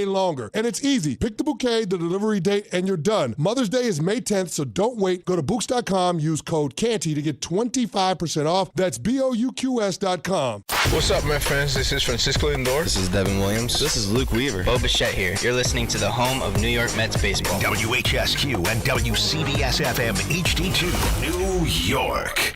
longer. And it's easy. Pick the bouquet, the delivery date, and you're done. Mother's Day is May 10th, so don't wait. Go to Books.com, use code CANTY to get 25% off. That's BOUQS.com. What's up, my friends? This is Francisco Lindor. This is Devin Williams. This is Luke Weaver. Bo Bichette here. You're listening to the home of New York Mets baseball. WHSQ and WCBS-FM HD2, New York.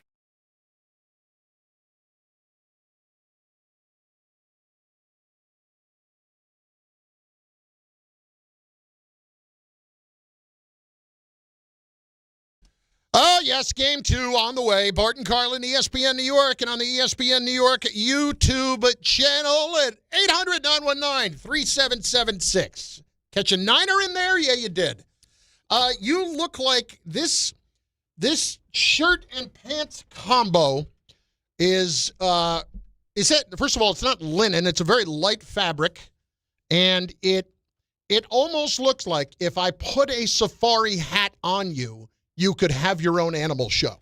Oh, yes, Game 2 on the way. Bart Carlin, ESPN New York, and on the ESPN New York YouTube channel at 800-919-3776. Catch a niner in there? Yeah, you did. You look like this shirt and pants combo is it? First of all, it's not linen. It's a very light fabric, and it almost looks like if I put a safari hat on you, you could have your own animal show.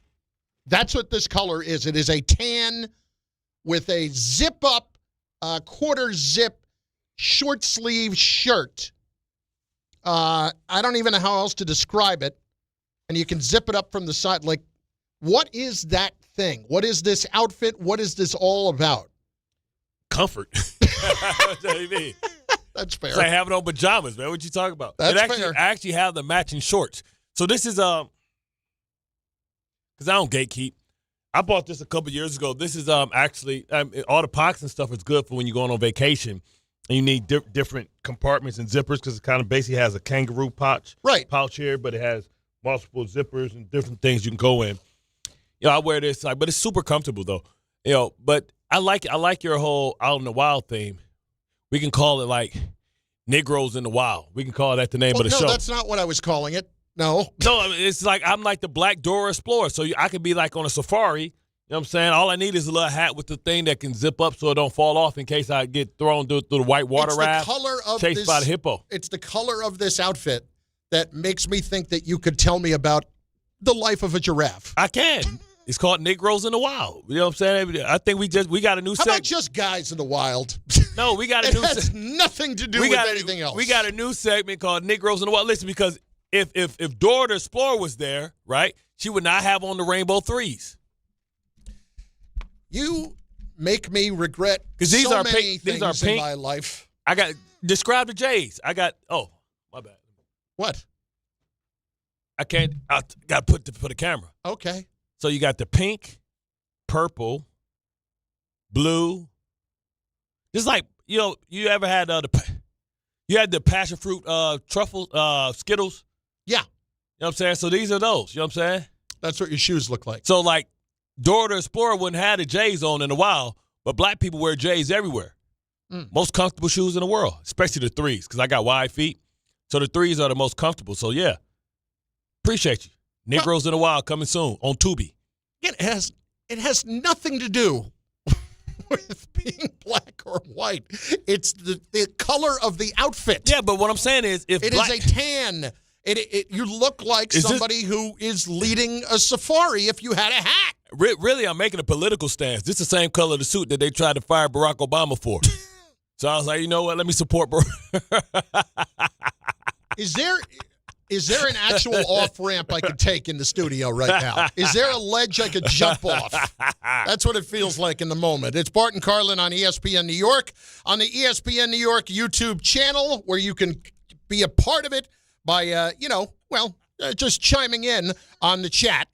That's what this color is. It is a tan with a zip-up, quarter-zip, short-sleeve shirt. I don't even know how else to describe it. And you can zip it up from the side. Like, what is that thing? What is this outfit? What is this all about? Comfort. That's what you mean. That's fair. It's like having on pajamas, man. What you talking about? That's fair. I actually have the matching shorts. So this is because I don't gatekeep. I bought this a couple years ago. This is actually all the pockets and stuff is good for when you're going on vacation and you need different compartments and zippers because it kind of basically has a kangaroo pouch here, but it has multiple zippers and different things you can go in. I wear this, but it's super comfortable though. But I like your whole out in the wild theme. We can call it like Negroes in the Wild. We can call that the name of the show. No, that's not what I was calling it. No, it's like I'm like the Black Dora Explorer. So I could be like on a safari. You know what I'm saying? All I need is a little hat with the thing that can zip up so it don't fall off in case I get thrown through the white water raft. It's the color of chased by the hippo. It's the color of this outfit that makes me think that you could tell me about the life of a giraffe. I can. It's called Negroes in the Wild. You know what I'm saying? I think we got a new segment. How about just guys in the wild? No, we got a new segment. It has nothing to do with anything else. We got a new segment called Negroes in the Wild. Listen, because if Dora the Explorer was there, right, she would not have on the rainbow threes. You make me regret these so are many pink, things these are pink. in my life. Describe the Jays. My bad. What? I got to put the camera. Okay. So you got the pink, purple, blue. Just like, you ever had you had the passion fruit truffle Skittles? Yeah. You know what I'm saying? So these are those. You know what I'm saying? That's what your shoes look like. So, like, Dora the Explorer wouldn't have the J's on in a while, but black people wear J's everywhere. Most comfortable shoes in the world, especially the threes, because I got wide feet. So the threes are the most comfortable. So, yeah. Appreciate you. Negroes in the Wild coming soon on Tubi. It has nothing to do with being black or white. It's the color of the outfit. Yeah, but what I'm saying is is a tan. You look like somebody who is leading a safari if you had a hat. Really, I'm making a political stance. This is the same color of the suit that they tried to fire Barack Obama for. So I was like, you know what? Let me support Barack. Is there an actual off-ramp I could take in the studio right now? Is there a ledge I could jump off? That's what it feels like in the moment. It's Bart and Carlin on ESPN New York, on the ESPN New York YouTube channel, where you can be a part of it by, just chiming in on the chat.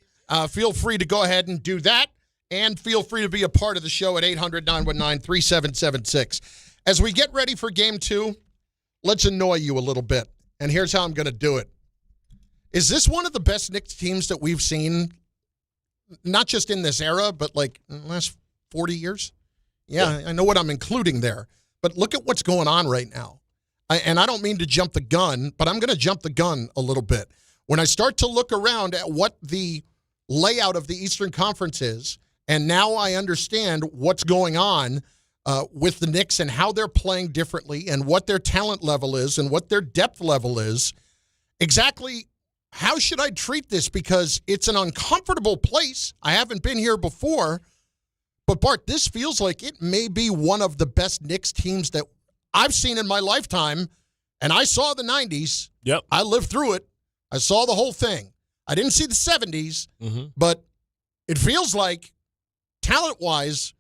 Feel free to go ahead and do that, and feel free to be a part of the show at 800-919-3776. As we get ready for Game 2, let's annoy you a little bit, and here's how I'm going to do it. Is this one of the best Knicks teams that we've seen, not just in this era, but like in the last 40 years? Yeah, I know what I'm including there. But look at what's going on right now. And I don't mean to jump the gun, but I'm going to jump the gun a little bit. When I start to look around at what the layout of the Eastern Conference is, and now I understand what's going on with the Knicks and how they're playing differently and what their talent level is and what their depth level is, exactly how should I treat this? Because it's an uncomfortable place. I haven't been here before. But, Bart, this feels like it may be one of the best Knicks teams that I've seen in my lifetime, And I saw the 90s. Yep. I lived through it. I saw the whole thing. I didn't see the 70s, but it feels like talent-wise,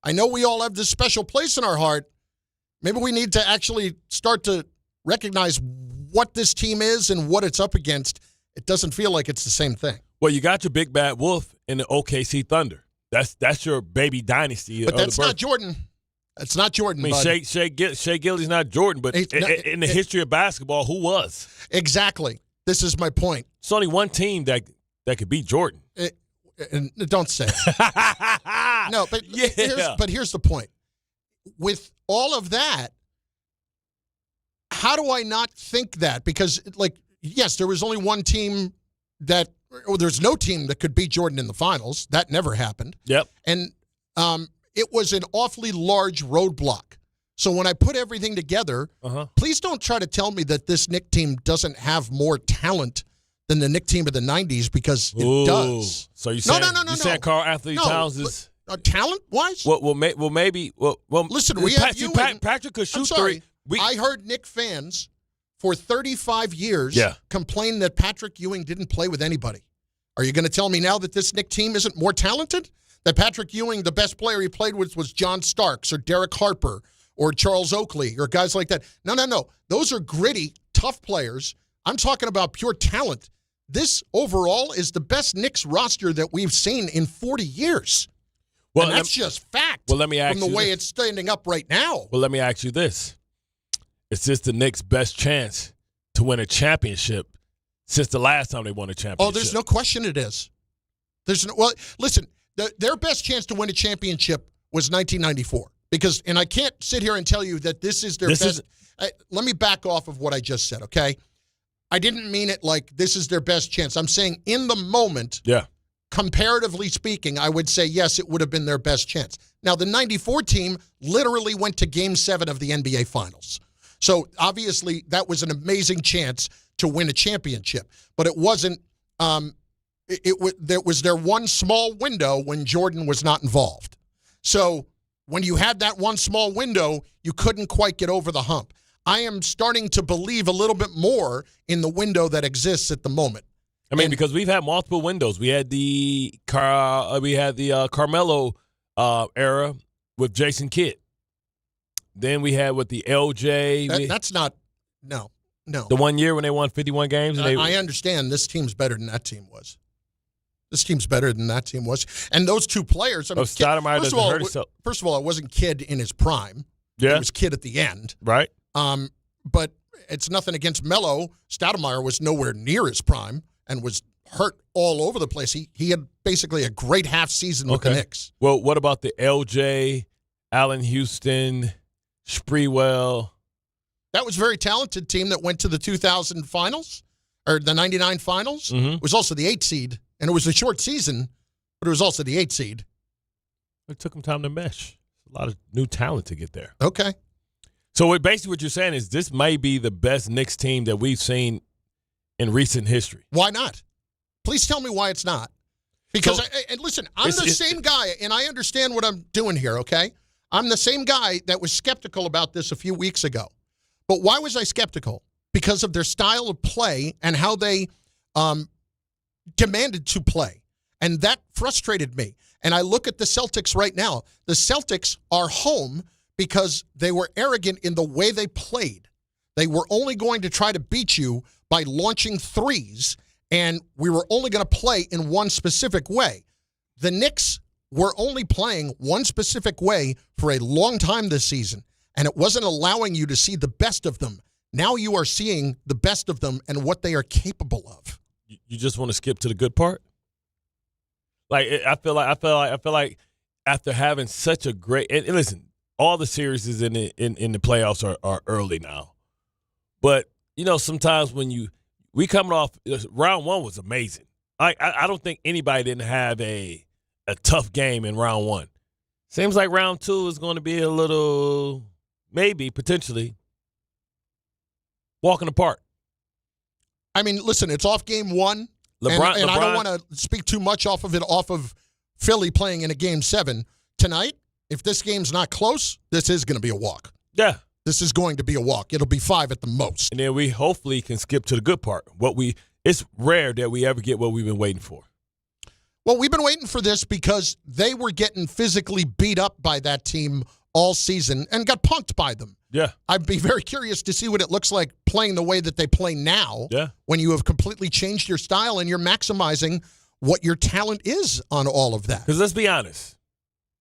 I know we all have this special place in our heart. Maybe we need to actually start to recognize what this team is and what it's up against. It doesn't feel like it's the same thing. Well, you got your big bad wolf in the OKC Thunder. That's your baby dynasty. But that's not Jordan. That's not Jordan. I mean, Shea Gilgeous not Jordan, but in the history of basketball, who was? Exactly. This is my point. It's only one team that could beat Jordan. Don't say it. No, but here's the point. With all of that, how do I not think that? Because, yes, there was only one team there's no team that could beat Jordan in the finals. That never happened. Yep. And it was an awfully large roadblock. So when I put everything together, please don't try to tell me that this Knicks team doesn't have more talent than the Knicks team of the 90s, because it does. So you're saying, you're saying Karl Anthony Towns is talent-wise? Well, maybe. Listen, we have you. Patrick could shoot I'm sorry. three. I heard Knicks fans for 35 years complain that Patrick Ewing didn't play with anybody. Are you going to tell me now that this Knicks team isn't more talented? That Patrick Ewing, the best player he played with was John Starks or Derek Harper or Charles Oakley or guys like that. No. Those are gritty, tough players. I'm talking about pure talent. This overall is the best Knicks roster that we've seen in 40 years. Well, and that's just fact. Well, let me ask from the you way this. it's standing up right now. Well, let me ask you this. Is this the Knicks' best chance to win a championship since the last time they won a championship? Oh, there's no question it is. Listen, their best chance to win a championship was 1994. And I can't sit here and tell you that this is their best. Let me back off of what I just said, okay? I didn't mean it like this is their best chance. I'm saying in the moment, comparatively speaking, I would say, yes, it would have been their best chance. Now, the 94 team literally went to Game 7 of the NBA Finals. So, obviously, that was an amazing chance to win a championship. But it wasn't there was their one small window when Jordan was not involved. So, when you had that one small window, you couldn't quite get over the hump. I am starting to believe a little bit more in the window that exists at the moment. I mean, because we've had multiple windows. We had the Carmelo era with Jason Kidd. Then we had with the LJ. That's not no. The 1 year when they won 51 games. And I understand this team's better than that team was. And those two players. Stoudemire doesn't hurt himself. First of all, it wasn't Kidd in his prime. Yeah. It was Kidd at the end. Right. But it's nothing against Melo. Stoudemire was nowhere near his prime and was hurt all over the place. He had basically a great half season with the Knicks. Well, what about the LJ, Allen Houston, Sprewell? That was a very talented team that went to the 2000 finals, or the 99 finals. It was also the 8th seed, and it was a short season, but it was also the 8th seed. It took them time to mesh. A lot of new talent to get there. Okay. So basically what you're saying is this may be the best Knicks team that we've seen in recent history. Why not? Please tell me why it's not. Because, and listen, I'm the same guy, and I understand what I'm doing here, okay? I'm the same guy that was skeptical about this a few weeks ago. But why was I skeptical? Because of their style of play and how they demanded to play. And that frustrated me. And I look at the Celtics right now. The Celtics are home because they were arrogant in the way they played. They were only going to try to beat you by launching threes, and we were only going to play in one specific way. The Knicks were only playing one specific way for a long time this season, and it wasn't allowing you to see the best of them. Now you are seeing the best of them and what they are capable of. You just want to skip to the good part? Like I feel like after having such a great and listen, all the series in the playoffs are early now. But sometimes when we coming off round one was amazing. I don't think anybody didn't have a tough game in round one. Seems like round two is going to be a little maybe potentially walking apart. I mean, listen, it's off game one. LeBron, and I don't want to speak too much off of Philly playing in a game 7. Tonight, if this game's not close, this is going to be a walk. Yeah. this is going to be a walk. It'll be 5 at the most. And then we hopefully can skip to the good part. It's rare that we ever get what we've been waiting for. Well, we've been waiting for this because they were getting physically beat up by that team all season and got punked by them. Yeah. I'd be very curious to see what it looks like playing the way that they play now when you have completely changed your style and you're maximizing what your talent is on all of that. Because let's be honest,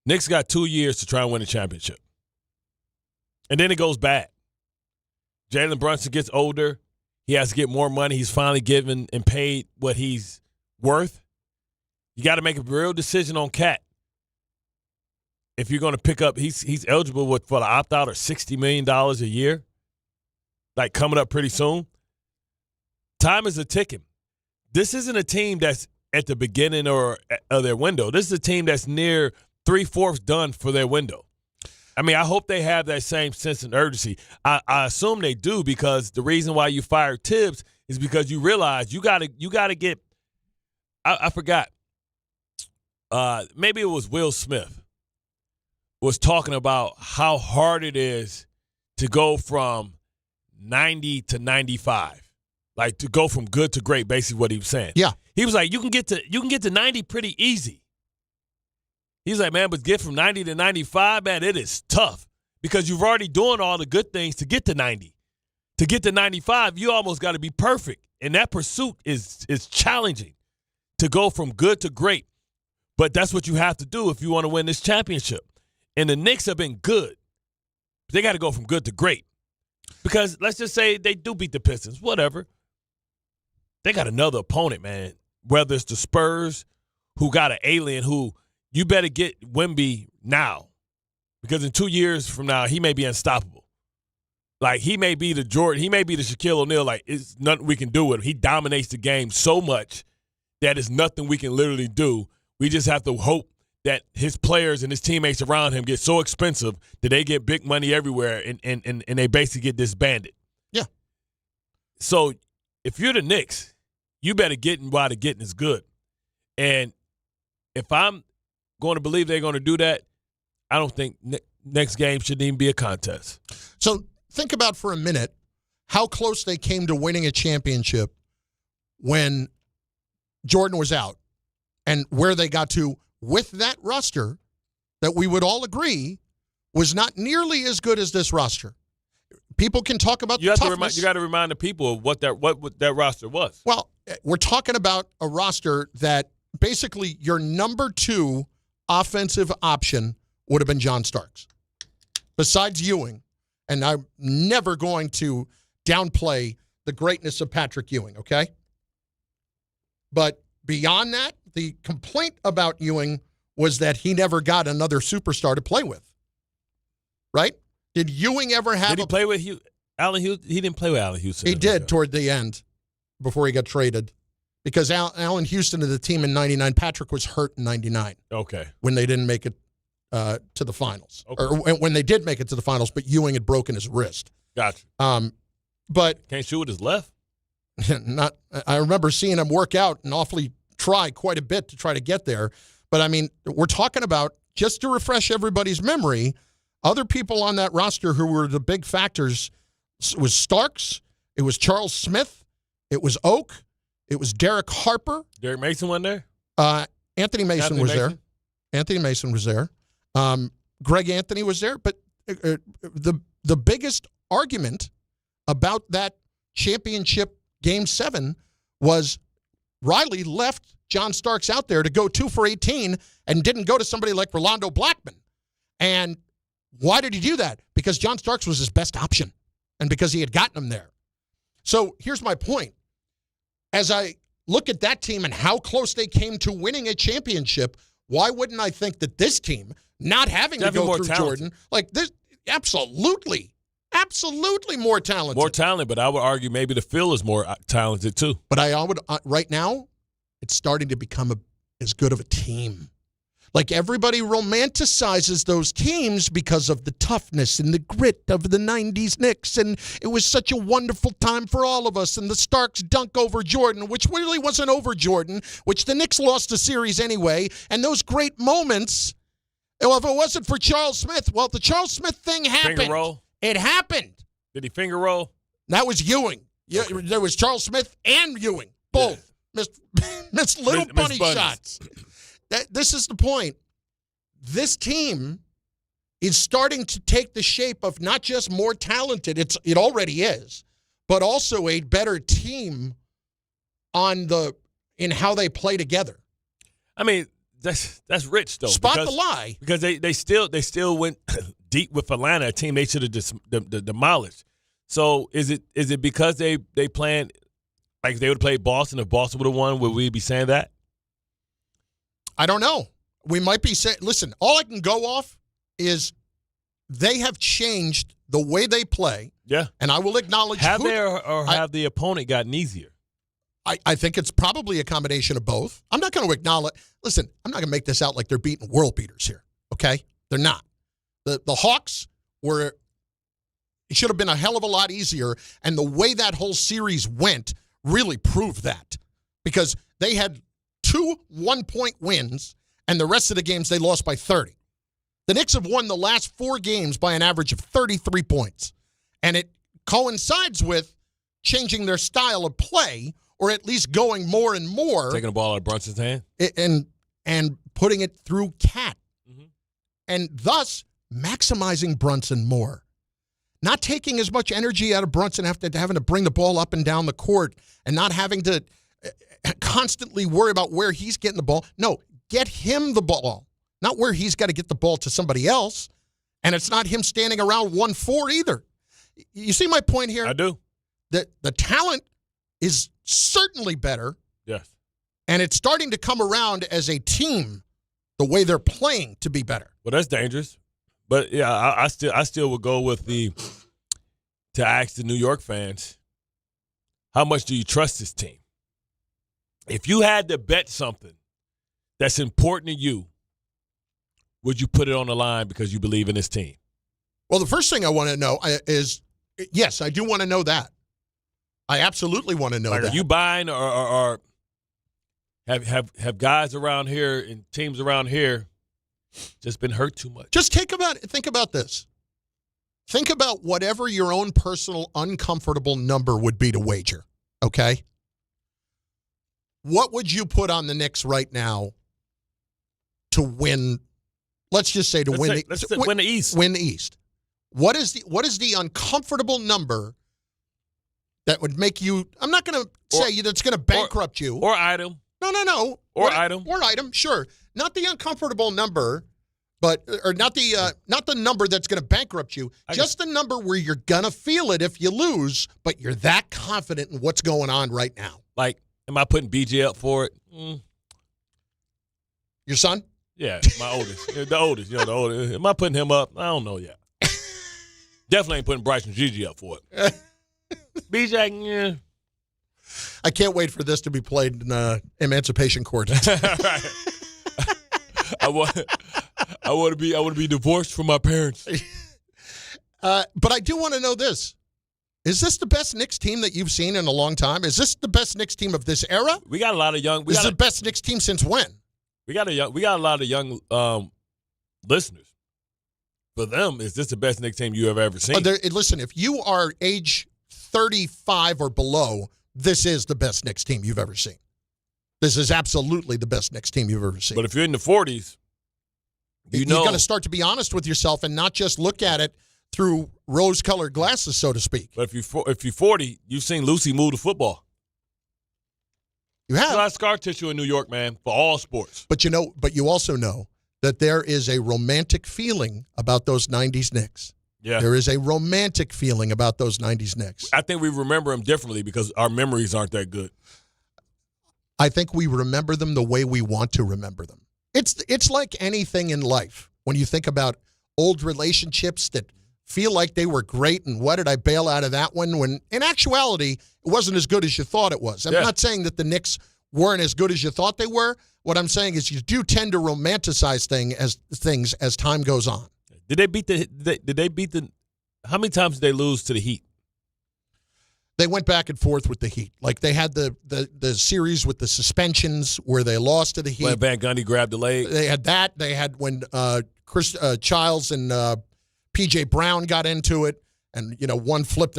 Knicks got 2 years to try and win a championship. And then it goes bad. Jalen Brunson gets older. He has to get more money. He's finally given and paid what he's worth. You got to make a real decision on Cat. If you're going to pick up, he's eligible for the opt-out or $60 million a year, like coming up pretty soon. Time is a ticking. This isn't a team that's at the beginning of their window. This is a team that's near 3/4 done for their window. I mean, I hope they have that same sense of urgency. I assume they do, because the reason why you fired Tibbs is because you realize you got to get. I forgot. Maybe it was Will Smith was talking about how hard it is to go from 90 to 95, like to go from good to great. Basically, what he was saying. Yeah, he was like, you can get to 90 pretty easy. He's like, man, but get from 90 to 95, man, it is tough because you've already doing all the good things to get to 90. To get to 95, you almost got to be perfect, and that pursuit is challenging to go from good to great. But that's what you have to do if you want to win this championship. And the Knicks have been good. They got to go from good to great. Because let's just say they do beat the Pistons, whatever. They got another opponent, man. Whether it's the Spurs, who got an alien who you better get Wemby now. Because in 2 years from now, he may be unstoppable. Like, he may be the Jordan, he may be the Shaquille O'Neal. Like, it's nothing we can do with him. He dominates the game so much that it's nothing we can literally do. We just have to hope that his players and his teammates around him get so expensive that they get big money everywhere and they basically get disbanded. Yeah. So if you're the Knicks, you better get in while the getting is good. And if I'm going to believe they're going to do that, I don't think next game shouldn't even be a contest. So think about for a minute how close they came to winning a championship when Jordan was out. And where they got to with that roster that we would all agree was not nearly as good as this roster. People can talk about the toughness. You got to remind the people of what that roster was. Well, we're talking about a roster that basically your number 2 offensive option would have been John Starks. Besides Ewing, and I'm never going to downplay the greatness of Patrick Ewing, okay? But beyond that, the complaint about Ewing was that he never got another superstar to play with. Right? Did Ewing ever have? Did he play with Allen Houston? He didn't play with Allen Houston. He did toward the end, before he got traded, because Allen Houston to the team in '99. Patrick was hurt in '99. Okay. When they didn't make it to the finals, okay. Or when they did make it to the finals, but Ewing had broken his wrist. Gotcha. But can't shoot with his left. Not. I remember seeing him work out and awfully try quite a bit to try to get there. But, I mean, we're talking about, just to refresh everybody's memory, other people on that roster who were the big factors. It was Starks, it was Charles Smith, it was Oak, it was Derek Harper. Derek Mason went there? Anthony Mason was there. Anthony Mason was there. Greg Anthony was there. But the biggest argument about that championship Game 7 was Riley left John Starks out there to go 2 for 18 and didn't go to somebody like Rolando Blackman. And why did he do that? Because John Starks was his best option and because he had gotten him there. So here's my point. As I look at that team and how close they came to winning a championship, why wouldn't I think that this team, not having to go through Jordan, like this, absolutely more talented. More talented, but I would argue maybe the Phil is more talented too. But I would right now, it's starting to become as good of a team. Like, everybody romanticizes those teams because of the toughness and the grit of the 90s Knicks, and it was such a wonderful time for all of us, and the Starks dunk over Jordan, which really wasn't over Jordan, which the Knicks lost the series anyway, and those great moments, well, if it wasn't for Charles Smith, well, the Charles Smith thing happened. Finger roll. It happened. Did he finger roll? That was Ewing. Yeah, Okay. there was Charles Smith and Ewing. Both. Missed little bunny shots. This is the point. This team is starting to take the shape of not just more talented, it already is, but also a better team in how they play together. I mean, that's rich though. Spot the lie. Because they still went deep with Atlanta, a team they should have demolished. So is it because they playing like if they would have played Boston, if Boston would have won, would we be saying that? I don't know. We might be saying, listen, all I can go off is they have changed the way they play. Yeah. And I will acknowledge have the opponent gotten easier? I think it's probably a combination of both. I'm not going to acknowledge. Listen, I'm not going to make this out like they're beating world beaters here. Okay, they're not. The Hawks were. It should have been a hell of a lot easier, and the way that whole series went really proved that because they had 2 1-point wins, and the rest of the games they lost by 30. The Knicks have won the last 4 games by an average of 33 points, and it coincides with changing their style of play. Or at least going more and more. Taking the ball out of Brunson's hand? And putting it through Cat. Mm-hmm. And thus maximizing Brunson more. Not taking as much energy out of Brunson after having to bring the ball up and down the court and not having to constantly worry about where he's getting the ball. No, get him the ball. Not where he's got to get the ball to somebody else. And it's not him standing around 1-4 either. You see my point here? I do. The talent is certainly better. Yes. And it's starting to come around as a team, the way they're playing to be better. Well, that's dangerous. But yeah, I still would go with to ask the New York fans, how much do you trust this team? If you had to bet something that's important to you, would you put it on the line because you believe in this team? Well, the first thing I want to know is, yes, I do want to know that. I absolutely want to know that. Are you buying or have guys around here and teams around here just been hurt too much? Just think about this. Think about whatever your own personal uncomfortable number would be to wager, okay? What would you put on the Knicks right now to win? Let's just say win the East. Win the East. What is the uncomfortable number that would make you? I'm not going to say that's going to bankrupt you or item. No. Or item. Sure. Not the uncomfortable number, not the number that's going to bankrupt you. Just the number where you're going to feel it if you lose, but you're that confident in what's going on right now. Like, am I putting BJ up for it? Your son? Yeah, my oldest. The oldest. The oldest. Am I putting him up? I don't know yet. Definitely ain't putting Bryce and Gigi up for it. BJ, yeah. I can't wait for this to be played in Emancipation Court. I want to be divorced from my parents. But I do want to know this: is this the best Knicks team that you've seen in a long time? Is this the best Knicks team of this era? We got a lot of young. This is the best Knicks team since when? We got a lot of young listeners. For them, is this the best Knicks team you have ever seen? Listen, if you are age 35 or below, this is the best Knicks team you've ever seen. This is absolutely the best Knicks team you've ever seen. But if you're in the 40s, you've got to start to be honest with yourself and not just look at it through rose-colored glasses, so to speak. But if you're 40, you've seen Lucy move the football. You have. There's a lot of scar tissue in New York, man, for all sports. But you also know that there is a romantic feeling about those 90s Knicks. Yeah. There is a romantic feeling about those 90s Knicks. I think we remember them differently because our memories aren't that good. I think we remember them the way we want to remember them. It's like anything in life. When you think about old relationships that feel like they were great and what did I bail out of that one when in actuality it wasn't as good as you thought it was. I'm not saying that the Knicks weren't as good as you thought they were. What I'm saying is you do tend to romanticize things as time goes on. Did they beat the how many times did they lose to the Heat? They went back and forth with the Heat. Like they had the series with the suspensions where they lost to the Heat. When Van Gundy grabbed the leg. They had that. They had when Chris Childs and P.J. Brown got into it. and one flipped.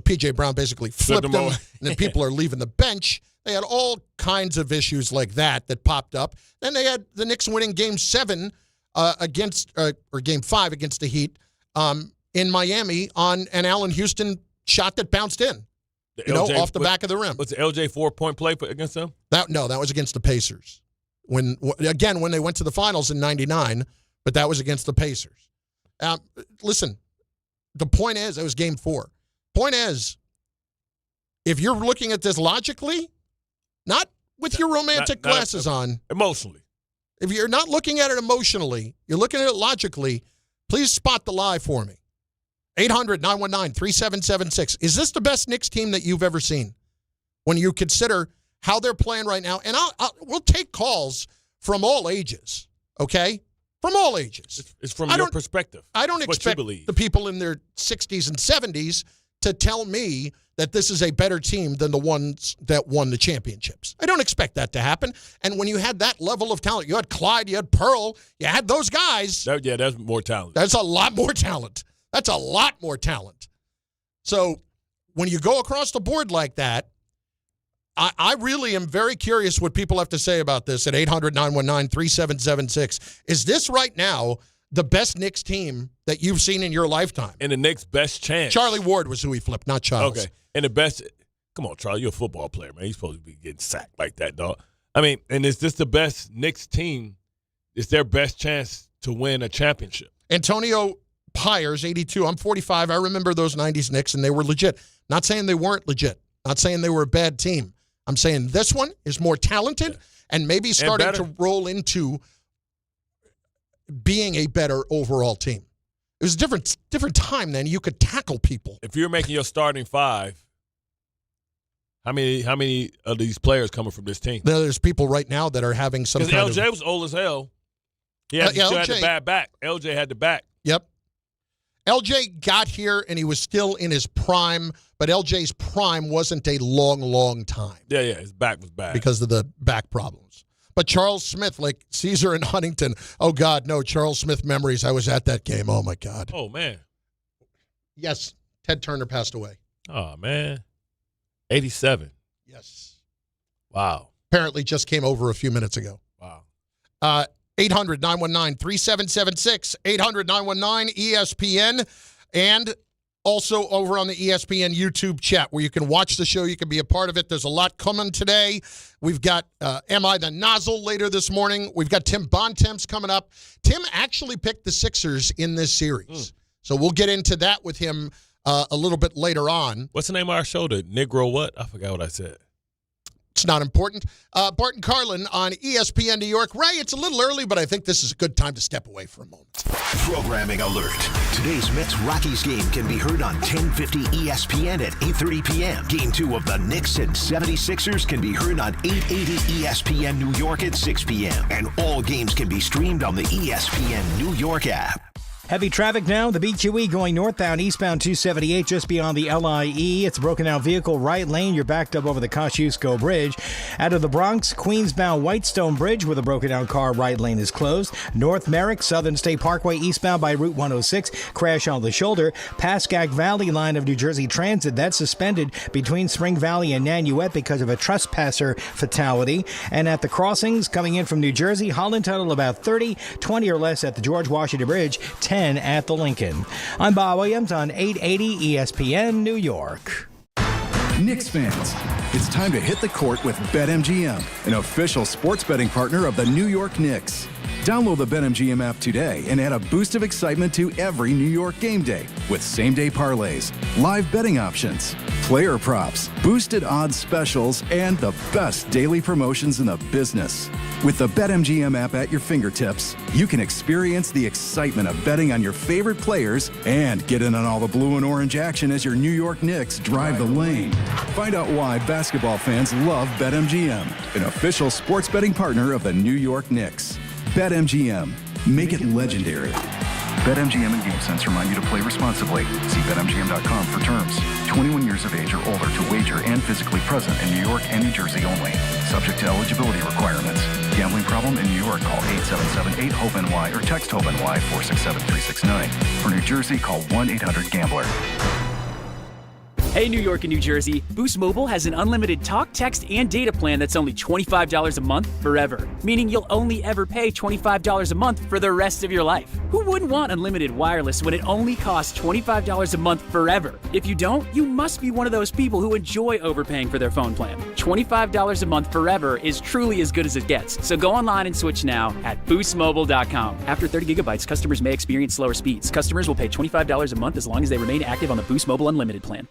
P.J. Brown basically flipped him, and then people are leaving the bench. They had all kinds of issues like that popped up. Then they had the Knicks winning Game 7 or Game 5 against the Heat in Miami on an Allen Houston shot that bounced in, off the back of the rim. Was the LJ 4-point play against them? That was against the Pacers. When they went to the finals in '99, but that was against the Pacers. Listen, the point is, it was Game 4. Point is, if you're looking at this logically, not with your romantic glasses on. Emotionally. If you're not looking at it emotionally, you're looking at it logically, please spot the lie for me. 800-919-3776. Is this the best Knicks team that you've ever seen? When you consider how they're playing right now. And we'll take calls from all ages, okay? From all ages. It's from your perspective. I don't expect the people in their 60s and 70s to tell me that this is a better team than the ones that won the championships. I don't expect that to happen. And when you had that level of talent, you had Clyde, you had Pearl, you had those guys. That's more talent. That's a lot more talent. That's a lot more talent. So when you go across the board like that, I really am very curious what people have to say about this at 800-919-3776. Is this right now the best Knicks team that you've seen in your lifetime? And the Knicks' best chance. Charlie Ward was who he flipped, not Charles. Okay. And the best – come on, Charlie, you're a football player, man. You're supposed to be getting sacked like that, dog. I mean, and is this the best Knicks team? Is their best chance to win a championship? Antonio Pyers, 82. I'm 45. I remember those 90s Knicks, and they were legit. Not saying they weren't legit. Not saying they were a bad team. I'm saying this one is more talented and maybe starting to roll into being a better overall team. It was a different time then. You could tackle people. If you're making your starting five, how many of these players coming from this team? There's people right now that are having some kind of – LJ was old as hell. He had the bad back. LJ had the back. Yep. LJ got here, and he was still in his prime, but LJ's prime wasn't a long, long time. Yeah, his back was bad. Because of the back problems. But Charles Smith, like Caesar and Huntington, oh, God, no, Charles Smith memories. I was at that game. Oh, my God. Oh, man. Yes, Ted Turner passed away. Oh, man. 87. Yes. Wow. Apparently just came over a few minutes ago. Wow. 800-919-3776, 800-919-ESPN, and also over on the ESPN YouTube chat where you can watch the show. You can be a part of it. There's a lot coming today. We've got Am I the Nozzle later this morning. We've got Tim Bontemps coming up. Tim actually picked the Sixers in this series. So we'll get into that with him a little bit later on. What's the name of our show? The Negro what? I forgot what I said. It's not important. Bart Carlin on ESPN New York. Ray, it's a little early, but I think this is a good time to step away for a moment. Programming alert. Today's Mets-Rockies game can be heard on 1050 ESPN at 8:30 p.m. Game 2 of the Knicks and 76ers can be heard on 880 ESPN New York at 6 p.m. And all games can be streamed on the ESPN New York app. Heavy traffic now. The BQE going northbound, eastbound 278 just beyond the LIE. It's a broken down vehicle right lane. You're backed up over the Kosciuszko Bridge. Out of the Bronx, Queensbound Whitestone Bridge with a broken down car right lane is closed. North Merrick, Southern State Parkway eastbound by Route 106. Crash on the shoulder. Pascack Valley line of New Jersey Transit, that's suspended between Spring Valley and Nanuet because of a trespasser fatality. And at the crossings coming in from New Jersey, Holland Tunnel about 30, 20 or less at the George Washington Bridge, 10 at the Lincoln. I'm Bob Williams on 880 ESPN New York. Knicks fans, it's time to hit the court with BetMGM, an official sports betting partner of the New York Knicks. Download the BetMGM app today and add a boost of excitement to every New York game day with same-day parlays, live betting options, player props, boosted odds specials, and the best daily promotions in the business. With the BetMGM app at your fingertips, you can experience the excitement of betting on your favorite players and get in on all the blue and orange action as your New York Knicks drive the lane. Find out why basketball fans love BetMGM, an official sports betting partner of the New York Knicks. BetMGM. Make it legendary. BetMGM and GameSense remind you to play responsibly. See BetMGM.com for terms. 21 years of age or older to wager and physically present in New York and New Jersey only. Subject to eligibility requirements. Gambling problem in New York? Call 877-8-HOPE-NY or text HOPE-NY 467-369. For New Jersey, call 1-800-GAMBLER. Hey, New York and New Jersey, Boost Mobile has an unlimited talk, text, and data plan that's only $25 a month forever, meaning you'll only ever pay $25 a month for the rest of your life. Who wouldn't want unlimited wireless when it only costs $25 a month forever? If you don't, you must be one of those people who enjoy overpaying for their phone plan. $25 a month forever is truly as good as it gets, so go online and switch now at boostmobile.com. After 30 gigabytes, customers may experience slower speeds. Customers will pay $25 a month as long as they remain active on the Boost Mobile Unlimited plan.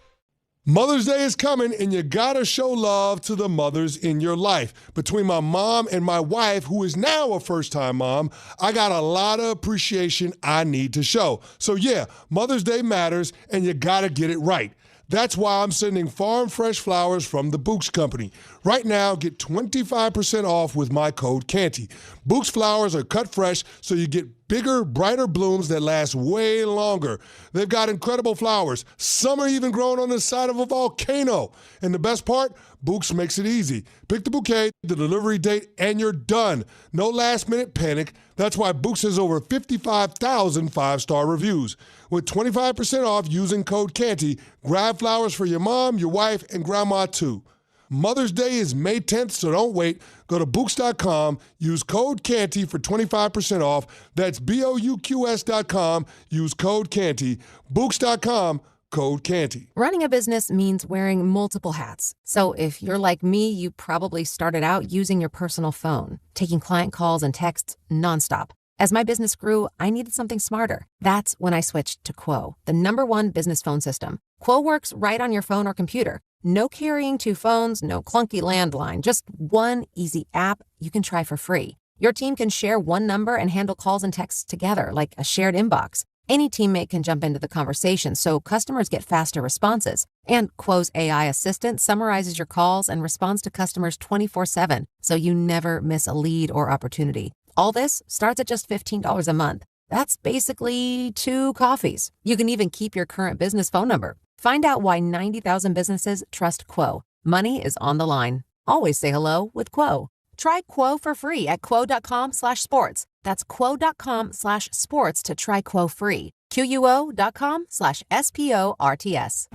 Mother's Day is coming, and you gotta show love to the mothers in your life. Between my mom and my wife, who is now a first-time mom, I got a lot of appreciation I need to show. So yeah, Mother's Day matters, and you gotta get it right. That's why I'm sending farm fresh flowers from the Books Company. Right now, get 25% off with my code Canty. Books flowers are cut fresh, so you get bigger, brighter blooms that last way longer. They've got incredible flowers. Some are even growing on the side of a volcano. And the best part, Books makes it easy. Pick the bouquet, the delivery date, and you're done. No last-minute panic. That's why Books has over 55,000 five-star reviews. With 25% off using code Canty, grab flowers for your mom, your wife, and grandma too. Mother's Day is May 10th, so don't wait. Go to Books.com, use code Canty for 25% off. That's BOUQS.com, use code Canty. Books.com, code Canty. Running a business means wearing multiple hats. So if you're like me, you probably started out using your personal phone, taking client calls and texts nonstop. As my business grew, I needed something smarter. That's when I switched to Quo, the #1 business phone system. Quo works right on your phone or computer. No carrying 2 phones, no clunky landline, just one easy app you can try for free. Your team can share one number and handle calls and texts together like a shared inbox. Any teammate can jump into the conversation, so customers get faster responses. And Quo's AI assistant summarizes your calls and responds to customers 24/7, so you never miss a lead or opportunity. All this starts at just $15 a month. That's basically 2 coffees. You can even keep your current business phone number. Find out why 90,000 businesses trust Quo. Money is on the line. Always say hello with Quo. Try Quo for free at quo.com/sports. That's quo.com/sports to try Quo free. QUO.com/SPORTS.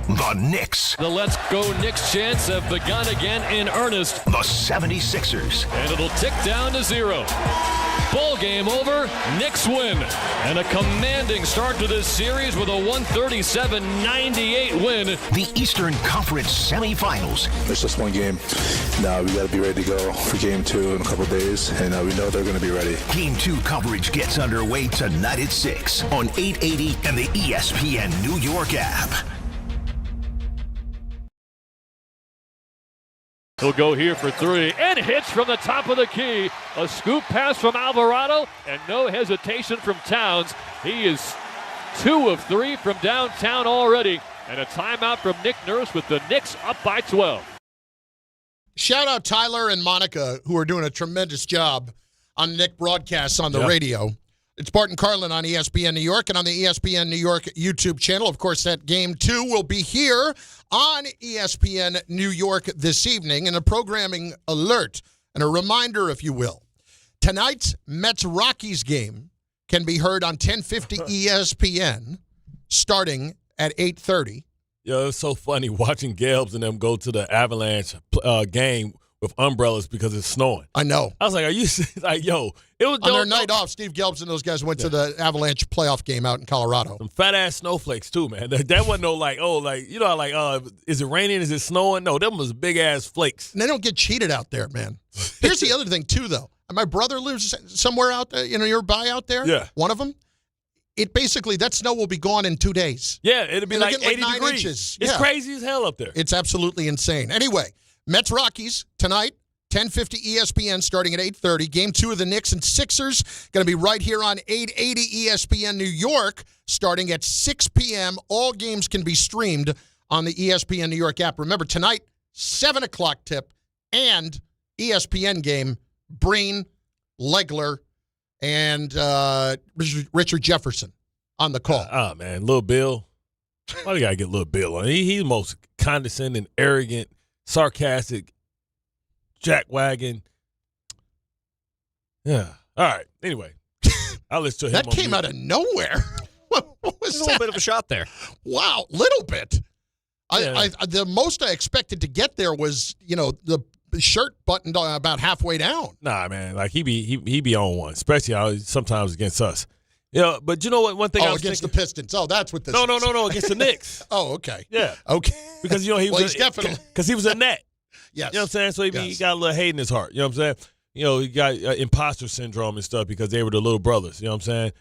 The Knicks. The Let's Go Knicks chants have begun again in earnest. The 76ers. And it'll tick down to 0. Ball game over. Knicks win. And a commanding start to this series with a 137-98 win. The Eastern Conference Semifinals. It's just one game. Now we got to be ready to go for game 2 in a couple of days, and we know they're going to be ready. Game 2 coverage gets underway tonight at 6 on 880 and the ESPN New York app. He'll go here for 3 and hits from the top of the key. A scoop pass from Alvarado and no hesitation from Towns. He is 2 of 3 from downtown already. And a timeout from Nick Nurse with the Knicks up by 12. Shout out Tyler and Monica, who are doing a tremendous job on Nick broadcasts on the radio. It's Bart Carlin on ESPN New York and on the ESPN New York YouTube channel. Of course, that game 2 will be here on ESPN New York this evening. And a programming alert and a reminder, if you will. Tonight's Mets-Rockies game can be heard on 1050 ESPN starting at 8:30. Yo, it's so funny watching Gelbs and them go to the Avalanche game with umbrellas because it's snowing. I know. I was like, are you like, yo, it was on their night off. Steve Gelbs and those guys went to the Avalanche playoff game out in Colorado. Some fat ass snowflakes too, man. That wasn't no like, oh, like you know, like is it raining? Is it snowing? No, them was big ass flakes. And they don't get cheated out there, man. Here's the other thing too, though. My brother lives somewhere out there, nearby out there. Yeah, one of them. It basically, that snow will be gone in 2 days. Yeah, it'll be like 80 9 degrees. Inches. It's crazy as hell up there. It's absolutely insane. Anyway, Mets-Rockies tonight, 1050 ESPN starting at 8:30. Game 2 of the Knicks and Sixers going to be right here on 880 ESPN New York starting at 6 p.m. All games can be streamed on the ESPN New York app. Remember, tonight, 7 o'clock tip and ESPN game, Breen, Legler, and Richard Jefferson on the call. Oh, man, Lil Bill. Why do you got to get Lil Bill on? He's the most condescending, arrogant, sarcastic, jackwagon. Yeah. All right. Anyway, I'll listen to him. That came out of nowhere. What was a little bit of a shot there. Wow, little bit. Yeah. The most I expected to get there was, the shirt buttoned about halfway down. Nah, man, like he be on one, especially sometimes against us. But you know what? One thing I was against thinking, the Pistons. Oh, that's what this. No, is. against the Knicks. Oh, okay. Yeah. Okay. Because he was he's definitely because he was a net. Yes. You know what I'm saying? So he got a little hate in his heart. You know what I'm saying? He got imposter syndrome and stuff because they were the little brothers. You know what I'm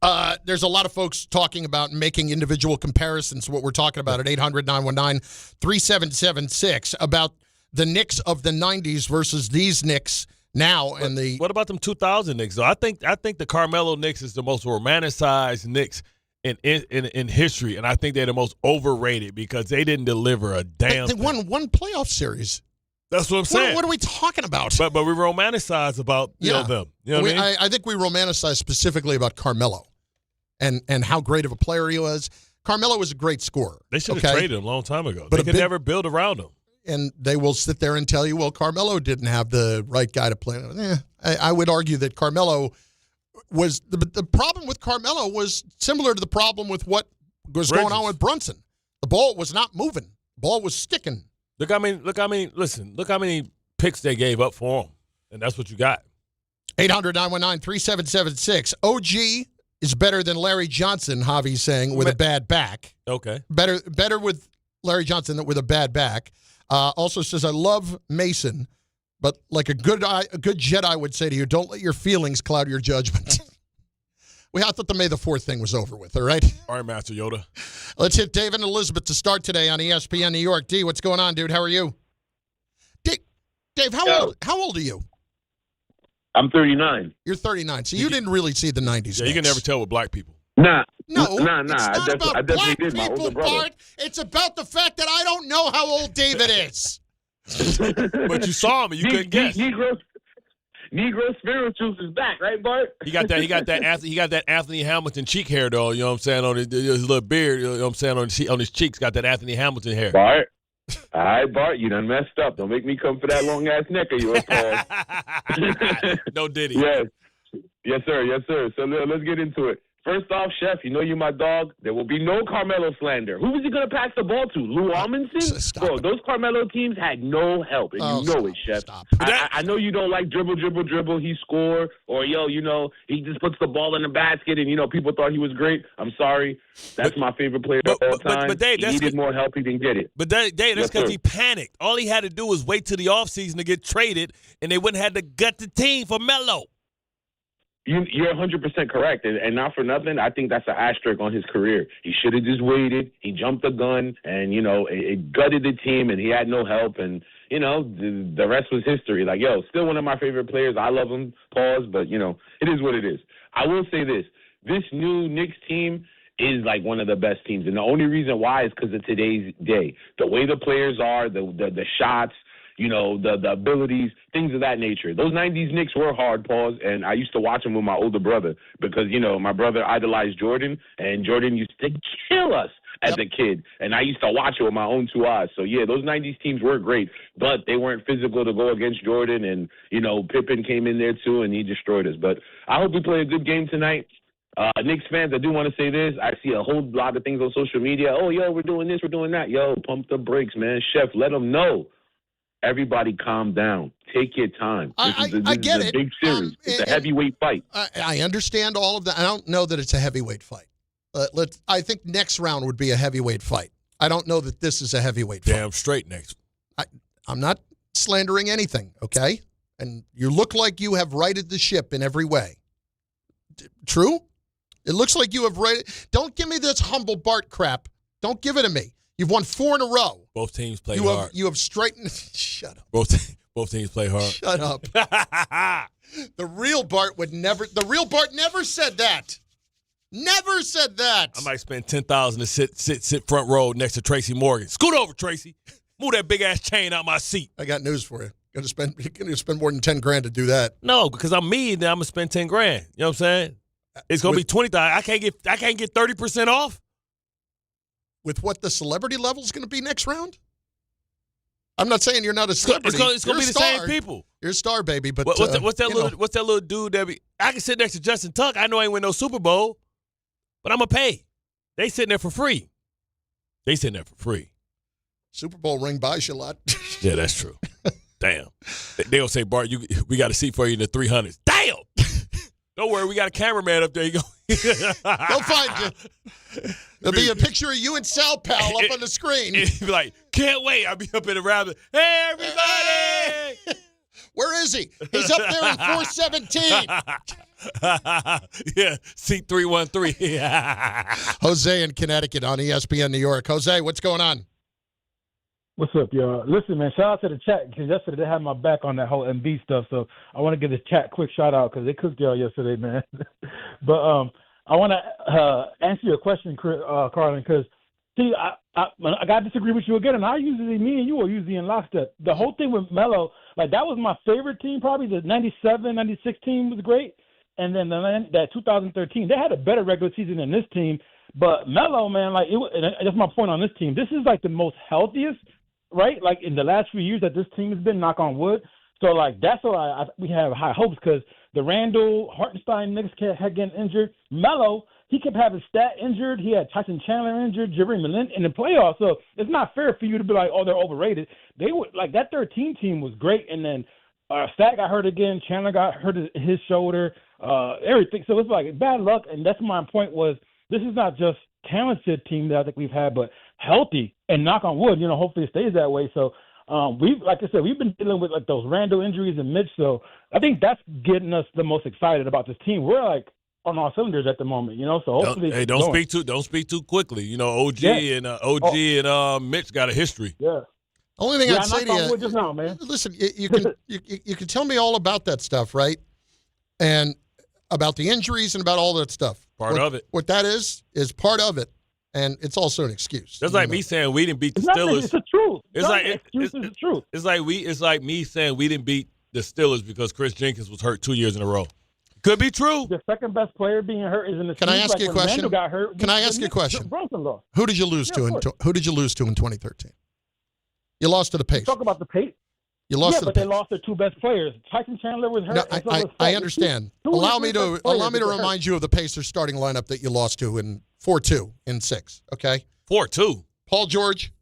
saying? There's a lot of folks talking about making individual comparisons to what we're talking about at 800-919-3776 about the Knicks of the 90s versus these Knicks now. What about them 2000 Knicks, though? I think the Carmelo Knicks is the most romanticized Knicks in history, and I think they're the most overrated because they didn't deliver a damn thing. They won one playoff series. That's what I'm saying. What are we talking about? But we romanticize about them. You know what I mean? I think we romanticize specifically about Carmelo and how great of a player he was. Carmelo was a great scorer. They should have traded him a long time ago. But they could never build around him. And they will sit there and tell you, well, Carmelo didn't have the right guy to play. I would argue that Carmelo was the problem with Carmelo was similar to the problem with what was going on with Brunson. The ball was not moving. The ball was sticking. Look how many picks they gave up for him, and that's what you got. 800-919-3776. OG is better than Larry Johnson, Javi's saying, with a bad back. Okay. Better with Larry Johnson than with a bad back. Also says, I love Mason, but like a good Jedi would say to you, don't let your feelings cloud your judgment. I thought the May the 4th thing was over with, all right? All right, Master Yoda. Let's hit Dave and Elizabeth to start today on ESPN New York. D, what's going on, dude? How are you? Dave, how old are you? I'm 39. You're 39, so you didn't really see the 90s. Yeah, you can never tell with black people. Nah. No, It's not about black people, Bart. It's about the fact that I don't know how old David is. But you saw him and you couldn't guess. Negro spirituals is back, right, Bart? He got that Anthony Hamilton cheek hair though. You know what I'm saying, on his little beard. You know what I'm saying, on his cheeks got that Anthony Hamilton hair. Bart. All right, Bart, you done messed up. Don't make me come for that long ass neck of yours, Paul. No Diddy. Yes, sir. So let's get into it. First off, Chef, you know you're my dog. There will be no Carmelo slander. Who was he going to pass the ball to? Lou Amundsen? Bro, those Carmelo teams had no help, and you know it, Chef. I know you don't like dribble, he score, or, he just puts the ball in the basket, and, people thought he was great. I'm sorry. That's my favorite player of all time. But Dave, he needed more help. He didn't get it. But Dave, that's because he panicked. All he had to do was wait till the offseason to get traded, and they wouldn't have to gut the team for Melo. You're 100% correct, and not for nothing, I think that's an asterisk on his career. He should have just waited. He jumped the gun, and, it gutted the team, and he had no help, and, the rest was history. Like, still one of my favorite players. I love him, pause, but, it is what it is. I will say this. This new Knicks team is like one of the best teams, and the only reason why is because of today's day. The way the players are, the shots, the abilities, things of that nature. Those 90s Knicks were hard, pause, and I used to watch them with my older brother because, my brother idolized Jordan, and Jordan used to kill us as a kid, and I used to watch it with my own two eyes. So, yeah, those 90s teams were great, but they weren't physical to go against Jordan, and, Pippen came in there too, and he destroyed us. But I hope we play a good game tonight. Knicks fans, I do want to say this. I see a whole lot of things on social media. Oh, we're doing this, we're doing that. Pump the brakes, man. Chef, let them know. Everybody calm down. Take your time. This is a big series. It's a heavyweight fight. I understand all of that. I don't know that it's a heavyweight fight. I think next round would be a heavyweight fight. I don't know that this is a heavyweight fight. Damn straight next. I'm not slandering anything, okay? And you look like you have righted the ship in every way. True? It looks like you have righted. Don't give me this humble Bart crap. Don't give it to me. You've won 4 in a row. Both teams play hard. You have straightened. Shut up. Both teams play hard. Shut up. The real Bart never said that. Never said that. I might spend $10,000 to sit front row next to Tracy Morgan. Scoot over, Tracy. Move that big ass chain out my seat. I got news for you. You're gonna spend more than $10,000 to do that. No, because I'm me, then I'm gonna spend $10,000. You know what I'm saying? It's gonna be $20,000. I can't get 30% off. With what the celebrity level is going to be next round? I'm not saying you're not a celebrity. It's gonna be the same people. You're a star, baby. But what's that little dude that I can sit next to Justin Tuck. I know I ain't win no Super Bowl, but I'm gonna pay. They sitting there for free. Super Bowl ring buys you a lot. Yeah, that's true. Damn. They gonna say, Bart, we got a seat for you in the 300s. Damn. Don't worry, we got a cameraman up there. You go. They'll find you. There'll be a picture of you and Sal Pal up on the screen. You'll be like, can't wait. I'll be up in the rabbit. Hey, everybody. Where is he? He's up there in 417. Yeah, seat 313. Jose in Connecticut on ESPN New York. Jose, what's going on? What's up, y'all? Listen, man, shout out to the chat because yesterday they had my back on that whole MB stuff. So I want to give this chat a quick shout out because they cooked y'all yesterday, man. But I want to answer your question, Carlin, because see, I got to disagree with you again, and me and you are usually in lockstep. The whole thing with Melo, like that was my favorite team, probably the 97, 96 team was great, and then that 2013, they had a better regular season than this team. But Melo, man, like and that's my point on this team. This is like the most healthiest. Right, like in the last few years that this team has been, knock on wood. So like that's why we have high hopes because the Randall Hartenstein Knicks kept getting injured. Melo, he kept having Stat injured. He had Tyson Chandler injured, Jerry Malin in the playoffs. So it's not fair for you to be like, oh, they're overrated. They were like that 13 team was great, and then Stat got hurt again. Chandler got hurt his shoulder, everything. So it's like bad luck, and that's my point was this is not just talented team that I think we've had, but healthy and knock on wood, hopefully it stays that way. So like I said, we've been dealing with like those Randall injuries and Mitch. So I think that's getting us the most excited about this team. We're like on all cylinders at the moment, So hopefully, don't speak too quickly. OG and Mitch got a history. Yeah. Only thing I'd say to you, just now, man. Listen, you can tell me all about that stuff, right? And about the injuries and about all that stuff. Part of it. What that is part of it. And it's also an excuse. That's like me saying we didn't beat the Steelers. It's the truth. It's the truth. It's like me saying we didn't beat the Steelers because Chris Jenkins was hurt 2 years in a row. Could be true. The second best player being hurt is in the. Can I ask you a question? Got hurt, Can I ask you a question? Lost. Who did you lose to? Who did you lose to in 2013? You lost to the Pacers. Talk about the Pacers. You lost to the Pacers. They lost their two best players. Tyson Chandler was hurt. No, I understand. Allow me to remind you of the Pacers starting lineup that you lost to in 4-2 in 6. Okay. 4-2. Paul George,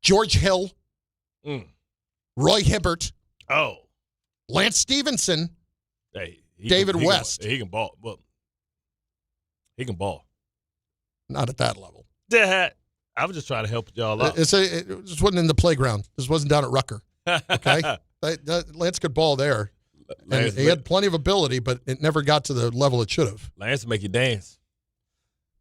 George Hill, Roy Hibbert, Lance Stevenson, David West. He can ball. Well, he can ball. Not at that level. Yeah, I was just trying to help y'all out. It just wasn't in the playground. This wasn't down at Rucker. Okay, Lance could ball there. And he had plenty of ability, but it never got to the level it should have. Lance make you dance.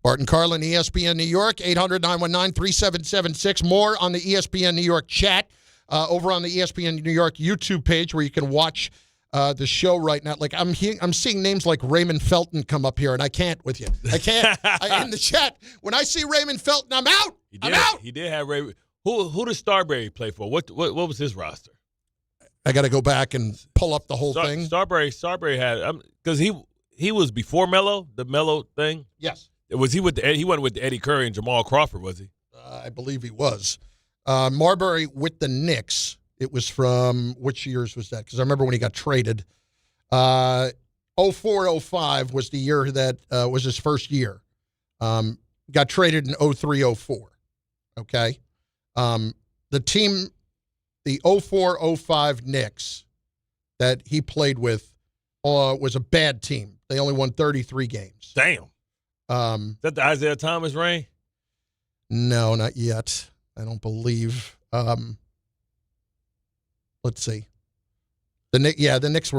Bart Carlin, ESPN New York, 800-919-3776. More on the ESPN New York chat over on the ESPN New York YouTube page where you can watch the show right now. Like I'm seeing names like Raymond Felton come up here, and I can't with you. I can't. In the chat, when I see Raymond Felton, I'm out. I'm out. He did have Raymond. Who does Starberry play for? What was his roster? I got to go back and pull up the whole thing. Starberry had because he was before Melo, the Melo thing. Yes. Was he he wasn't with Eddie Curry and Jamal Crawford, was he? I believe he was. Marbury with the Knicks. It was from which years was that? Because I remember when he got traded. 04-05 was the year that was his first year. Got traded in 03-04. Okay. The team, the 04-05 Knicks that he played with was a bad team. They only won 33 games. Damn. Is that the Isaiah Thomas reign? No, not yet. I don't believe. Let's see. The Knicks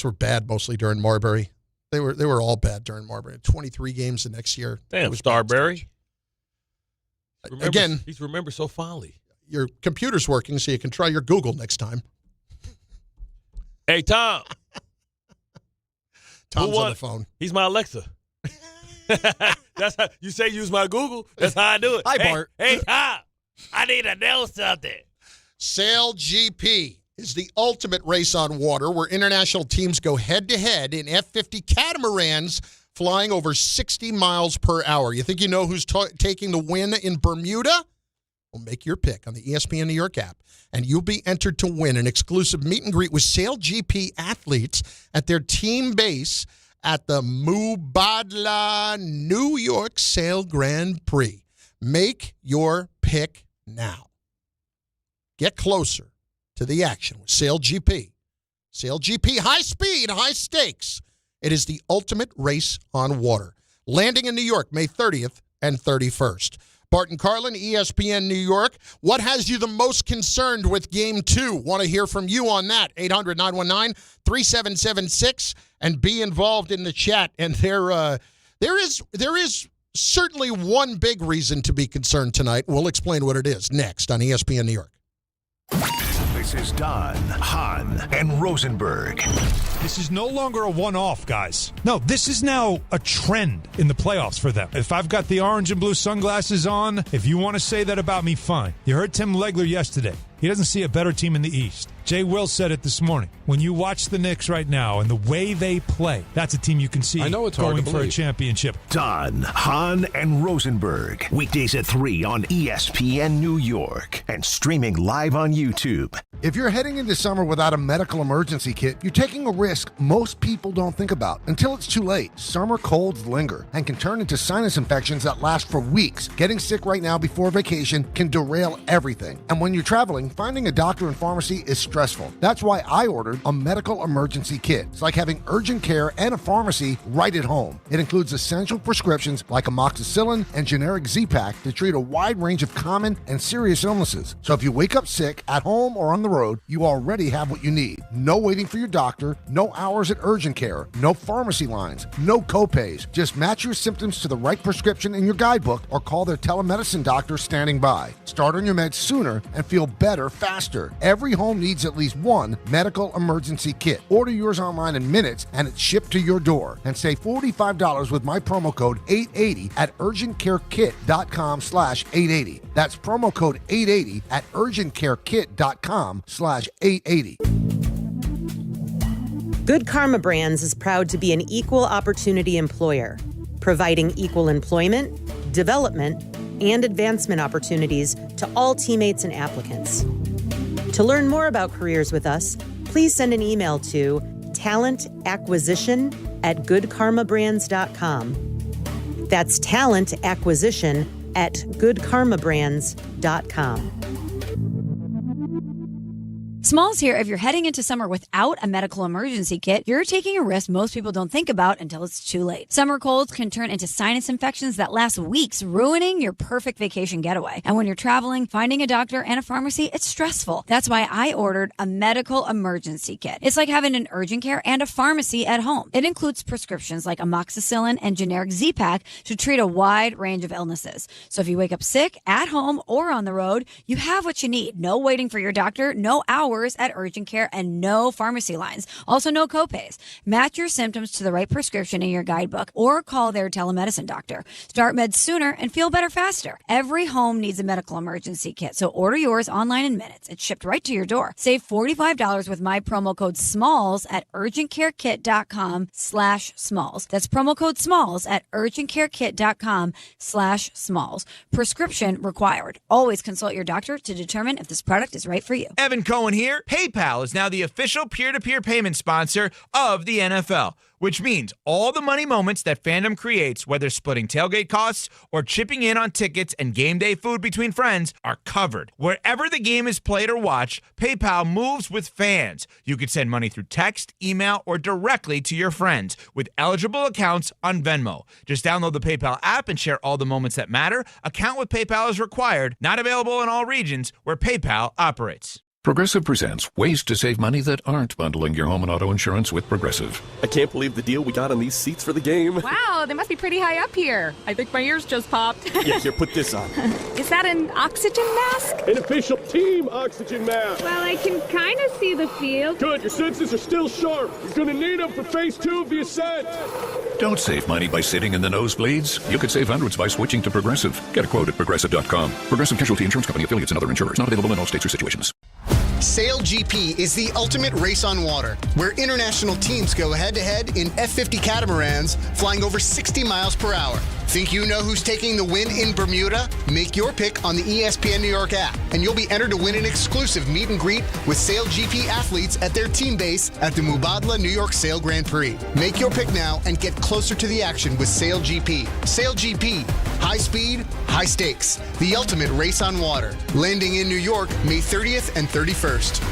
were bad mostly during Marbury. They were all bad during Marbury. 23 games the next year. Damn, Starberry. Again, he's remembered so fondly. Your computer's working, so you can try your Google next time. Hey, Tom. Tom's on the phone. He's my Alexa. That's how you say use my Google. That's how I do it. Hi, Bart. Hey, Tom. I need to know something. Sale GP is the ultimate race on water where international teams go head-to-head in F-50 catamarans flying over 60 miles per hour. You think you know who's taking the win in Bermuda? Well, make your pick on the ESPN New York app, and you'll be entered to win an exclusive meet and greet with SailGP athletes at their team base at the Mubadala New York Sail Grand Prix. Make your pick now. Get closer to the action with SailGP. SailGP, high speed, high stakes. It is the ultimate race on water. Landing in New York, May 30th and 31st. Bart Carlin, ESPN New York. What has you the most concerned with Game 2? Want to hear from you on that. 800-919-3776 and be involved in the chat. And there is certainly one big reason to be concerned tonight. We'll explain what it is next on ESPN New York. This is Don, Hahn, and Rosenberg. This is no longer a one-off, guys. No, this is now a trend in the playoffs for them. If I've got the orange and blue sunglasses on, if you want to say that about me, fine. You heard Tim Legler yesterday. He doesn't see a better team in the East. Jay Will said it this morning. When you watch the Knicks right now and the way they play, that's a team you can see going for a championship. Don, Hahn, and Rosenberg. Weekdays at 3 on ESPN New York and streaming live on YouTube. If you're heading into summer without a medical emergency kit, you're taking a risk most people don't think about until it's too late. Summer colds linger and can turn into sinus infections that last for weeks. Getting sick right now before vacation can derail everything. And when you're traveling, finding a doctor and pharmacy is stressful. That's why I ordered a medical emergency kit. It's like having urgent care and a pharmacy right at home. It includes essential prescriptions like amoxicillin and generic Z-Pak to treat a wide range of common and serious illnesses. So if you wake up sick at home or on the road, you already have what you need. No waiting for your doctor, no hours at urgent care, no pharmacy lines, no copays. Just match your symptoms to the right prescription in your guidebook or call their telemedicine doctor standing by. Start on your meds sooner and feel better faster. Every home needs at least one medical emergency kit. Order yours online in minutes and it's shipped to your door. And save $45 with my promo code 880 at urgentcarekit.com/880. That's promo code 880 at urgentcarekit.com/880. Good Karma Brands is proud to be an equal opportunity employer, providing equal employment, development, and advancement opportunities to all teammates and applicants. To learn more about careers with us, please send an email to talentacquisition@goodkarmabrands.com. That's talentacquisition@goodkarmabrands.com. Smalls here. If you're heading into summer without a medical emergency kit, you're taking a risk most people don't think about until it's too late. Summer colds can turn into sinus infections that last weeks, ruining your perfect vacation getaway. And when you're traveling, finding a doctor and a pharmacy, it's stressful. That's why I ordered a medical emergency kit. It's like having an urgent care and a pharmacy at home. It includes prescriptions like amoxicillin and generic Z-Pak to treat a wide range of illnesses. So if you wake up sick at home or on the road, you have what you need. No waiting for your doctor, no hours at urgent care, and no pharmacy lines. Also, no copays. Match your symptoms to the right prescription in your guidebook or call their telemedicine doctor. Start meds sooner and feel better faster. Every home needs a medical emergency kit, so order yours online in minutes. It's shipped right to your door. Save $45 with my promo code SMALLS at urgentcarekit.com/smalls. That's promo code SMALLS at urgentcarekit.com/smalls. Prescription required. Always consult your doctor to determine if this product is right for you. Evan Cohen here. PayPal is now the official peer-to-peer payment sponsor of the NFL, which means all the money moments that fandom creates, whether splitting tailgate costs or chipping in on tickets and game day food between friends, are covered. Wherever the game is played or watched, PayPal moves with fans. You can send money through text, email, or directly to your friends with eligible accounts on Venmo. Just download the PayPal app and share all the moments that matter. Account with PayPal is required. Not available in all regions where PayPal operates. Progressive presents ways to save money that aren't bundling your home and auto insurance with Progressive. I can't believe the deal we got on these seats for the game. Wow, they must be pretty high up here. I think my ears just popped. Yeah, here, put this on. Is that an oxygen mask? An official team oxygen mask. Well, I can kind of see the field. Good, your senses are still sharp. You're going to need them for phase 2 of the ascent. Don't save money by sitting in the nosebleeds. You could save hundreds by switching to Progressive. Get a quote at Progressive.com. Progressive Casualty Insurance Company, affiliates, and other insurers. Not available in all states or situations. Sail GP is the ultimate race on water, where international teams go head-to-head in F-50 catamarans flying over 60 miles per hour. Think you know who's taking the win in Bermuda? Make your pick on the ESPN New York app, and you'll be entered to win an exclusive meet and greet with Sail GP athletes at their team base at the Mubadala New York Sail Grand Prix. Make your pick now and get closer to the action with Sail GP. Sail GP, high speed, high stakes, the ultimate race on water. Landing in New York, May 30th and 31st.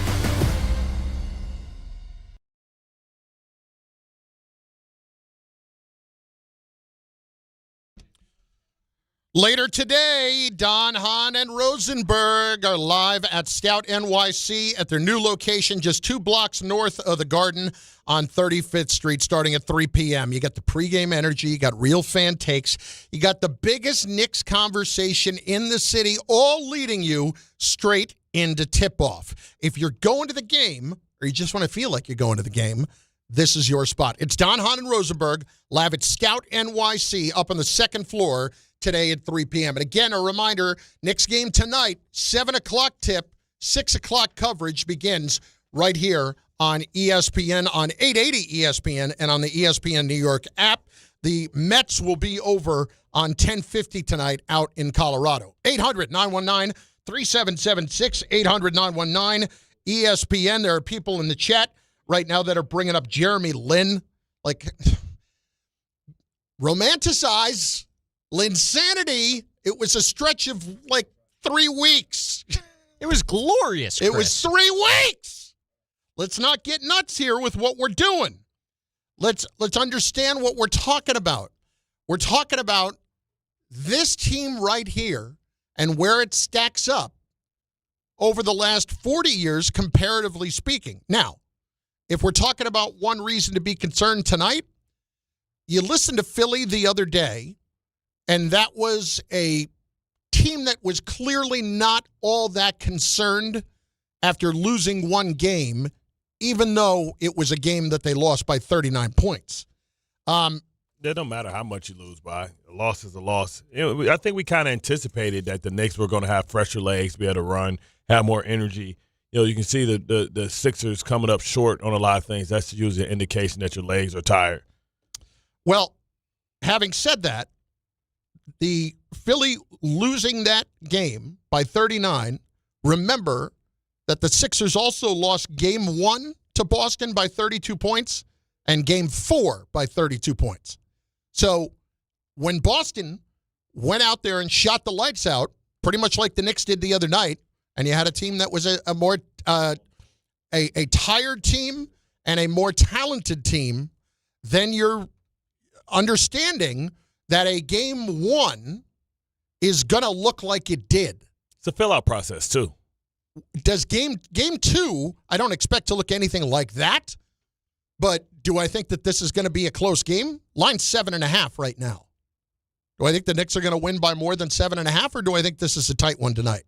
Later today, Don, Hahn, and Rosenberg are live at Scout NYC at their new location just 2 blocks north of the Garden on 35th Street starting at 3 p.m. You got the pregame energy. You got real fan takes. You got the biggest Knicks conversation in the city, all leading you straight into tip-off. If you're going to the game, or you just want to feel like you're going to the game, this is your spot. It's Don, Hahn, and Rosenberg live at Scout NYC up on the second floor today at 3 p.m. And again, a reminder, Knicks game tonight, 7 o'clock tip, 6 o'clock coverage begins right here on ESPN, on 880 ESPN, and on the ESPN New York app. The Mets will be over on 1050 tonight out in Colorado. 800-919-3776, 800-919-ESPN. There are people in the chat right now that are bringing up Jeremy Lin. Like, romanticize Linsanity. It was a stretch of like 3 weeks. It was glorious, Chris. It was 3 weeks. Let's not get nuts here with what we're doing. Let's understand what we're talking about. We're talking about this team right here and where it stacks up over the last 40 years, comparatively speaking. Now, if we're talking about one reason to be concerned tonight, you listened to Philly the other day, and that was a team that was clearly not all that concerned after losing one game, even though it was a game that they lost by 39 points. It don't matter how much you lose by. A loss is a loss. I think we kind of anticipated that the Knicks were going to have fresher legs, be able to run, have more energy. You can see the Sixers coming up short on a lot of things. That's usually an indication that your legs are tired. Well, having said that, the Philly losing that game by 39, remember that the Sixers also lost Game 1 to Boston by 32 points and Game 4 by 32 points. So when Boston went out there and shot the lights out, pretty much like the Knicks did the other night, and you had a team that was a more tired team and a more talented team, then you're understanding that a Game 1 is going to look like it did. It's a fill-out process, too. Does Game 2, I don't expect to look anything like that, but do I think that this is going to be a close game? Line's 7.5 right now. Do I think the Knicks are going to win by more than 7.5, or do I think this is a tight one tonight?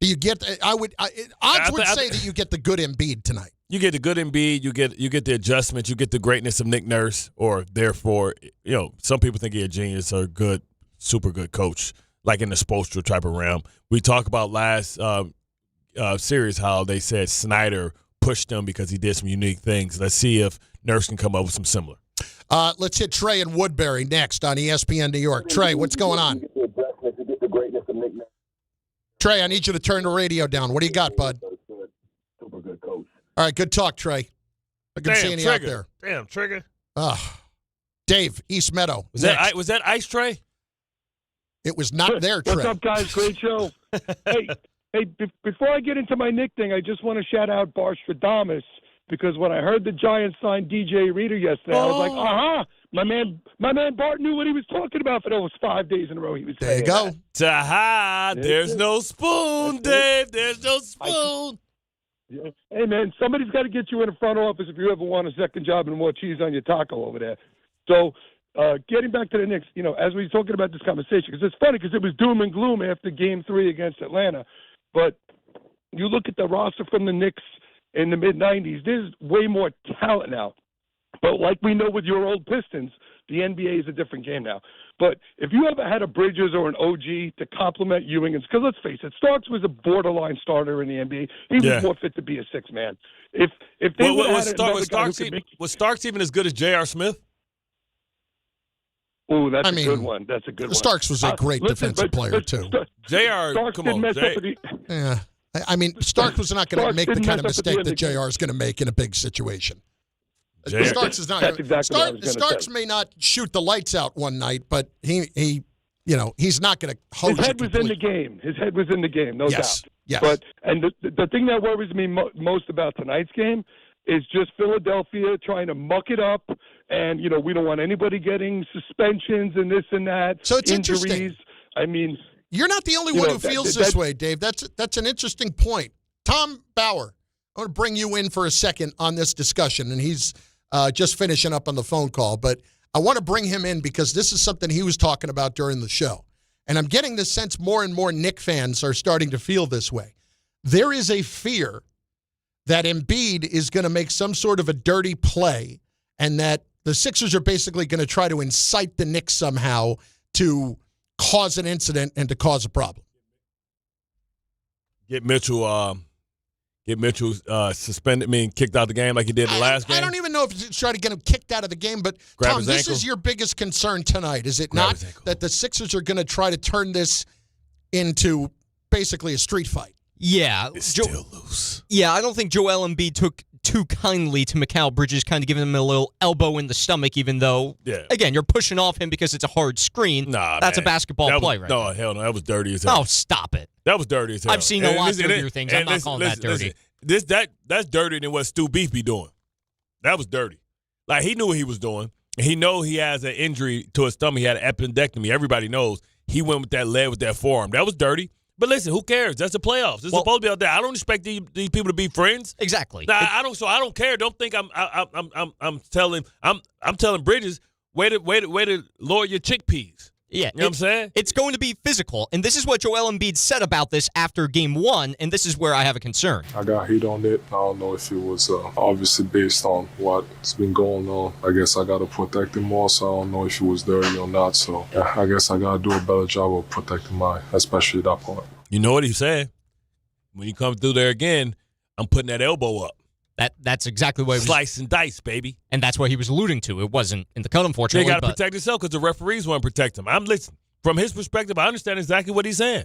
Do you get? Odds would say that you get the good Embiid tonight. You get the good Embiid, you get the adjustment, you get the greatness of Nick Nurse, or therefore, some people think he's a genius or a good, super good coach, like in the Spoelstra type of realm. We talked about last series how they said Snyder pushed him because he did some unique things. Let's see if Nurse can come up with some similar. Let's hit Trey in Woodbury next on ESPN New York. Trey, what's going on? Trey, I need you to turn the radio down. What do you got, bud? Super good coach. All right, good talk, Trey. I can see you out there. Damn, Trigger. Dave, East Meadow. Was that Ice Trey? It was not there, Trey. What's up, guys? Great show. Hey, before I get into my Nick thing, I just want to shout out Barstradamus, because when I heard the Giants sign DJ Reader yesterday, I was like, aha, my man Bart knew what he was talking about for those 5 days in a row. He was there. You go. Ta-ha, there's no spoon, Dave. There's no spoon. Hey, man, somebody's got to get you in the front office if you ever want a second job and more cheese on your taco over there. So, getting back to the Knicks, as we were talking about this conversation, because it's funny because it was doom and gloom after Game 3 against Atlanta. But you look at the roster from the Knicks in the mid-'90s, there's way more talent now. But like we know with your old Pistons, the NBA is a different game now. But if you ever had a Bridges or an OG to complement Ewing, because let's face it, Starks was a borderline starter in the NBA. He was more fit to be a six man. If they was Starks even as good as J.R. Smith? Oh, that's a good one. That's a good one. Starks was a great defensive player too. J.R. Come on, yeah. I mean, Starks was not going to make the kind of mistake that J.R. is going to make in a big situation. Starks is not. Starks may not shoot the lights out one night, but he's not going to hold. His head was in the game. His head was in the game, no doubt. Yes. But the thing that worries me most about tonight's game is just Philadelphia trying to muck it up, and we don't want anybody getting suspensions and this and that. So it's injuries. Interesting. I mean, you're not the only one who feels this way, Dave. That's an interesting point. Tom Bauer, I want to bring you in for a second on this discussion, and he's just finishing up on the phone call. But I want to bring him in because this is something he was talking about during the show. And I'm getting the sense more and more Knicks fans are starting to feel this way. There is a fear that Embiid is going to make some sort of a dirty play and that the Sixers are basically going to try to incite the Knicks somehow to cause an incident and to cause a problem. Get Mitchell suspended, kicked out the game like he did the last game. I don't even know if it's trying to get him kicked out of the game, but Tom, this is your biggest concern tonight, is it not? That the Sixers are going to try to turn this into basically a street fight. Yeah. It's still loose. Yeah, I don't think Joel Embiid took too kindly to Mikal Bridges kind of giving him a little elbow in the stomach, even though, again, you're pushing off him because it's a hard screen. That's a basketball play, right? No, hell no. That was dirty as hell. Oh, stop it. That was dirty as hell. I've seen a lot dirtier things. I'm not calling that dirty. That's dirtier than what Stu Beef be doing. That was dirty. Like, he knew what he was doing. He know he has an injury to his stomach. He had an appendectomy. Everybody knows. He went with that leg with that forearm. That was dirty. But listen, who cares? That's the playoffs. It's supposed to be out there. I don't expect these people to be friends. Exactly. Nah, I don't. So I don't care. Don't think I'm telling Bridges way to lower your chickpeas. Yeah, you know what I'm saying? It's going to be physical, and this is what Joel Embiid said about this after Game 1, and this is where I have a concern. I got heat on it. I don't know if it was obviously based on what's been going on. I guess I got to protect him more, so I don't know if it was dirty or not. So I guess I got to do a better job of protecting mine, especially that part. You know what he said? When you come through there again, I'm putting that elbow up. That's exactly what he was. Slice and dice, baby. And that's what he was alluding to. It wasn't in the cut, unfortunately. They got to protect himself because the referees want to protect him. I'm listening. From his perspective, I understand exactly what he's saying.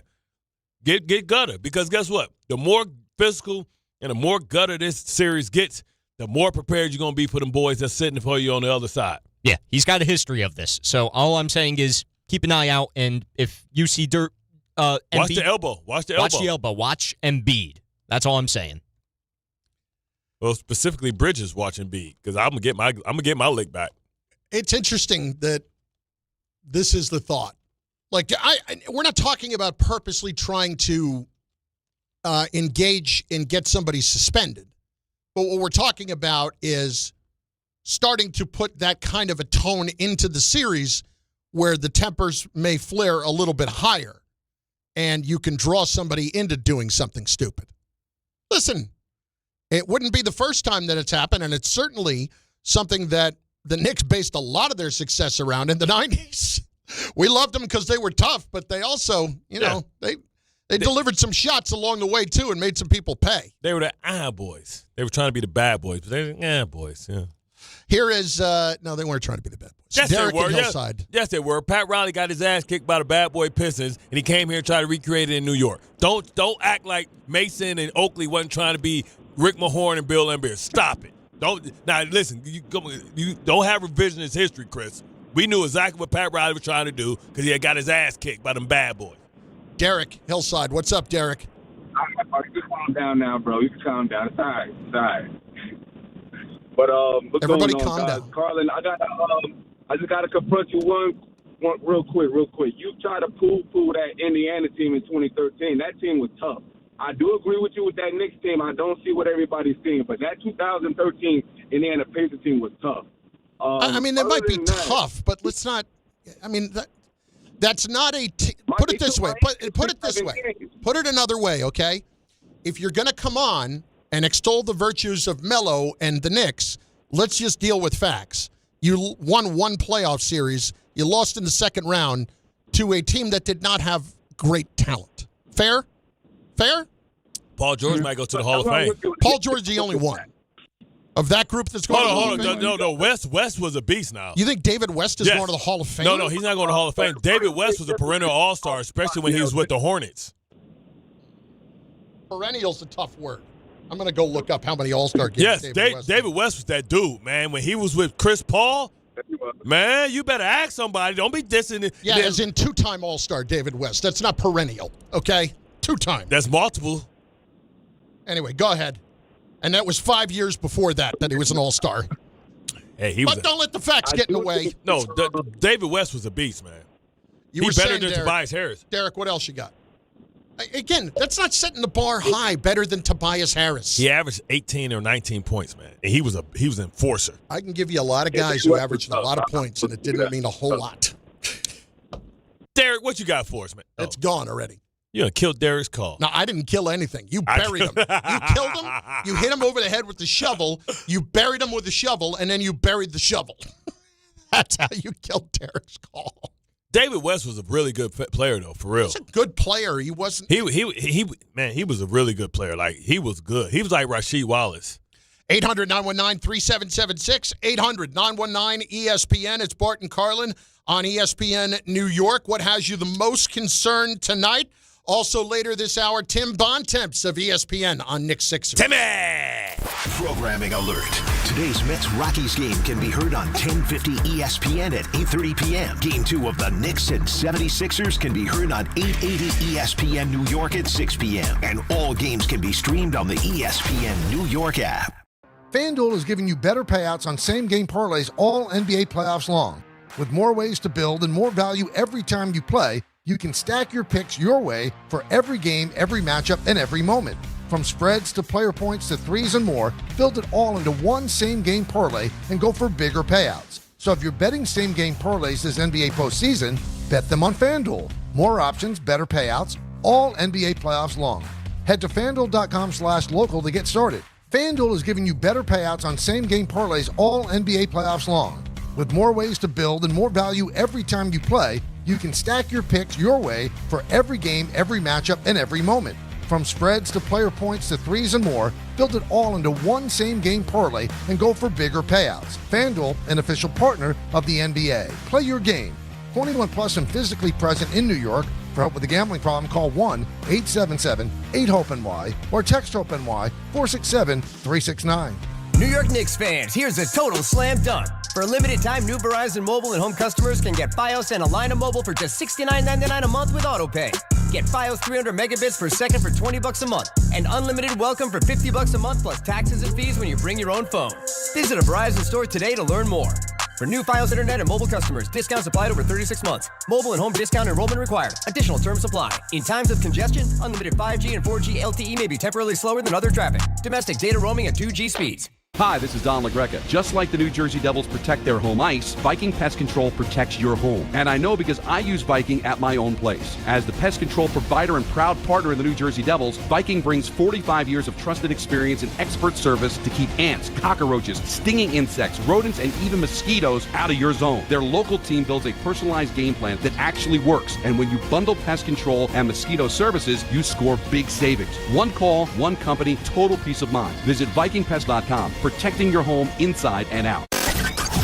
Get gutter. Because guess what? The more physical and the more gutter this series gets, the more prepared you're going to be for them boys that's sitting for you on the other side. Yeah, he's got a history of this. So all I'm saying is keep an eye out, and if you see dirt, watch Embiid, the elbow. Watch the elbow. Watch Embiid. That's all I'm saying. Well, specifically Bridges watching Embiid, because I'm gonna get my lick back. It's interesting that this is the thought. Like, we're not talking about purposely trying to engage and get somebody suspended, but what we're talking about is starting to put that kind of a tone into the series where the tempers may flare a little bit higher, and you can draw somebody into doing something stupid. Listen. It wouldn't be the first time that it's happened, and it's certainly something that the Knicks based a lot of their success around in the 90s. We loved them because they were tough, but they also, they delivered some shots along the way, too, and made some people pay. They were the boys. They were trying to be the bad boys, but they were boys, yeah. Here is, no, they weren't trying to be the bad boys. Yes, Derek they were. and Hillside. Yes, they were. Pat Riley got his ass kicked by the bad boy Pistons, and he came here and tried to recreate it in New York. Don't act like Mason and Oakley wasn't trying to be Rick Mahorn and Bill Laimbeer. Stop it. Now listen, you don't have revisionist history, Chris. We knew exactly what Pat Riley was trying to do because he had got his ass kicked by them bad boys. Derek, Hillside. What's up, Derek? You can calm down now, bro. You can calm down. It's all right. It's all right. But what's everybody going on, calm guys? down. Carlin, I just got to confront you one real quick. You tried to poo-poo that Indiana team in 2013. That team was tough. I do agree with you with that Knicks team. I don't see what everybody's seeing, but that 2013 Indiana Pacers team was tough. I mean, they might be tough, but let's not. I mean, that's not a. Put it this way. Put it this way. Put it another way, okay? If you're going to come on and extol the virtues of Melo and the Knicks, let's just deal with facts. You won one playoff series. You lost in the second round to a team that did not have great talent. Fair? Fair? Paul George might go to the Hall of Fame. Paul George is the only one of that group that's going to the Hall of Fame. No. West was a beast now. You think David West is going to the Hall of Fame? No, he's not going to the Hall of Fame. David West was a perennial All-Star, especially when he was with the Hornets. Perennial's a tough word. I'm going to go look up how many All-Star games David West was that dude, man. When he was with Chris Paul, man, you better ask somebody. Don't be dissing it. Yeah, as in two-time All-Star David West. That's not perennial, okay? Two-time. That's multiple. Anyway, go ahead. And that was 5 years before that he was an All-Star. Hey, but don't let the facts get in the way. No, David West was a beast, man. He's better than Tobias Harris. Derek, what else you got? Again, that's not setting the bar high better than Tobias Harris. He averaged 18 or 19 points, man. And he was an enforcer. I can give you a lot of guys who averaged a lot of points, and it didn't mean a whole lot. Derek, what you got for us, man? It's gone already. You done killed Derek's call. No, I didn't kill anything. You buried him. You killed him. You hit him over the head with the shovel. You buried him with the shovel, and then you buried the shovel. That's how you killed Derek's call. David West was a really good player, though, for real. He's a good player. He wasn't. He was a really good player. Like, he was good. He was like Rasheed Wallace. 800-919-3776. 800-919-ESPN. It's Bart Carlin on ESPN New York. What has you the most concerned tonight? Also later this hour, Tim Bontemps of ESPN on Knicks Sixers. Timmy! Programming alert. Today's Mets-Rockies game can be heard on 1050 ESPN at 8:30 p.m. Game 2 of the Knicks and 76ers can be heard on 880 ESPN New York at 6 p.m. And all games can be streamed on the ESPN New York app. FanDuel is giving you better payouts on same-game parlays all NBA playoffs long. With more ways to build and more value every time you play, you can stack your picks your way for every game, every matchup, and every moment. From spreads to player points to threes and more, build it all into one same-game parlay and go for bigger payouts. So if you're betting same-game parlays this NBA postseason, bet them on FanDuel. More options, better payouts, all NBA playoffs long. Head to FanDuel.com/local to get started. FanDuel is giving you better payouts on same-game parlays all NBA playoffs long. With more ways to build and more value every time you play, you can stack your picks your way for every game, every matchup, and every moment. From spreads to player points to threes and more, build it all into one same-game parlay and go for bigger payouts. FanDuel, an official partner of the NBA. Play your game. 21 plus and physically present in New York. For help with a gambling problem, call 1-877-8-HOPE-NY or text HOPE-NY 467-369. New York Knicks fans, here's a total slam dunk. For a limited time, new Verizon Mobile and home customers can get Fios and a line of mobile for just $69.99 a month with AutoPay. Get Fios 300 megabits per second for $20 a month and unlimited welcome for $50 a month plus taxes and fees when you bring your own phone. Visit a Verizon store today to learn more. For new Fios Internet and mobile customers, discounts applied over 36 months. Mobile and home discount enrollment required. Additional terms apply. In times of congestion, unlimited 5G and 4G LTE may be temporarily slower than other traffic. Domestic data roaming at 2G speeds. Hi, this is Don LaGreca. Just like the New Jersey Devils protect their home ice, Viking Pest Control protects your home. And I know because I use Viking at my own place. As the pest control provider and proud partner of the New Jersey Devils, Viking brings 45 years of trusted experience and expert service to keep ants, cockroaches, stinging insects, rodents, and even mosquitoes out of your zone. Their local team builds a personalized game plan that actually works. And when you bundle pest control and mosquito services, you score big savings. One call, one company, total peace of mind. Visit VikingPest.com. Protecting your home inside and out.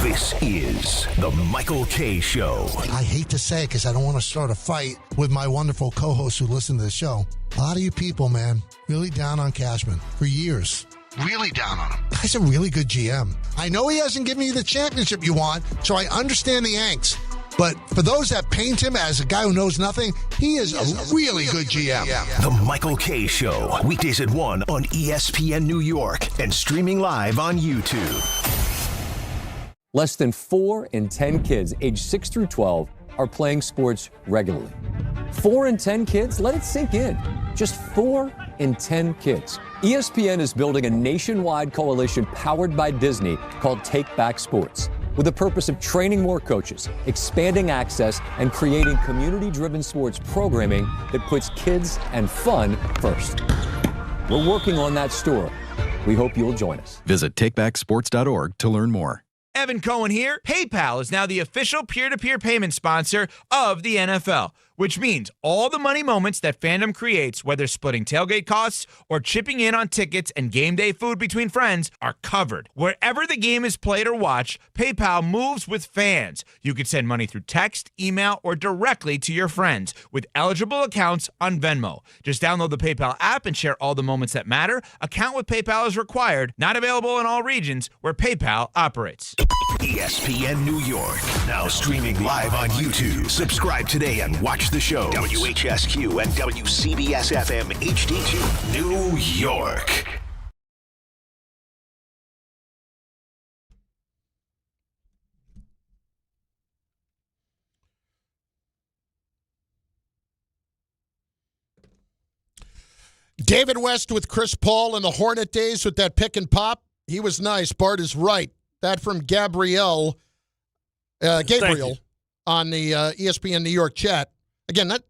This is the Michael K. Show. I hate to say it because I don't want to start a fight with my wonderful co-hosts who listen to the show. A lot of you people, man, really down on Cashman for years. Really down on him. Guy's a really good GM. I know he hasn't given you the championship you want, so I understand the angst. But for those that paint him as a guy who knows nothing, he is a really good GM. The Michael K. Show. Weekdays at 1 on ESPN New York and streaming live on YouTube. Less than 4 in 10 kids aged 6 through 12 are playing sports regularly. 4 in 10 kids? Let it sink in. Just 4 in 10 kids. ESPN is building a nationwide coalition powered by Disney called Take Back Sports, with the purpose of training more coaches, expanding access, and creating community-driven sports programming that puts kids and fun first. We're working on that story. We hope you'll join us. Visit takebacksports.org to learn more. Evan Cohen here. PayPal is now the official peer-to-peer payment sponsor of the NFL, which means all the money moments that fandom creates, whether splitting tailgate costs or chipping in on tickets and game day food between friends, are covered. Wherever the game is played or watched, PayPal moves with fans. You can send money through text, email, or directly to your friends with eligible accounts on Venmo. Just download the PayPal app and share all the moments that matter. Account with PayPal is required. Not available in all regions where PayPal operates. ESPN New York, now streaming live on YouTube. Subscribe today and watch the show. WHSQ and WCBS FM HD2, New York. David West with Chris Paul in the Hornet days with that pick and pop. He was nice. Bart is right. That from Gabriel on the ESPN New York chat. Again, that's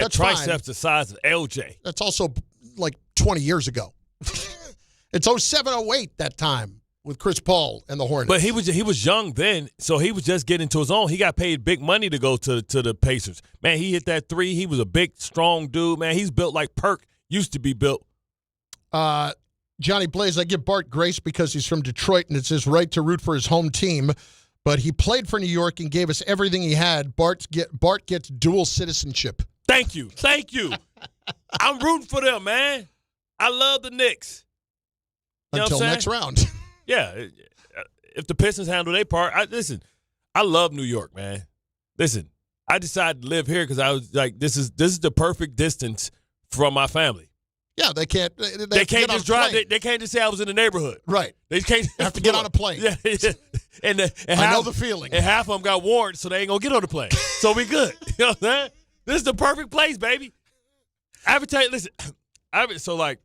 triceps fine. the size of LJ. That's also like 20 years ago. It's 07-08 that time with Chris Paul and the Hornets. But he was young then, so he was just getting to his own. He got paid big money to go to the Pacers. Man, he hit that three. He was a big, strong dude. Man, he's built like Perk used to be built. Johnny Blaze, I give Bart grace because he's from Detroit and it's his right to root for his home team. But he played for New York and gave us everything he had. Bart gets dual citizenship. Thank you. I'm rooting for them, man. I love the Knicks. Until next round. Yeah. If the Pistons handle their part, I love New York, man. Listen, I decided to live here because I was like, this is the perfect distance from my family. Yeah, they can't. They can't just drive. They can't just say I was in the neighborhood. Right. They can't have to get on a plane. Yeah. And I know the feeling. And half of them got warrants, so they ain't gonna get on the plane. So we good. You know what I'm saying? This is the perfect place, baby. I would tell you. Listen, so like,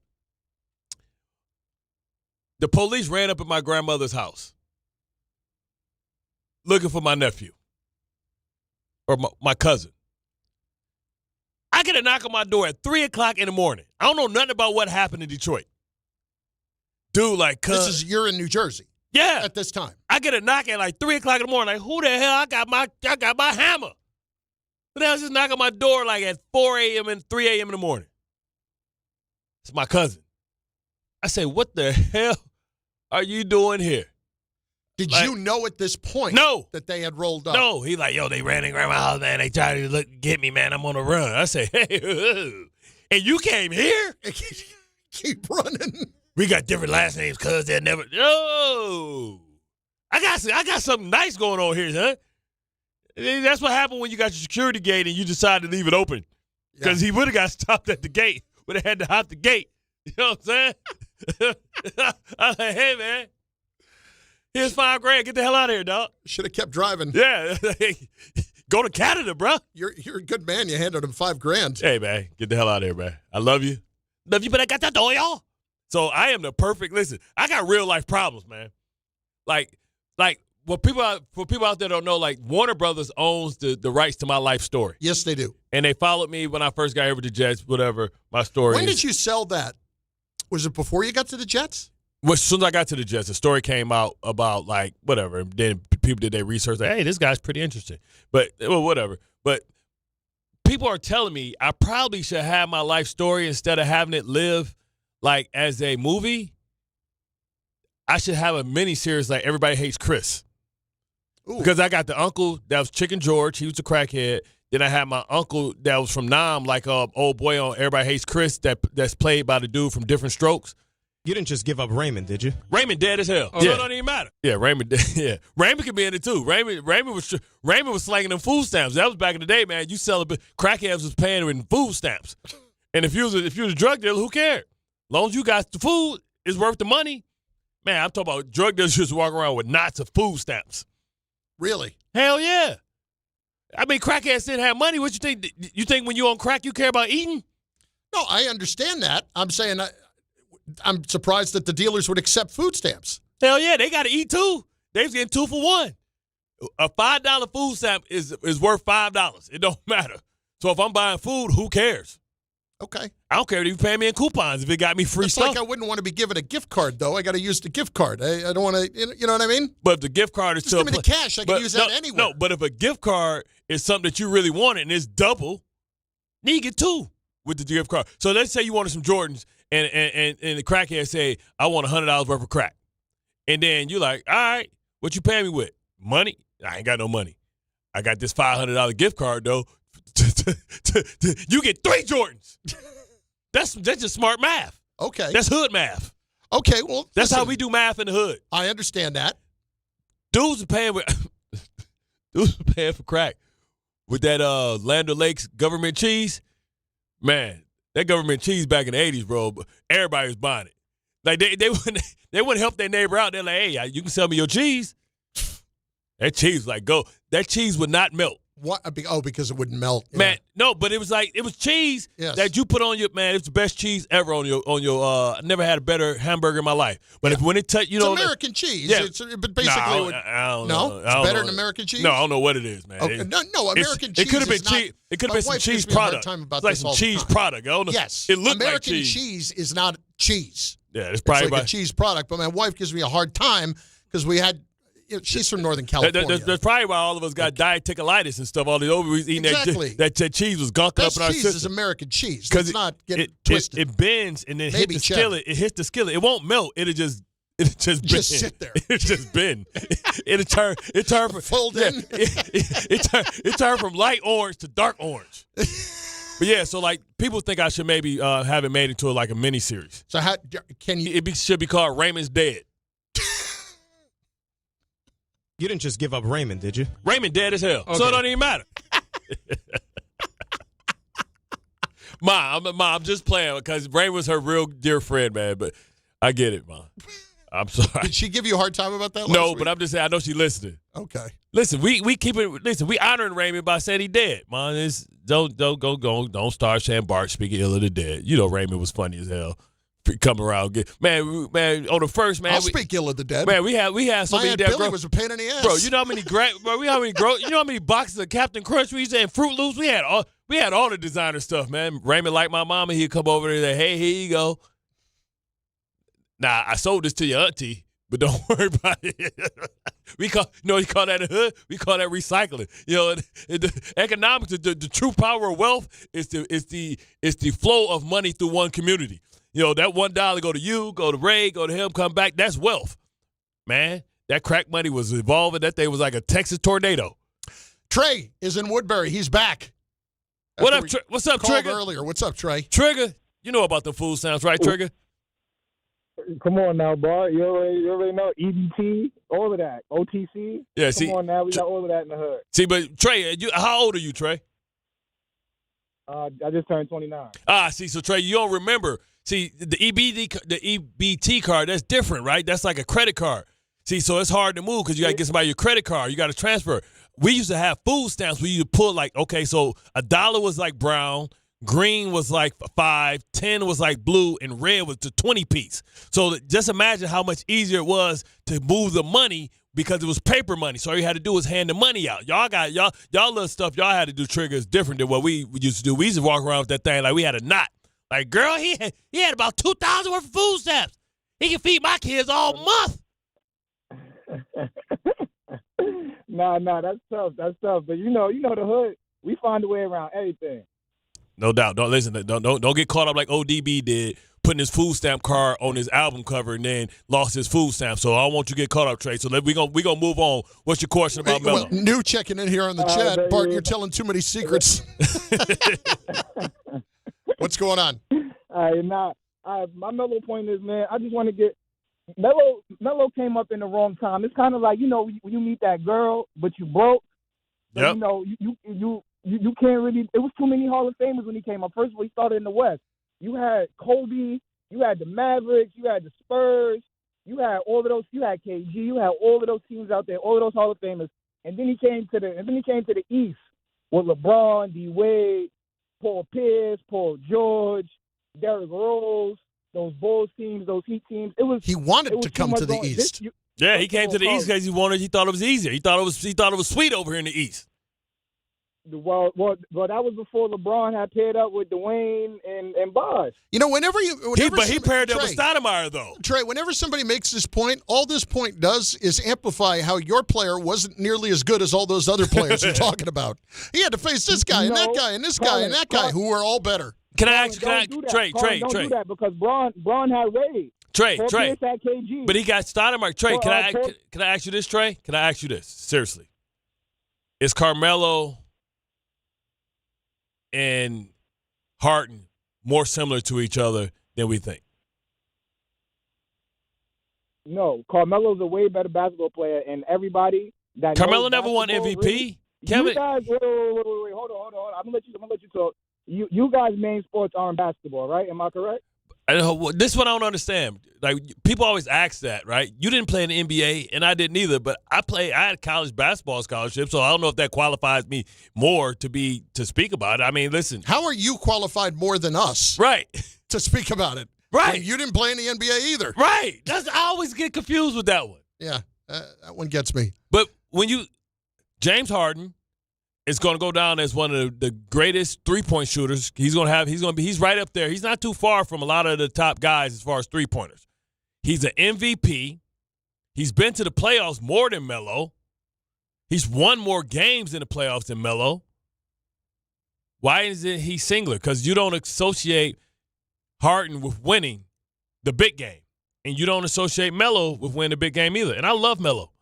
the police ran up at my grandmother's house looking for my nephew or my cousin. I get a knock on my door at 3 o'clock in the morning. I don't know nothing about what happened in Detroit. Dude, like, you're in New Jersey. Yeah. At this time. I get a knock at like 3 o'clock in the morning. Like, who the hell? I got my hammer. But I was just knocking on my door like at 4 a.m. and 3 a.m. in the morning. It's my cousin. I say, what the hell are you doing here? Did you know at this point that they had rolled up? No. He like, yo, they ran in grandma's house, man. They tried to get me, man. I'm on the run. I say, hey, and you came here? Keep running. We got different last names, cuz they'll never. No. I got something nice going on here, huh? That's what happened when you got your security gate and you decide to leave it open. Because he would have got stopped at the gate. Would have had to hop the gate. You know what I'm saying? I was like, hey, man. Here's $5,000. Get the hell out of here, dog. Should have kept driving. Yeah. Go to Canada, bro. You're a good man. You handed him $5,000. Hey, man. Get the hell out of here, man. I love you. Love you, but I got that door, y'all. So I am the perfect, listen, I got real life problems, man. Like for people out there don't know, like Warner Brothers owns the rights to my life story. Yes, they do. And they followed me when I first got over to Jets, whatever my story When is. did you sell that? Was it before you got to the Jets? Well, as soon as I got to the Jets, the story came out about like whatever. And then people did their research. Like, hey, this guy's pretty interesting. But well, whatever. But people are telling me I probably should have my life story instead of having it live like as a movie. I should have a mini-series like Everybody Hates Chris. Ooh. Because I got the uncle that was Chicken George. He was a crackhead. Then I had my uncle that was from Nam, like old boy on Everybody Hates Chris that's played by the dude from Different Strokes. You didn't just give up Raymond, did you? Raymond dead as hell. Oh, So yeah. it don't even matter. Yeah, Raymond. Yeah, Raymond could be in it too. Raymond was slanging them food stamps. That was back in the day, man. You sell crackheads was paying in food stamps. And if you was a drug dealer, who cared? As long as you got the food, it's worth the money. Man, I'm talking about drug dealers just walking around with knots of food stamps. Really? Hell yeah. I mean, crackheads didn't have money. What you think? You think when you on crack, you care about eating? No, I understand that. I'm saying I'm surprised that the dealers would accept food stamps. Hell yeah, they got to eat too. They was getting 2 for $1. A $5 food stamp is worth $5. It don't matter. So if I'm buying food, who cares? Okay. I don't care if you pay me in coupons if it got me free stuff. It's like I wouldn't want to be given a gift card, though. I got to use the gift card. I don't want to, you know what I mean? But if the gift card is just give me the cash. I can use that anywhere. No, but if a gift card is something that you really wanted and it's double, then you get 2 with the gift card. So let's say you wanted some Jordans and the crackhead say, I want $100 worth of crack. And then you're like, all right, what you pay me with? Money? I ain't got no money. I got this $500 gift card, though. You get 3 Jordans. That's just smart math. Okay. That's hood math. Okay, well, that's how we do math in the hood. I understand that. Dudes are paying for crack with that Land O'Lakes government cheese. Man, that government cheese back in the 80s, bro, everybody was buying it. Like they wouldn't help their neighbor out. They're like, hey, you can sell me your cheese. That cheese was like, go. That cheese would not melt. What? Oh, because it wouldn't melt. Yeah. Man, no, but it was cheese that you put on your, man, it's the best cheese ever on your I never had a better hamburger in my life. But when it touch, it's American cheese. Yeah. But basically I don't know. It's better than American cheese? No, I don't know what it is, man. Okay. No, American cheese. It could have been cheese. It could have been some cheese product. It's like some cheese product. I don't know. Yes. It looked American like cheese. cheese is not cheese. Yeah, it's probably like a cheese product. But my wife gives me a hard time because we had. She's from Northern California. That's probably why all of us got diverticulitis and stuff. All the overeats eating that cheese was gunk up in our cheese system. is American cheese. Let's not get it twisted. It bends and then hit the skillet. It hits the skillet. It won't melt. It'll just sit there. It just bend. It turned from fold in. It turned from light orange to dark orange. But yeah, so like people think I should maybe have it made into like a mini series. So how can you? It should be called Raymond's Dead. You didn't just give up Raymond, did you? Raymond dead as hell, so it don't even matter. Mom, I'm just playing because Raymond was her real dear friend, man. But I get it, Mom. I'm sorry. Did she give you a hard time about that? No, but I'm just saying I know she's listening. Okay. Listen, we keep it. Listen, we honoring Raymond by saying he dead, Mom. Don't start saying Bart speaking ill of the dead. You know Raymond was funny as hell. Coming around, man. On the first, man. I'll speak ill of the dead. Man, we had so my many Aunt damn Billy was a pain in the ass, bro. You know how many you know how many boxes of Captain Crunch we used to have, Fruit Loops. We had all the designer stuff, man. Raymond, like my mama, he'd come over there and say, hey, here you go. Nah, I sold this to your auntie, but don't worry about it. You call that a hood? We call that recycling. You know, the economics, the true power of wealth is the flow of money through one community. You know, that $1 go to you, go to Ray, go to him, come back. That's wealth. Man, that crack money was evolving. That thing was like a Texas tornado. Trey is in Woodbury. He's back. What's up, Trigger? Earlier. What's up, Trey? Trigger, you know about the food sounds, right, Trigger? Come on now, Bart. You already know EBT, all of that. OTC. Yeah, Come on now. We got all of that in the hood. See, but Trey, how old are you, Trey? I just turned 29. See, so Trey, you don't remember. See, the EBT card, that's different, right? That's like a credit card. See, so it's hard to move because you got to get somebody your credit card. You got to transfer. We used to have food stamps. We used to pull like, okay, so $1 was like brown, green was like 5, 10 was like blue, and red was the 20 piece. So just imagine how much easier it was to move the money because it was paper money. So all you had to do was hand the money out. Y'all little stuff y'all had to do triggers different than what we used to do. We used to walk around with that thing like we had a knot. Like, girl, he had about 2,000 worth of food stamps. He can feed my kids all month. Nah, that's tough. But you know the hood. We find a way around everything. No doubt. Don't listen. Don't get caught up like ODB did, putting his food stamp card on his album cover and then lost his food stamp. So I don't want you to get caught up, Trey. So we gonna move on. What's your question about Melo? Well, new checking in here on the chat. Bart, you're telling too many secrets. What's going on? My Melo point is, man, I just want to get Melo came up in the wrong time. It's kind of like, you know, when you meet that girl, but you broke. So, yep. You know, you can't really. It was too many Hall of Famers when he came up. First of all, he started in the West. You had Kobe, you had the Mavericks, you had the Spurs, you had all of those. You had KG, you had all of those teams out there, all of those Hall of Famers. And then he came to the East with LeBron, D. Wade, Paul Pierce, Paul George, Derrick Rose, those Bulls teams, those Heat teams. He wanted to come to the East. Yeah, he came to the East because he thought it was easier. He thought it was sweet over here in the East. Well, that was before LeBron had paired up with Dwayne and Bosh. You know, whenever he paired up with Stoudemire, though. Trey, whenever somebody makes this point, all this point does is amplify how your player wasn't nearly as good as all those other players you're talking about. He had to face this guy and that guy and this guy and that guy who were all better. Can I ask? Trey? Don't do that because Braun had Wade. Trey. Had KG. But he got Stoudemire. Trey, can I ask you this, Trey? Can I ask you this? Seriously. Is Carmelo and Harden more similar to each other than we think? No, Carmelo's a way better basketball player, and everybody that Carmelo never won MVP. Kevin, you guys, wait, hold on. I'm gonna let you talk. You guys' main sports aren't basketball, right? Am I correct? This is what I don't understand. Like, people always ask that, right? You didn't play in the NBA, and I didn't either. But I had college basketball scholarship, so I don't know if that qualifies me more to speak about it. I mean, listen. How are you qualified more than us? Right. To speak about it. Right. When you didn't play in the NBA either. Right. I always get confused with that one. Yeah, that one gets me. But James Harden is going to go down as one of the greatest three-point shooters. He's right up there. He's not too far from a lot of the top guys as far as three-pointers. He's an MVP. He's been to the playoffs more than Melo. He's won more games in the playoffs than Melo. Why isn't he singular? Because you don't associate Harden with winning the big game. And you don't associate Melo with winning the big game either. And I love Melo.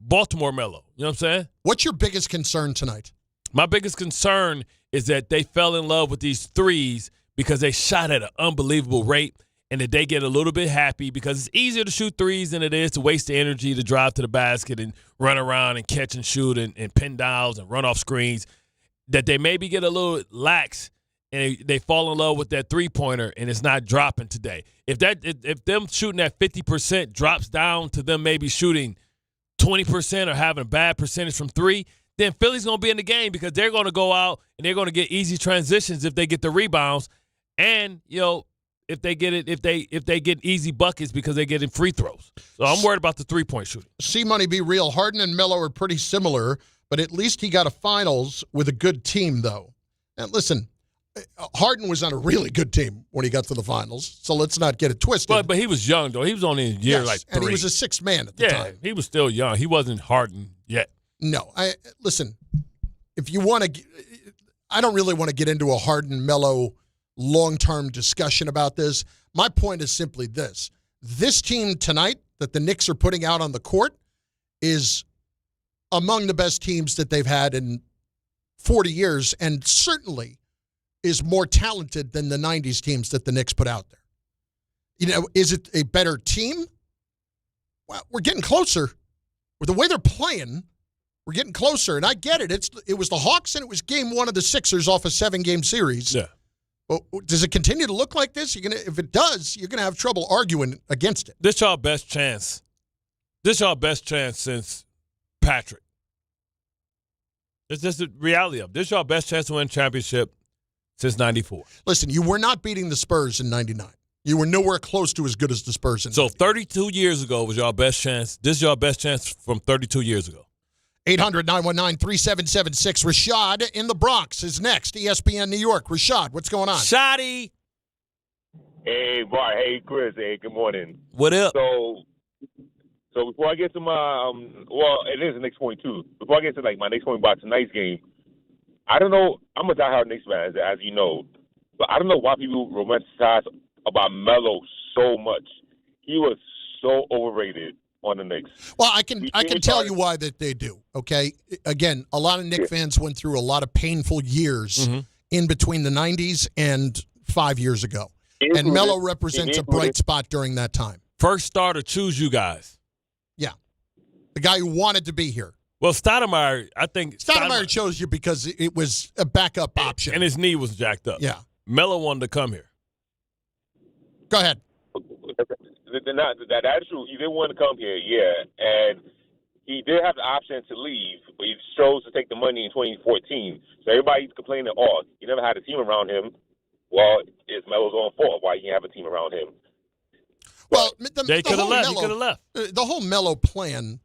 Baltimore Melo. You know what I'm saying? What's your biggest concern tonight? My biggest concern is that they fell in love with these threes because they shot at an unbelievable rate and that they get a little bit happy because it's easier to shoot threes than it is to waste the energy to drive to the basket and run around and catch and shoot and pin downs and run off screens, that they maybe get a little lax and they fall in love with that three-pointer and it's not dropping today. If them shooting at 50% drops down to them maybe shooting 20% or having a bad percentage from three, then Philly's going to be in the game because they're going to go out and they're going to get easy transitions if they get the rebounds, and if they get easy buckets because they're getting free throws. So I'm worried about the three-point shooting. C-Money, be real. Harden and Melo are pretty similar, but at least he got a finals with a good team, though. And listen, Harden was on a really good team when he got to the finals, so let's not get it twisted. But he was young, though. He was only in year like 3. And he was a sixth man at the time. He was still young. He wasn't Harden yet. No. Listen, if you want to – I don't really want to get into a Harden-Melo long-term discussion about this. My point is simply this. This team tonight that the Knicks are putting out on the court is among the best teams that they've had in 40 years, and certainly – is more talented than the 90s teams that the Knicks put out there. Is it a better team? Well, we're getting closer. With the way they're playing, we're getting closer. And I get it. It was the Hawks, and it was game 1 of the Sixers off a 7-game series. Yeah. But does it continue to look like this? If it does, you're going to have trouble arguing against it. This y'all best chance. This y'all best chance since Patrick. It's just the reality of it. This y'all best chance to win a championship since 94. Listen, you were not beating the Spurs in 99. You were nowhere close to as good as the Spurs in 99. So 32 years ago was y'all best chance. This is y'all best chance from 32 years ago. 800-919-3776. Rashad in the Bronx is next. ESPN New York. Rashad, what's going on? Shotty. Hey, Bart. Hey, Chris. Hey, good morning. What up? So before I get to my it is the Knicks point too. Before I get to my Knicks point about tonight's game, I don't know. I'm a diehard Knicks fan, as you know, but I don't know why people romanticize about Melo so much. He was so overrated on the Knicks. Well, I can tell you why that they do. Okay, again, a lot of Knicks fans went through a lot of painful years in between the 90s and 5 years ago, and Melo represents a bright spot during that time. First starter, choose you guys. Yeah, the guy who wanted to be here. Well, Stoudemire, I think Stoudemire chose you because it was a backup option. And his knee was jacked up. Yeah. Melo wanted to come here. Go ahead. That's true. He did want to come here, yeah. And he did have the option to leave, but he chose to take the money in 2014. So everybody's complaining, he never had a team around him. Well, it's Melo's own fault why he didn't have a team around him. Well, they could have left. He could have left. The whole Melo plan.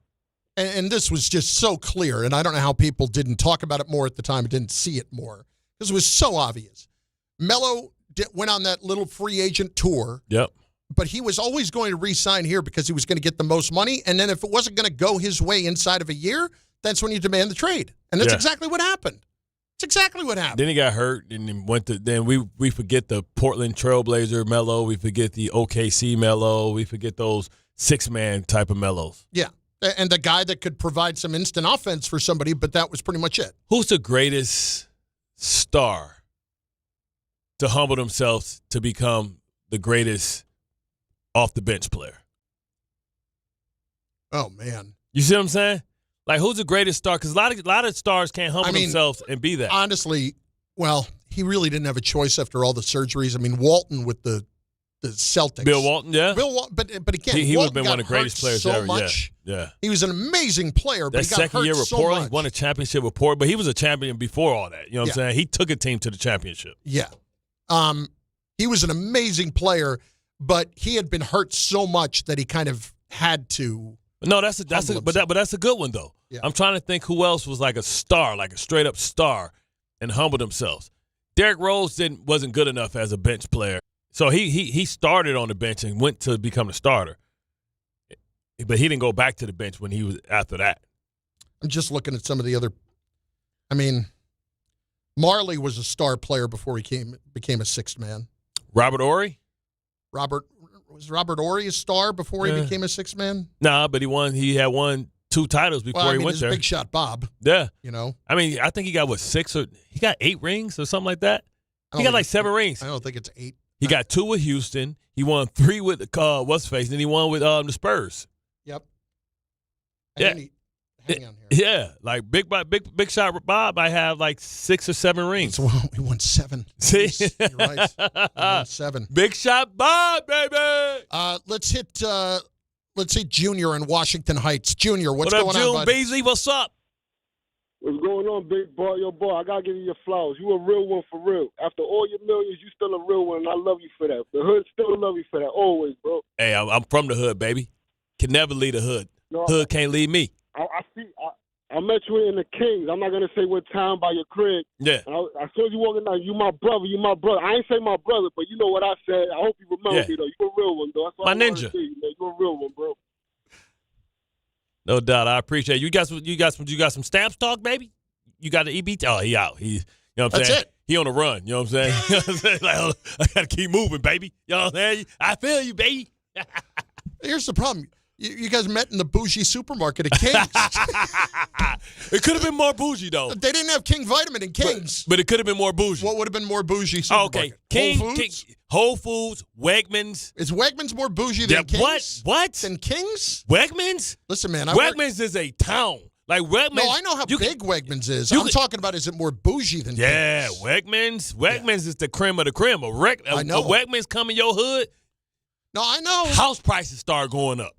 and this was just so clear, and I don't know how people didn't talk about it more at the time and didn't see it more, because it was so obvious. Melo went on that little free agent tour. Yep. But he was always going to re-sign here because he was going to get the most money, and then if it wasn't going to go his way inside of a year, that's when you demand the trade. And that's exactly what happened. It's exactly what happened. Then he got hurt, and then went to. Then we forget the Portland Trailblazer Melo. We forget the OKC Melo. We forget those 6-man type of Melos. Yeah, and the guy that could provide some instant offense for somebody, but that was pretty much it. Who's the greatest star to humble themselves to become the greatest off the bench player? Oh man, you see what I'm saying? Like, who's the greatest star? Because a lot of stars can't humble themselves and be that. Honestly, well, he really didn't have a choice after all the surgeries. I mean, Walton with the Celtics. Bill Walton, yeah. Bill Walton, but again, he would have Walton been one of the greatest players so ever. Much. Yeah. He was an amazing player, but that he got second hurt year with so Portland, much. he won a championship with Portland, but he was a champion before all that. You know what I'm saying? He took a team to the championship. Yeah. He was an amazing player, but he had been hurt so much that he kind of had to. No, that's a good one though. Yeah. I'm trying to think who else was like a star, like a straight up star, and humbled themselves. Derrick Rose wasn't good enough as a bench player, so he started on the bench and went to become a starter, but he didn't go back to the bench when he was after that. I'm just looking at some of the other. I mean, Marley was a star player before he became a sixth man. Robert Horry? Was Robert Horry a star before he became a sixth man? Nah, but he had won 2 titles before he went there. Big shot Bob. Yeah. You know? I mean, I think he got, 6 or he got 8 rings or something like that? He got like 7 rings. I don't think it's 8. He got 2 with Houston. He won 3 with what's-face, and then he won with the Spurs. Yep. Yeah. Hang on here. Yeah, like big shot Bob might have like 6 or 7 rings. He won 7. See? You're right. He won 7. Big shot Bob, baby. Let's hit Junior in Washington Heights. Junior, what's going on, June Beasley? What's up? What's going on, big boy? Yo, boy, I gotta give you your flowers. You a real one for real. After all your millions, you still a real one, and I love you for that. The hood still love you for that, always, bro. Hey, I'm from the hood, baby. Can never leave the hood. No, hood can't leave me. I met you in the Kings. I'm not gonna say what town by your crib. Yeah. And as soon as you walk in there, you my brother. I ain't say my brother, but you know what I said. I hope you remember me though. You a real one though. That's what My I wanted ninja. to see, man. You a real one, bro. No doubt. I appreciate it. You got some stamps talk, baby? You got the EBT? Oh, he out. You know what I'm saying? That's it. He on the run. You know what I'm saying? You know what I'm saying? Like, I got to keep moving, baby. You know what I'm saying? I feel you, baby. Here's the problem. You guys met in the bougie supermarket at King's. It could have been more bougie, though. They didn't have King Vitamin in King's. But it could have been more bougie. What would have been more bougie supermarket? Okay. Whole Foods? Whole Foods, Wegmans. Is Wegmans more bougie than King's? What? Than King's? Wegmans? Listen, man. Wegmans is a town. Like Wegmans. No, I know how big Wegmans is. I'm talking about, is it more bougie than King's? Wegmans. Wegmans is the creme of the creme. I know. A Wegmans come in your hood. No, I know. House prices start going up.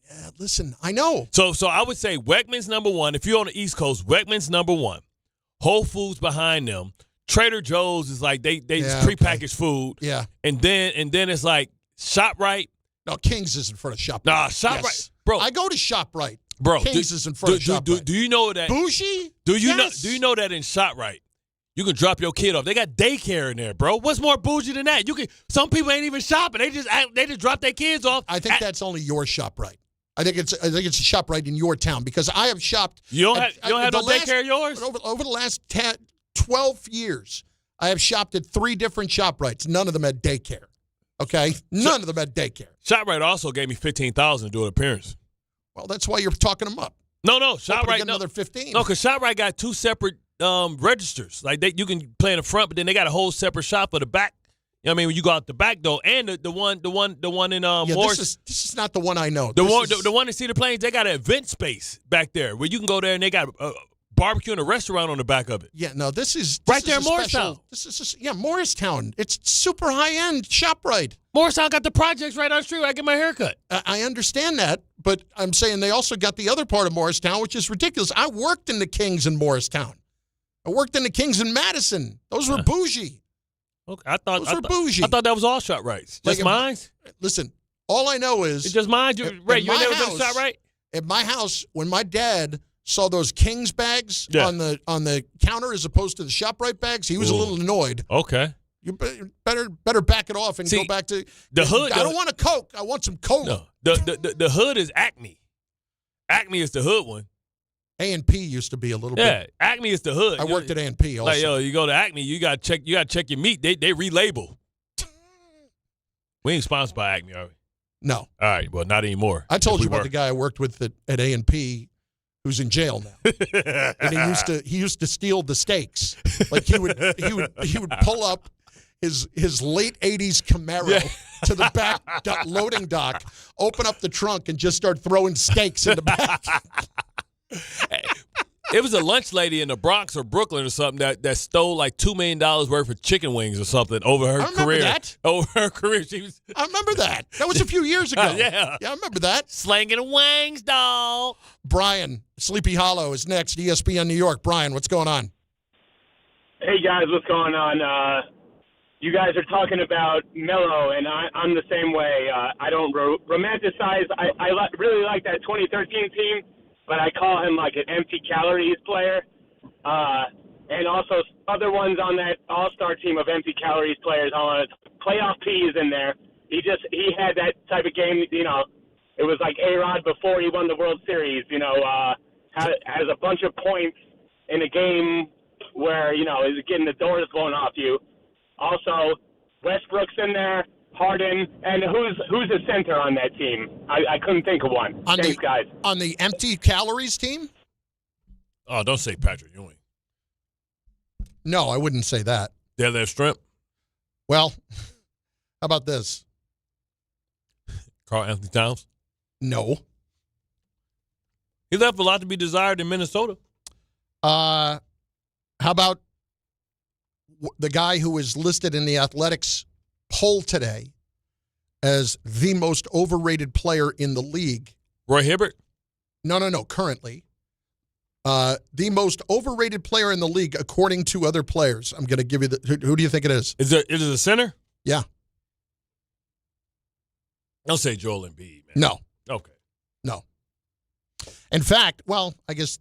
Yeah, listen, I know. So I would say Wegmans number 1. If you're on the East Coast, Wegmans number 1. Whole Foods behind them. Trader Joe's is like they just prepackaged food. Yeah. And then it's like ShopRite. No, King's is in front of ShopRite. Nah, ShopRite. Yes. Bro. I go to ShopRite. Bro, King's is in front of ShopRite. Do you know that? Bougie? Do you Yes. know that in ShopRite, you can drop your kid off? They got daycare in there, bro. What's more bougie than that? Some people ain't even shopping. They just drop their kids off. I think that's only your ShopRite. I think it's a ShopRite in your town because I have shopped. You don't have no daycare yours? Over the last 12 years, I have shopped at 3 different ShopRites. None of them had daycare. Okay? None of them had daycare. ShopRite also gave me $15,000 to do an appearance. Well, that's why you're talking them up. No, ShopRite. Another 15. No, because ShopRite got 2 separate registers. Like you can play in the front, but then they got a whole separate shop for the back. You know what I mean? When you go out the back door, and the one in Morris. This is not the one I know. The one in Cedar Plains, they got an event space back there where you can go there and they got a barbecue and a restaurant on the back of it. Yeah, no, this is right there in Morristown. Morristown. It's super high end ShopRite. Morristown got the projects right on the street where I get my haircut. I understand that, but I'm saying they also got the other part of Morristown, which is ridiculous. I worked in the Kings in Morristown. I worked in the Kings in Madison. Those were bougie. Okay, I thought bougie. I thought that was all ShopRites. Just mine. Listen, all I know is it's just mine. Ray, you never been to ShopRite? At my house, when my dad saw those King's bags on the counter as opposed to the ShopRite bags, he was a little annoyed. Okay. You better back it off and go back to the hood. I don't want a Coke. I want some cola. No, the hood is Acme. Acme is the hood one. A&P used to be a little bit. Yeah, Acme is the hood. I worked at A&P also. Like, you go to Acme, you gotta check your meat. They relabel. We ain't sponsored by Acme, are we? No. All right, well, not anymore. I told you about the guy I worked with at A&P who's in jail now. And he used to steal the steaks. Like he would pull up his late 80s Camaro to the back loading dock, open up the trunk, and just start throwing steaks in the back. It was a lunch lady in the Bronx or Brooklyn or something that stole like $2 million worth of chicken wings or something over her career. Over her career, I remember that. That was a few years ago. Yeah, I remember that. Slanging wings, dog. Brian, Sleepy Hollow is next. ESPN New York. Brian, what's going on? Hey guys, what's going on? You guys are talking about Melo, and I'm the same way. I don't romanticize. I really like that 2013 team, but I call him like an empty calories player. And also other ones on that all-star team of empty calories players. Playoff P is in there. He had that type of game, it was like A-Rod before he won the World Series, has a bunch of points in a game where, is getting the doors blown off you. Also, Westbrook's in there, Harden, and who's the center on that team? I couldn't think of one. Thanks, guys. On the empty calories team? Oh, don't say Patrick Ewing. No, I wouldn't say that. Deadlift Shrimp? Well, how about this? Karl Anthony Towns? No. He left a lot to be desired in Minnesota. How about the guy who was listed in the Athletics poll today as the most overrated player in the league? Roy Hibbert? No, currently. The most overrated player in the league, according to other players. I'm going to give you who do you think it is? Is it a center? Yeah. I'll say Joel Embiid, man. No. Okay. No. In fact, well, I guess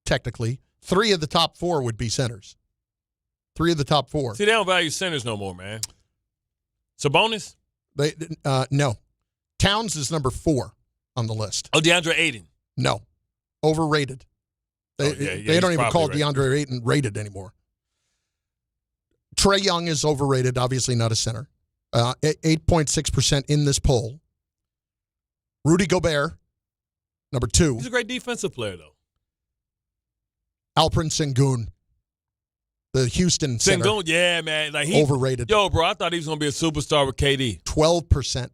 technically, 3 of the top 4 would be centers. 3 of the top 4. See, they don't value centers no more, man. Sabonis? No. Towns is number 4 on the list. Oh, DeAndre Ayton? No. Overrated. They don't even call DeAndre Ayton rated anymore. Trae Young is overrated, obviously not a center. 8.6% in this poll. Rudy Gobert, number 2. He's a great defensive player, though. Alperen Sengun, the Houston center. Sengun, yeah, man. Overrated. Yo, bro, I thought he was going to be a superstar with KD. 12%.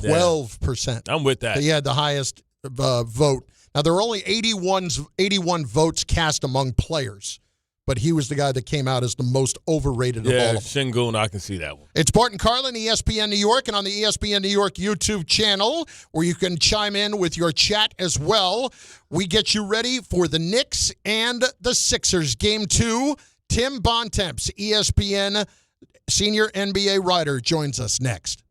12%. I'm with that. He had the highest vote. Now, there are only 81 votes cast among players, but he was the guy that came out as the most overrated of all of them. Sengun, I can see that one. It's Bart Carlin, ESPN New York, and on the ESPN New York YouTube channel, where you can chime in with your chat as well. We get you ready for the Knicks and the Sixers. Game 2, Tim Bontemps, ESPN senior NBA writer, joins us next.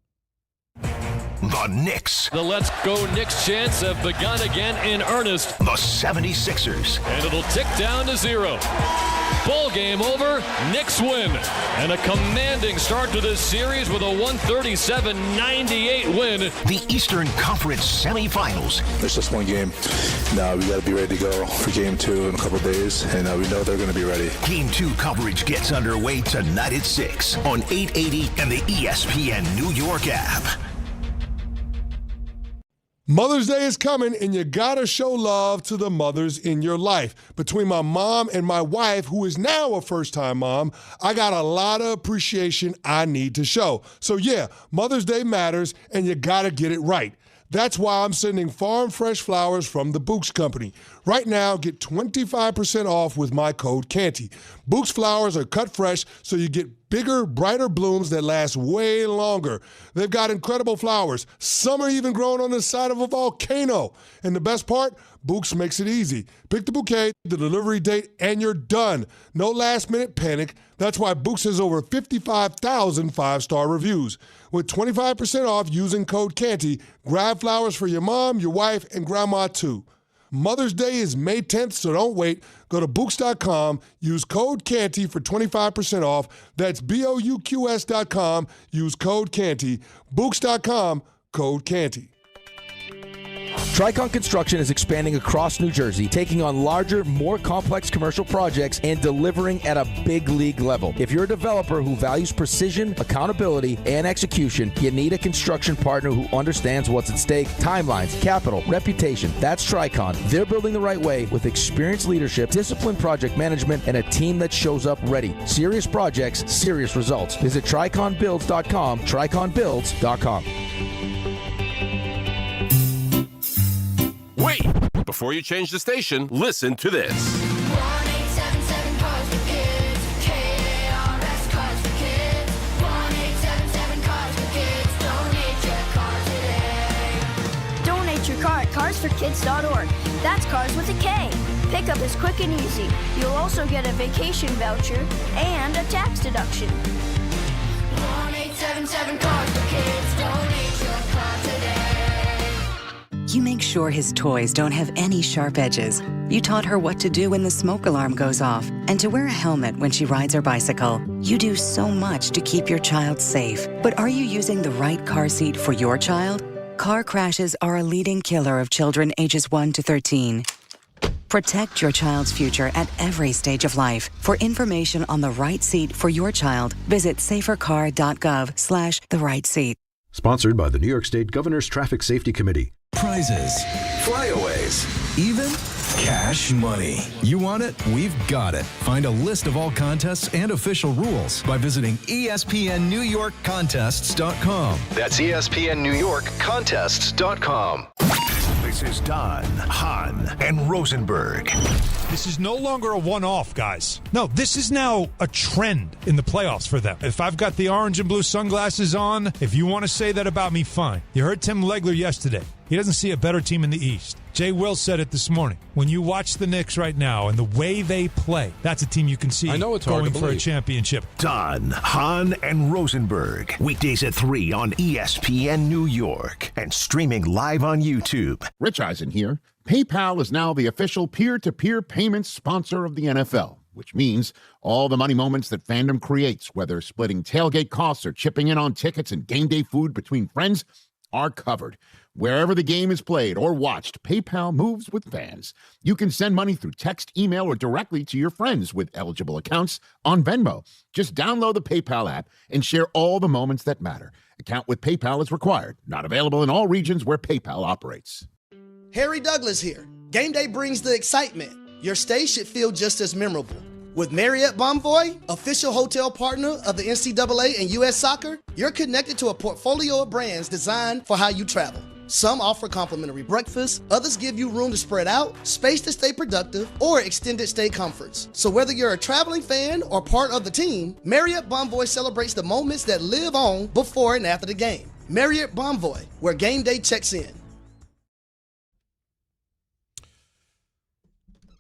The Knicks. The Let's Go Knicks chants have begun again in earnest. The 76ers. And it'll tick down to 0. Ball game over. Knicks win. And a commanding start to this series with a 137-98 win. The Eastern Conference Semifinals. It's just one game. Now we got to be ready to go for Game 2 in a couple of days, and we know they're going to be ready. Game 2 coverage gets underway tonight at 6 on 880 and the ESPN New York app. Mother's Day is coming, and you gotta show love to the mothers in your life. Between my mom and my wife, who is now a first-time mom, I got a lot of appreciation I need to show. So yeah, Mother's Day matters, and you gotta get it right. That's why I'm sending farm fresh flowers from the Books Company. Right now, get 25% off with my code CANTY. Books flowers are cut fresh, so you get bigger, brighter blooms that last way longer. They've got incredible flowers. Some are even grown on the side of a volcano. And the best part, Bouqs makes it easy. Pick the bouquet, the delivery date, and you're done. No last-minute panic. That's why Bouqs has over 55,000 five-star reviews. With 25% off using code CANTY, grab flowers for your mom, your wife, and grandma too. Mother's Day is May 10th, so don't wait. Go to Bouqs.com, use code CANTY for 25% off. That's BOUQS.com, use code CANTY. Bouqs.com, code CANTY. Tricon Construction is expanding across New Jersey, taking on larger, more complex commercial projects and delivering at a big league level. If you're a developer who values precision, accountability, and execution, you need a construction partner who understands what's at stake, timelines, capital, reputation. That's Tricon. They're building the right way with experienced leadership, disciplined project management, and a team that shows up ready. Serious projects, serious results. Visit TriconBuilds.com, TriconBuilds.com. Wait! Before you change the station, listen to this. 1-877 Cars for Kids. KARS Cars for Kids. 1-877 Cars for Kids. Donate your car today. Donate your car at carsforkids.org. That's cars with a K. Pickup is quick and easy. You'll also get a vacation voucher and a tax deduction. 1-877 Cars for Kids. Donate your car today. You make sure his toys don't have any sharp edges. You taught her what to do when the smoke alarm goes off and to wear a helmet when she rides her bicycle. You do so much to keep your child safe. But are you using the right car seat for your child? Car crashes are a leading killer of children ages 1 to 13. Protect your child's future at every stage of life. For information on the right seat for your child, visit safercar.gov/the right seat. Sponsored by the New York State Governor's Traffic Safety Committee. Prizes, flyaways, even cash money. You want it? We've got it. Find a list of all contests and official rules by visiting ESPNNewYorkContests.com. That's ESPNNewYorkContests.com. This is Don, Hahn, and Rosenberg. This is no longer a one-off, guys. No, this is now a trend in the playoffs for them. If I've got the orange and blue sunglasses on, if you want to say that about me, fine. You heard Tim Legler yesterday. He doesn't see a better team in the East. Jay Will said it this morning. When you watch the Knicks right now and the way they play, that's a team you can see going for a championship. Don, Hahn, and Rosenberg. Weekdays at 3 on ESPN New York and streaming live on YouTube. Rich Eisen here. PayPal is now the official peer-to-peer payments sponsor of the NFL, which means all the money moments that fandom creates, whether splitting tailgate costs or chipping in on tickets and game day food between friends, are covered. Wherever the game is played or watched, PayPal moves with fans. You can send money through text, email, or directly to your friends with eligible accounts on Venmo. Just download the PayPal app and share all the moments that matter. Account with PayPal is required. Not available in all regions where PayPal operates. Harry Douglas here. Game day brings the excitement. Your stay should feel just as memorable. With Marriott Bonvoy, official hotel partner of the NCAA and U.S. Soccer, you're connected to a portfolio of brands designed for how you travel. Some offer complimentary breakfast, others give you room to spread out, space to stay productive, or extended stay comforts. So whether you're a traveling fan or part of the team, Marriott Bonvoy celebrates the moments that live on before and after the game. Marriott Bonvoy, where game day checks in.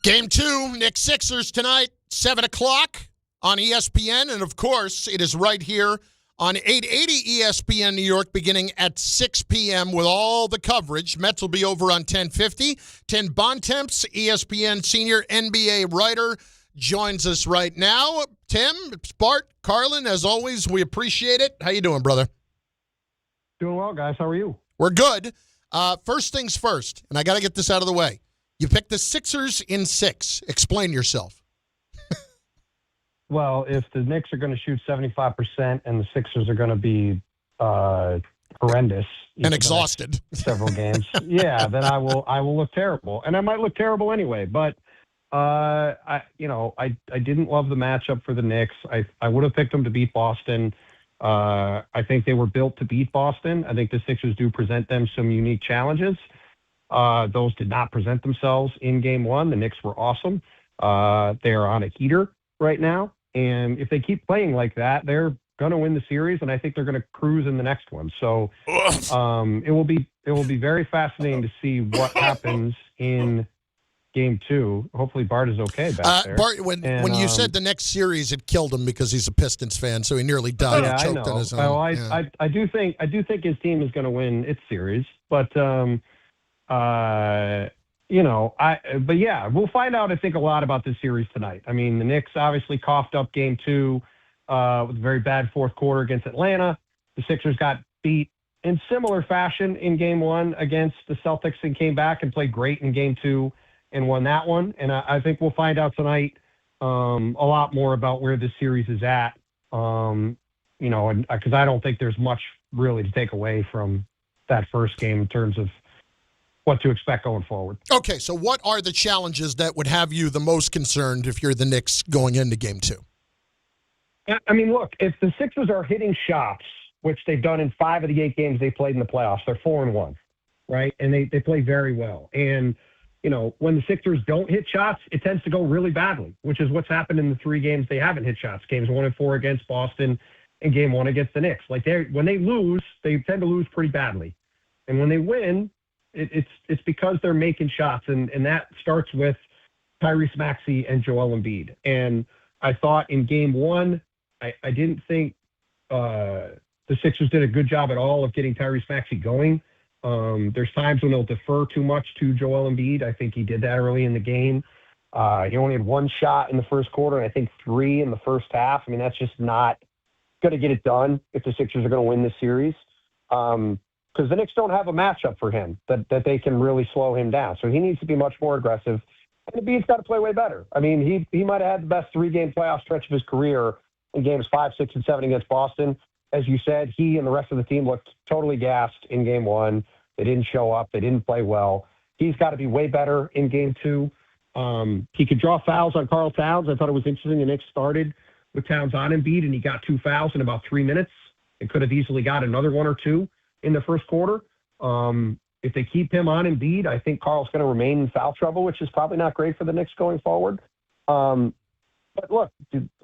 Game 2, Knicks Sixers tonight, 7 o'clock on ESPN. And, of course, it is right here on 880 ESPN New York beginning at 6 p.m. with all the coverage. Mets will be over on 1050. Tim Bontemps, ESPN senior NBA writer, joins us right now. Tim, it's Bart Carlin. As always, we appreciate it. How you doing, brother? Doing well, guys. How are you? We're good. First things first, and I got to get this out of the way. You picked the Sixers in 6. Explain yourself. Well, if the Knicks are going to shoot 75% and the Sixers are going to be horrendous and exhausted several games, yeah, then I will look terrible, and I might look terrible anyway. But I didn't love the matchup for the Knicks. I would have picked them to beat Boston. I think they were built to beat Boston. I think the Sixers do present them some unique challenges. Those did not present themselves in Game 1. The Knicks were awesome. They are on a heater right now. And if they keep playing like that, they're going to win the series, and I think they're going to cruise in the next one. So it will be very fascinating to see what happens in Game 2. Hopefully Bart is okay back there. Bart, when you said the next series, it killed him because he's a Pistons fan, so he nearly died and choked on his own. Oh, I do think his team is going to win its series, but but yeah, we'll find out. I think a lot about this series tonight. I mean, the Knicks obviously coughed up Game 2 with a very bad fourth quarter against Atlanta. The Sixers got beat in similar fashion in Game 1 against the Celtics and came back and played great in Game 2 and won that one. And I think we'll find out tonight a lot more about where this series is at, because I don't think there's much really to take away from that first game in terms of what to expect going forward. Okay, so what are the challenges that would have you the most concerned if you're the Knicks going into Game 2? I mean, look, if the Sixers are hitting shots, which they've done in 5 of the 8 games they played in the playoffs, they're 4-1, right? And they play very well. And when the Sixers don't hit shots, it tends to go really badly, which is what's happened in the 3 games they haven't hit shots. Games 1 and 4 against Boston and Game 1 against the Knicks. Like when they lose, they tend to lose pretty badly. And when they win, it's because they're making shots. And that starts with Tyrese Maxey and Joel Embiid. And I thought in Game 1, I didn't think the Sixers did a good job at all of getting Tyrese Maxey going. There's times when they'll defer too much to Joel Embiid. I think he did that early in the game. He only had 1 shot in the first quarter, and I think 3 in the first half. I mean, that's just not going to get it done if the Sixers are going to win this series, because the Knicks don't have a matchup for him that they can really slow him down. So he needs to be much more aggressive. And Embiid's got to play way better. I mean, he might have had the best 3-game playoff stretch of his career in games 5, 6, and 7 against Boston. As you said, he and the rest of the team looked totally gassed in Game 1. They didn't show up. They didn't play well. He's got to be way better in Game 2. He could draw fouls on Karl Towns. I thought it was interesting. The Knicks started with Towns on Embiid, and he got 2 fouls in about 3 minutes. It could have easily got another 1 or 2 in the first quarter. If they keep him on Embiid, I think Karl's going to remain in foul trouble, which is probably not great for the Knicks going forward. But look,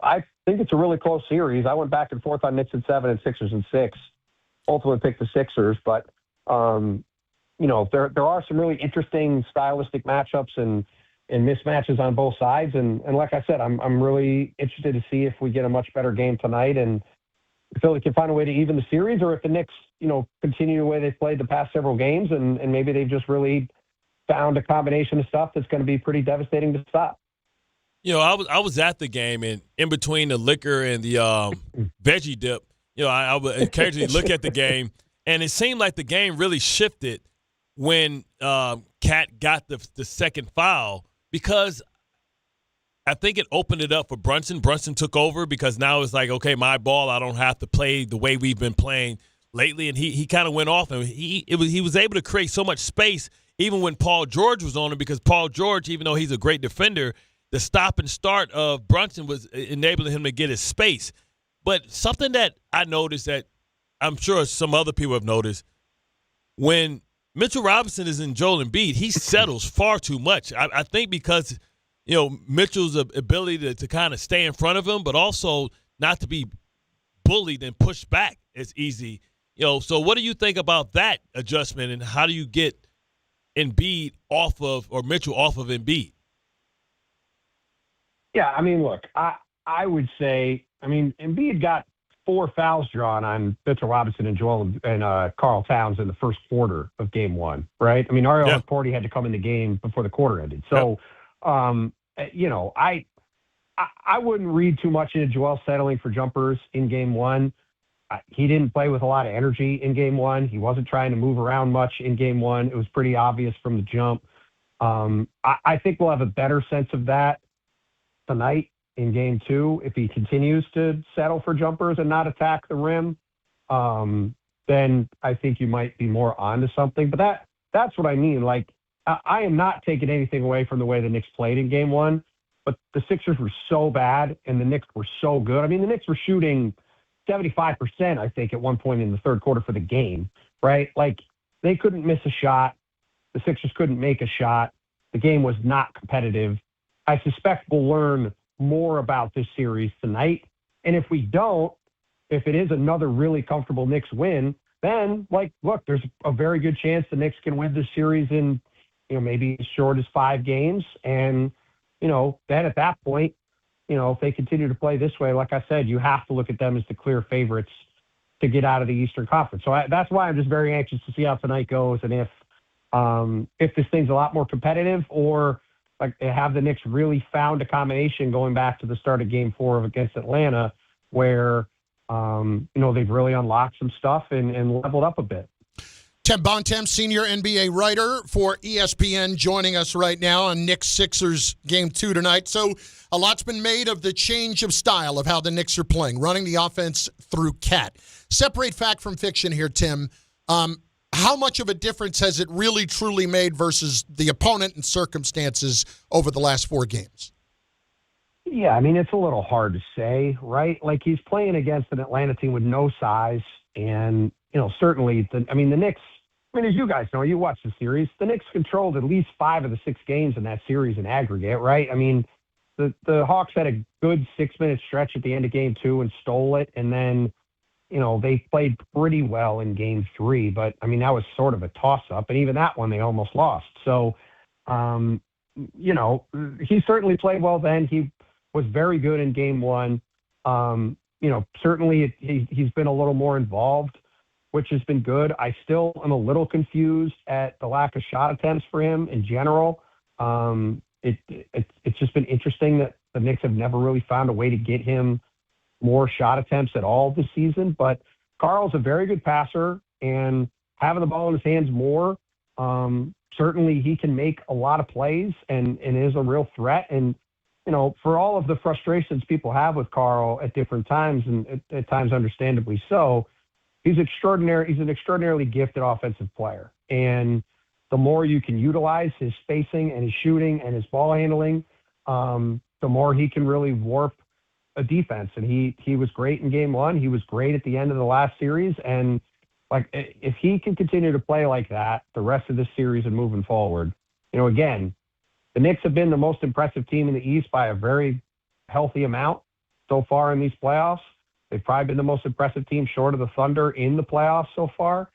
I think it's a really close series. I went back and forth on Knicks in 7 and Sixers in 6. Ultimately picked the Sixers, but there are some really interesting stylistic matchups and mismatches on both sides. And like I said, I'm really interested to see if we get a much better game tonight and if Philly can find a way to even the series, or if the Knicks, continue the way they've played the past several games and maybe they've just really found a combination of stuff that's going to be pretty devastating to stop. I was at the game, and in between the liquor and the veggie dip, I would occasionally look at the game, and it seemed like the game really shifted when Cat got the second foul, because I think it opened it up for Brunson. Brunson took over because now it's like, okay, my ball, I don't have to play the way we've been playing lately, and he kind of went off, and he was able to create so much space even when Paul George was on him, because Paul George, even though he's a great defender, the stop and start of Brunson was enabling him to get his space. But something that I noticed that I'm sure some other people have noticed, when Mitchell Robinson is in Joel Embiid, he settles far too much. I think because, Mitchell's ability to kind of stay in front of him, but also not to be bullied and pushed back as easy. So what do you think about that adjustment, and how do you get Embiid off of, or Mitchell off of Embiid? Yeah, I mean, look, I would say, Embiid got 4 fouls drawn on Mitchell Robinson and Karl Towns in the first quarter of Game 1, right? I mean, Ariel Hukporti had to come in the game before the quarter ended. So, I wouldn't read too much into Joel settling for jumpers in Game 1. He didn't play with a lot of energy in Game 1. He wasn't trying to move around much in Game 1. It was pretty obvious from the jump. I think we'll have a better sense of that tonight in Game 2. If he continues to settle for jumpers and not attack the rim, then I think you might be more onto something. But that's what I mean. Like, I am not taking anything away from the way the Knicks played in Game 1, but the Sixers were so bad and the Knicks were so good. I mean, the Knicks were shooting 75%, I think, at one point in the third quarter for the game, right? Like, they couldn't miss a shot. The Sixers couldn't make a shot. The game was not competitive. I suspect we'll learn more about this series tonight. And if we don't, if it is another really comfortable Knicks win, then, like, look, there's a very good chance the Knicks can win this series in, maybe as short as 5 games. And, then at that point, if they continue to play this way, like I said, you have to look at them as the clear favorites to get out of the Eastern Conference. So that's why I'm just very anxious to see how tonight goes, and if this thing's a lot more competitive, or like have the Knicks really found a combination going back to the start of Game 4 against Atlanta, where they've really unlocked some stuff and leveled up a bit. Tim Bontemps, senior NBA writer for ESPN, joining us right now on Knicks Sixers Game 2 tonight. So a lot's been made of the change of style of how the Knicks are playing, running the offense through Cat. Separate fact from fiction here, Tim. How much of a difference has it really, truly made versus the opponent and circumstances over the last 4 games? Yeah, I mean, it's a little hard to say, right? Like, he's playing against an Atlanta team with no size, and, certainly, the Knicks, as you guys know, you watch the series, the Knicks controlled at least 5 of the 6 games in that series in aggregate, right? I mean, the Hawks had a good 6-minute stretch at the end of Game 2 and stole it, and then, they played pretty well in Game 3, but, that was sort of a toss-up, and even that one they almost lost. So, he certainly played well then. He was very good in Game 1. Certainly he's been a little more involved, which has been good. I still am a little confused at the lack of shot attempts for him in general. It's just been interesting that the Knicks have never really found a way to get him more shot attempts at all this season. But Carl's a very good passer, and having the ball in his hands more, certainly he can make a lot of plays and is a real threat. And, for all of the frustrations people have with Carl at different times, and at times understandably so, he's extraordinary. He's an extraordinarily gifted offensive player. And the more you can utilize his spacing and his shooting and his ball handling, the more he can really warp a defense. And he was great in Game 1. He was great at the end of the last series. And, if he can continue to play like that the rest of this series and moving forward, again, the Knicks have been the most impressive team in the East by a very healthy amount so far in these playoffs. They've probably been the most impressive team short of the Thunder in the playoffs so far,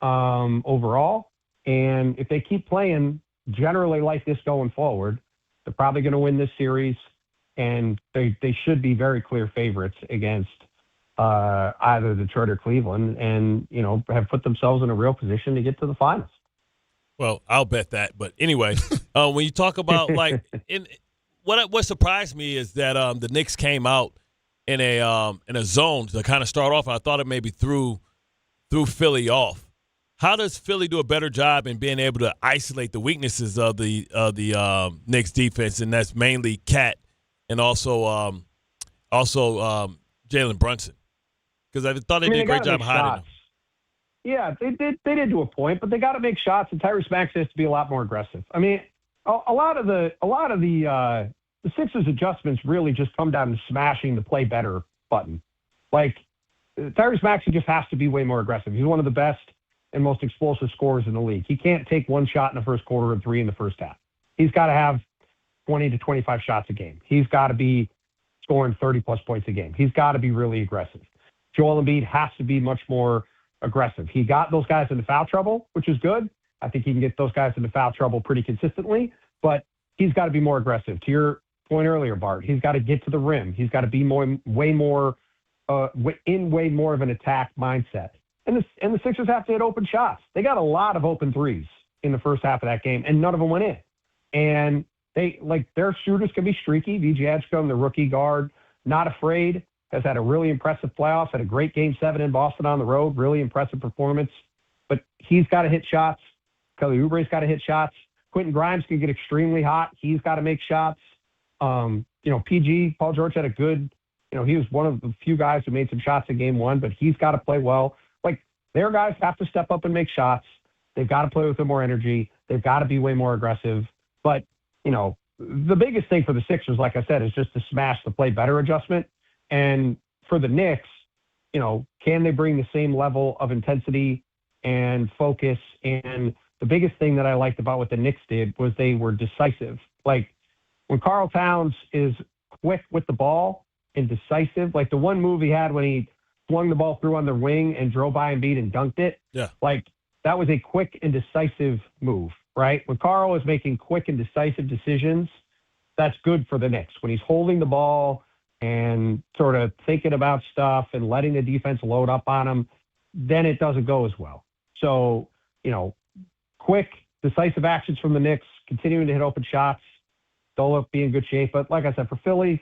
overall. And if they keep playing generally like this going forward, they're probably going to win this series, and they should be very clear favorites against either Detroit or Cleveland, and, have put themselves in a real position to get to the finals. Well, I'll bet that. But anyway, when you talk about, what surprised me is that the Knicks came out in a zone to kind of start off. I thought it maybe threw Philly off. How does Philly do a better job in being able to isolate the weaknesses of the Knicks defense, and that's mainly Cat and also Jalen Brunson? Because I thought they did a great job hiding them. Yeah, they did to a point, but they got to make shots, and Tyrese Maxey has to be a lot more aggressive. A lot of the Sixers adjustments really just come down to smashing the play better button. Like, Tyrese Maxey just has to be way more aggressive. He's one of the best and most explosive scorers in the league. He can't take 1 shot in the first quarter and 3 in the first half. He's got to have 20 to 25 shots a game. He's got to be scoring 30-plus points a game. He's got to be really aggressive. Joel Embiid has to be much more aggressive. He got those guys into foul trouble, which is good. I think he can get those guys into foul trouble pretty consistently, but he's got to be more aggressive. To your point earlier, Bart, he's got to get to the rim. He's got to be way more of an attack mindset. And the Sixers have to hit open shots. They got a lot of open threes in the first half of that game, and none of them went in. And their shooters can be streaky. VJ Edgecombe, the rookie guard, not afraid, has had a really impressive playoffs, had a great Game 7 in Boston on the road, really impressive performance. But he's got to hit shots. Kelly Oubre's got to hit shots. Quentin Grimes can get extremely hot. He's got to make shots. PG, Paul George had a good, he was one of the few guys who made some shots in Game 1, but he's got to play well. Their guys have to step up and make shots. They've got to play with more energy. They've got to be way more aggressive. But, the biggest thing for the Sixers, like I said, is just to smash the play better adjustment. And for the Knicks, can they bring the same level of intensity and focus? And the biggest thing that I liked about what the Knicks did was they were decisive. Like, when Karl Towns is quick with the ball and decisive. Like the one move he had when he flung the ball through on the wing and drove by Embiid and dunked it. Yeah. Like that was a quick and decisive move, right? When Carl is making quick and decisive decisions, that's good for the Knicks. When he's holding the ball and sort of thinking about stuff and letting the defense load up on him, then it doesn't go as well. So, quick, decisive actions from the Knicks, continuing to hit open shots. Dola be in good shape. But like I said, for Philly,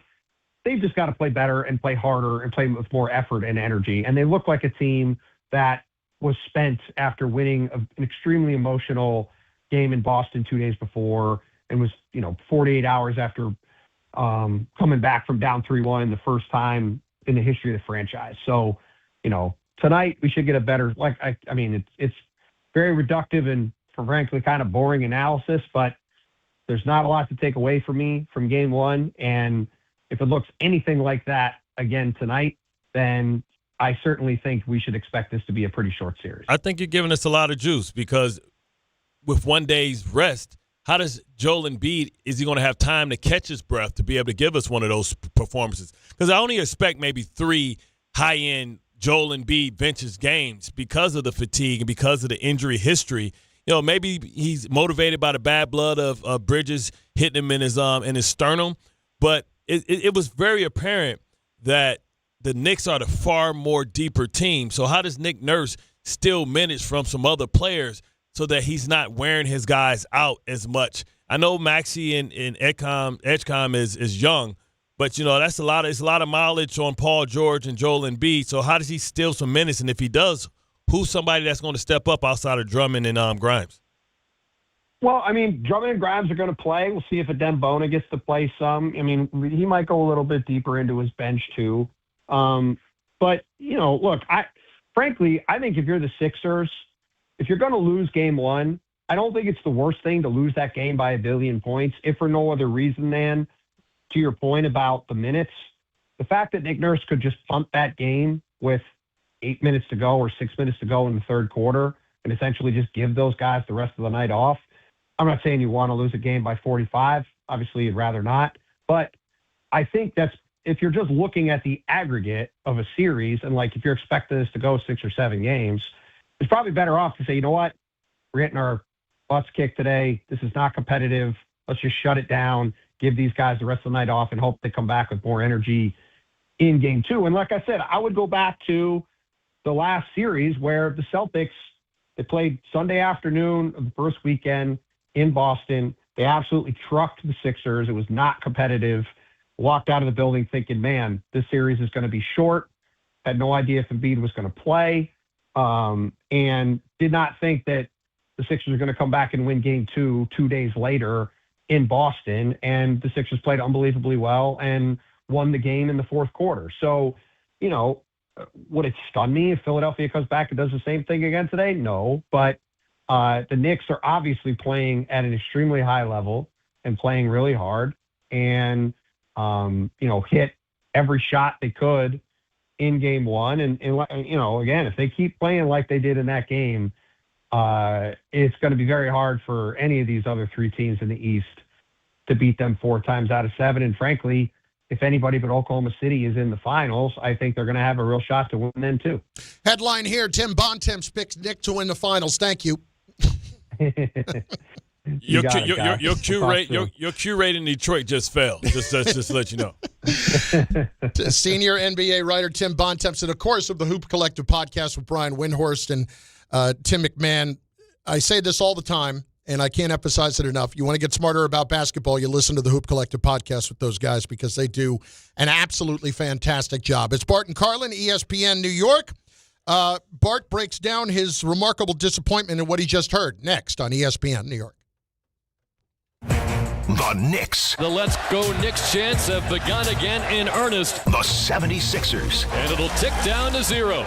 they've just got to play better and play harder and play with more effort and energy. And they look like a team that was spent after winning an extremely emotional game in Boston 2 days before and was, 48 hours after coming back from down 3-1 the first time in the history of the franchise. So, tonight we should get a better, it's very reductive and frankly kind of boring analysis, but there's not a lot to take away from me from game one. And if it looks anything like that again tonight, then I certainly think we should expect this to be a pretty short series. I think you're giving us a lot of juice because with 1 day's rest, how does Joel Embiid, is he going to have time to catch his breath to be able to give us one of those performances? Because I only expect maybe 3 high-end Joel Embiid vintage games because of the fatigue and because of the injury history. Maybe he's motivated by the bad blood of Bridges hitting him in his sternum. But it was very apparent that the Knicks are the far more deeper team. So how does Nick Nurse steal minutes from some other players so that he's not wearing his guys out as much? I know Maxey and Edgecombe is young, but it's a lot of mileage on Paul George and Joel Embiid. So how does he steal some minutes? And if he does, who's somebody that's going to step up outside of Drummond and Grimes? Well, Drummond and Grimes are going to play. We'll see if Adembona gets to play some. He might go a little bit deeper into his bench too. But look, frankly, I think if you're the Sixers, if you're going to lose game one, I don't think it's the worst thing to lose that game by 1 billion points, if for no other reason than, to your point about the minutes, the fact that Nick Nurse could just punt that game with 8 minutes to go or 6 minutes to go in the third quarter and essentially just give those guys the rest of the night off. I'm not saying you want to lose a game by 45. Obviously, you'd rather not. But I think that's, if you're just looking at the aggregate of a series and if you're expecting this to go 6 or 7 games, it's probably better off to say, you know what, we're getting our butts kicked today. This is not competitive. Let's just shut it down, give these guys the rest of the night off, and hope they come back with more energy in game two. And like I said, I would go back to the last series where the Celtics, they played Sunday afternoon of the first weekend in Boston. They absolutely trucked the Sixers. It was not competitive. Walked out of the building thinking, man, this series is going to be short. Had no idea if Embiid was going to play, and did not think that the Sixers were going to come back and win game 2 2 days later in Boston. And the Sixers played unbelievably well and won the game in the fourth quarter. So, would it stun me if Philadelphia comes back and does the same thing again today? No, but the Knicks are obviously playing at an extremely high level and playing really hard and, hit every shot they could in game one. And again, if they keep playing like they did in that game, it's going to be very hard for any of these other 3 teams in the East to beat them 4 times out of 7. And frankly, if anybody but Oklahoma City is in the finals, I think they're going to have a real shot to win then too. Headline here, Tim Bontemps picks Nick to win the finals. Thank you. Your Q rate in Detroit just fell. Just to let you know. Senior NBA writer Tim Bontemps, and of course of the Hoop Collective podcast with Brian Windhorst and Tim McMahon. I say this all the time, and I can't emphasize it enough. You want to get smarter about basketball, you listen to the Hoop Collective podcast with those guys because they do an absolutely fantastic job. It's Bart Carlin, ESPN New York. Bart breaks down his remarkable disappointment in what he just heard next on ESPN New York. The Knicks. The Let's Go Knicks chants have begun again in earnest. The 76ers. And it'll tick down to 0.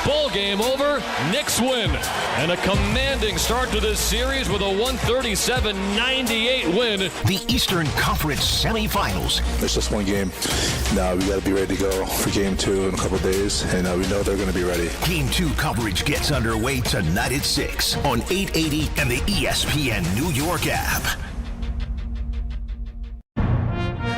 Ball game over. Knicks win. And a commanding start to this series with a 137-98 win. The Eastern Conference Semifinals. It's just one game. Now we got to be ready to go for game 2 in a couple days, and we know they're going to be ready. Game 2 coverage gets underway tonight at 6 on 880 and the ESPN New York app.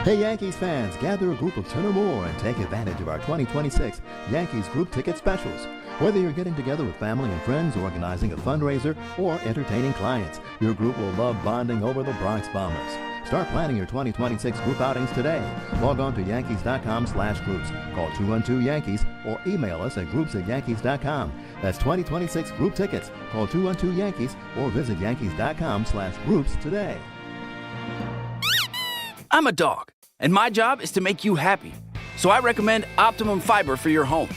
Hey Yankees fans, gather a group of 10 or more and take advantage of our 2026 Yankees group ticket specials. Whether you're getting together with family and friends, organizing a fundraiser, or entertaining clients, your group will love bonding over the Bronx Bombers. Start planning your 2026 group outings today. Log on to Yankees.com/groups. Call 212-YANKEES or email us at groups@Yankees.com. That's 2026 group tickets. Call 212-YANKEES or visit Yankees.com/groups today. I'm a dog, and my job is to make you happy. So I recommend Optimum Fiber for your home.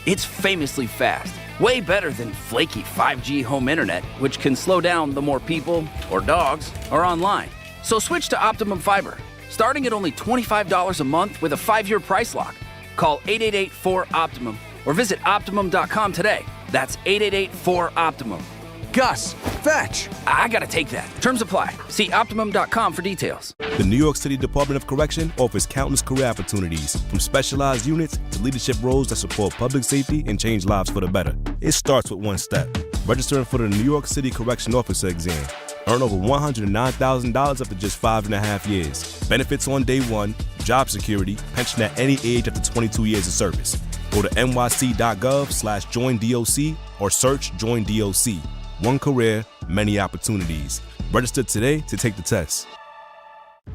It's famously fast, way better than flaky 5G home internet, which can slow down the more people or dogs are online. So switch to Optimum Fiber, starting at only $25 a month with a 5-year price lock. Call 888-4-OPTIMUM or visit Optimum.com today. That's 888-4-OPTIMUM. Gus, fetch! I gotta take that. Terms apply. See Optimum.com for details. The New York City Department of Correction offers countless career opportunities, from specialized units to leadership roles that support public safety and change lives for the better. It starts with one step: registering for the New York City Correction Officer exam. Earn over $109,000 after just 5.5 years. Benefits on day one, job security, pension at any age after 22 years of service. Go to nyc.gov/joindoc or search Join DOC. One career, many opportunities. Register today to take the test.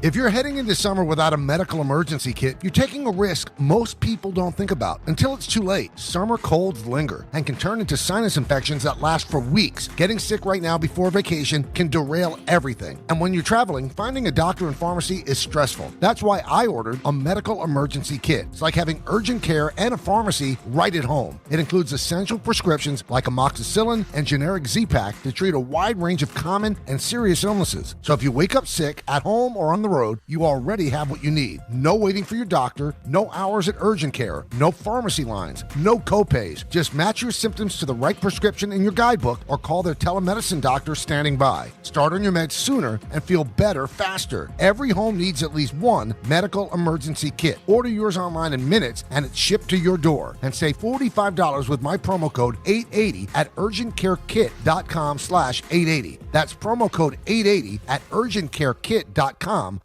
If you're heading into summer without a medical emergency kit, you're taking a risk most people don't think about until it's too late. Summer colds linger and can turn into sinus infections that last for weeks. Getting sick right now before vacation can derail everything. And when you're traveling, finding a doctor and pharmacy is stressful. That's why I ordered a medical emergency kit. It's like having urgent care and a pharmacy right at home. It includes essential prescriptions like amoxicillin and generic Z-Pak to treat a wide range of common and serious illnesses. So if you wake up sick at home or on the road, you already have what you need. No waiting for your doctor, no hours at urgent care, no pharmacy lines, no copays. Just match your symptoms to the right prescription in your guidebook or call their telemedicine doctor standing by. Start on your meds sooner and feel better faster. Every home needs at least one medical emergency kit. Order yours online in minutes and it's shipped to your door. And save $45 with my promo code 880 at urgentcarekit.com/880. That's promo code 880 at urgentcarekit.com/880.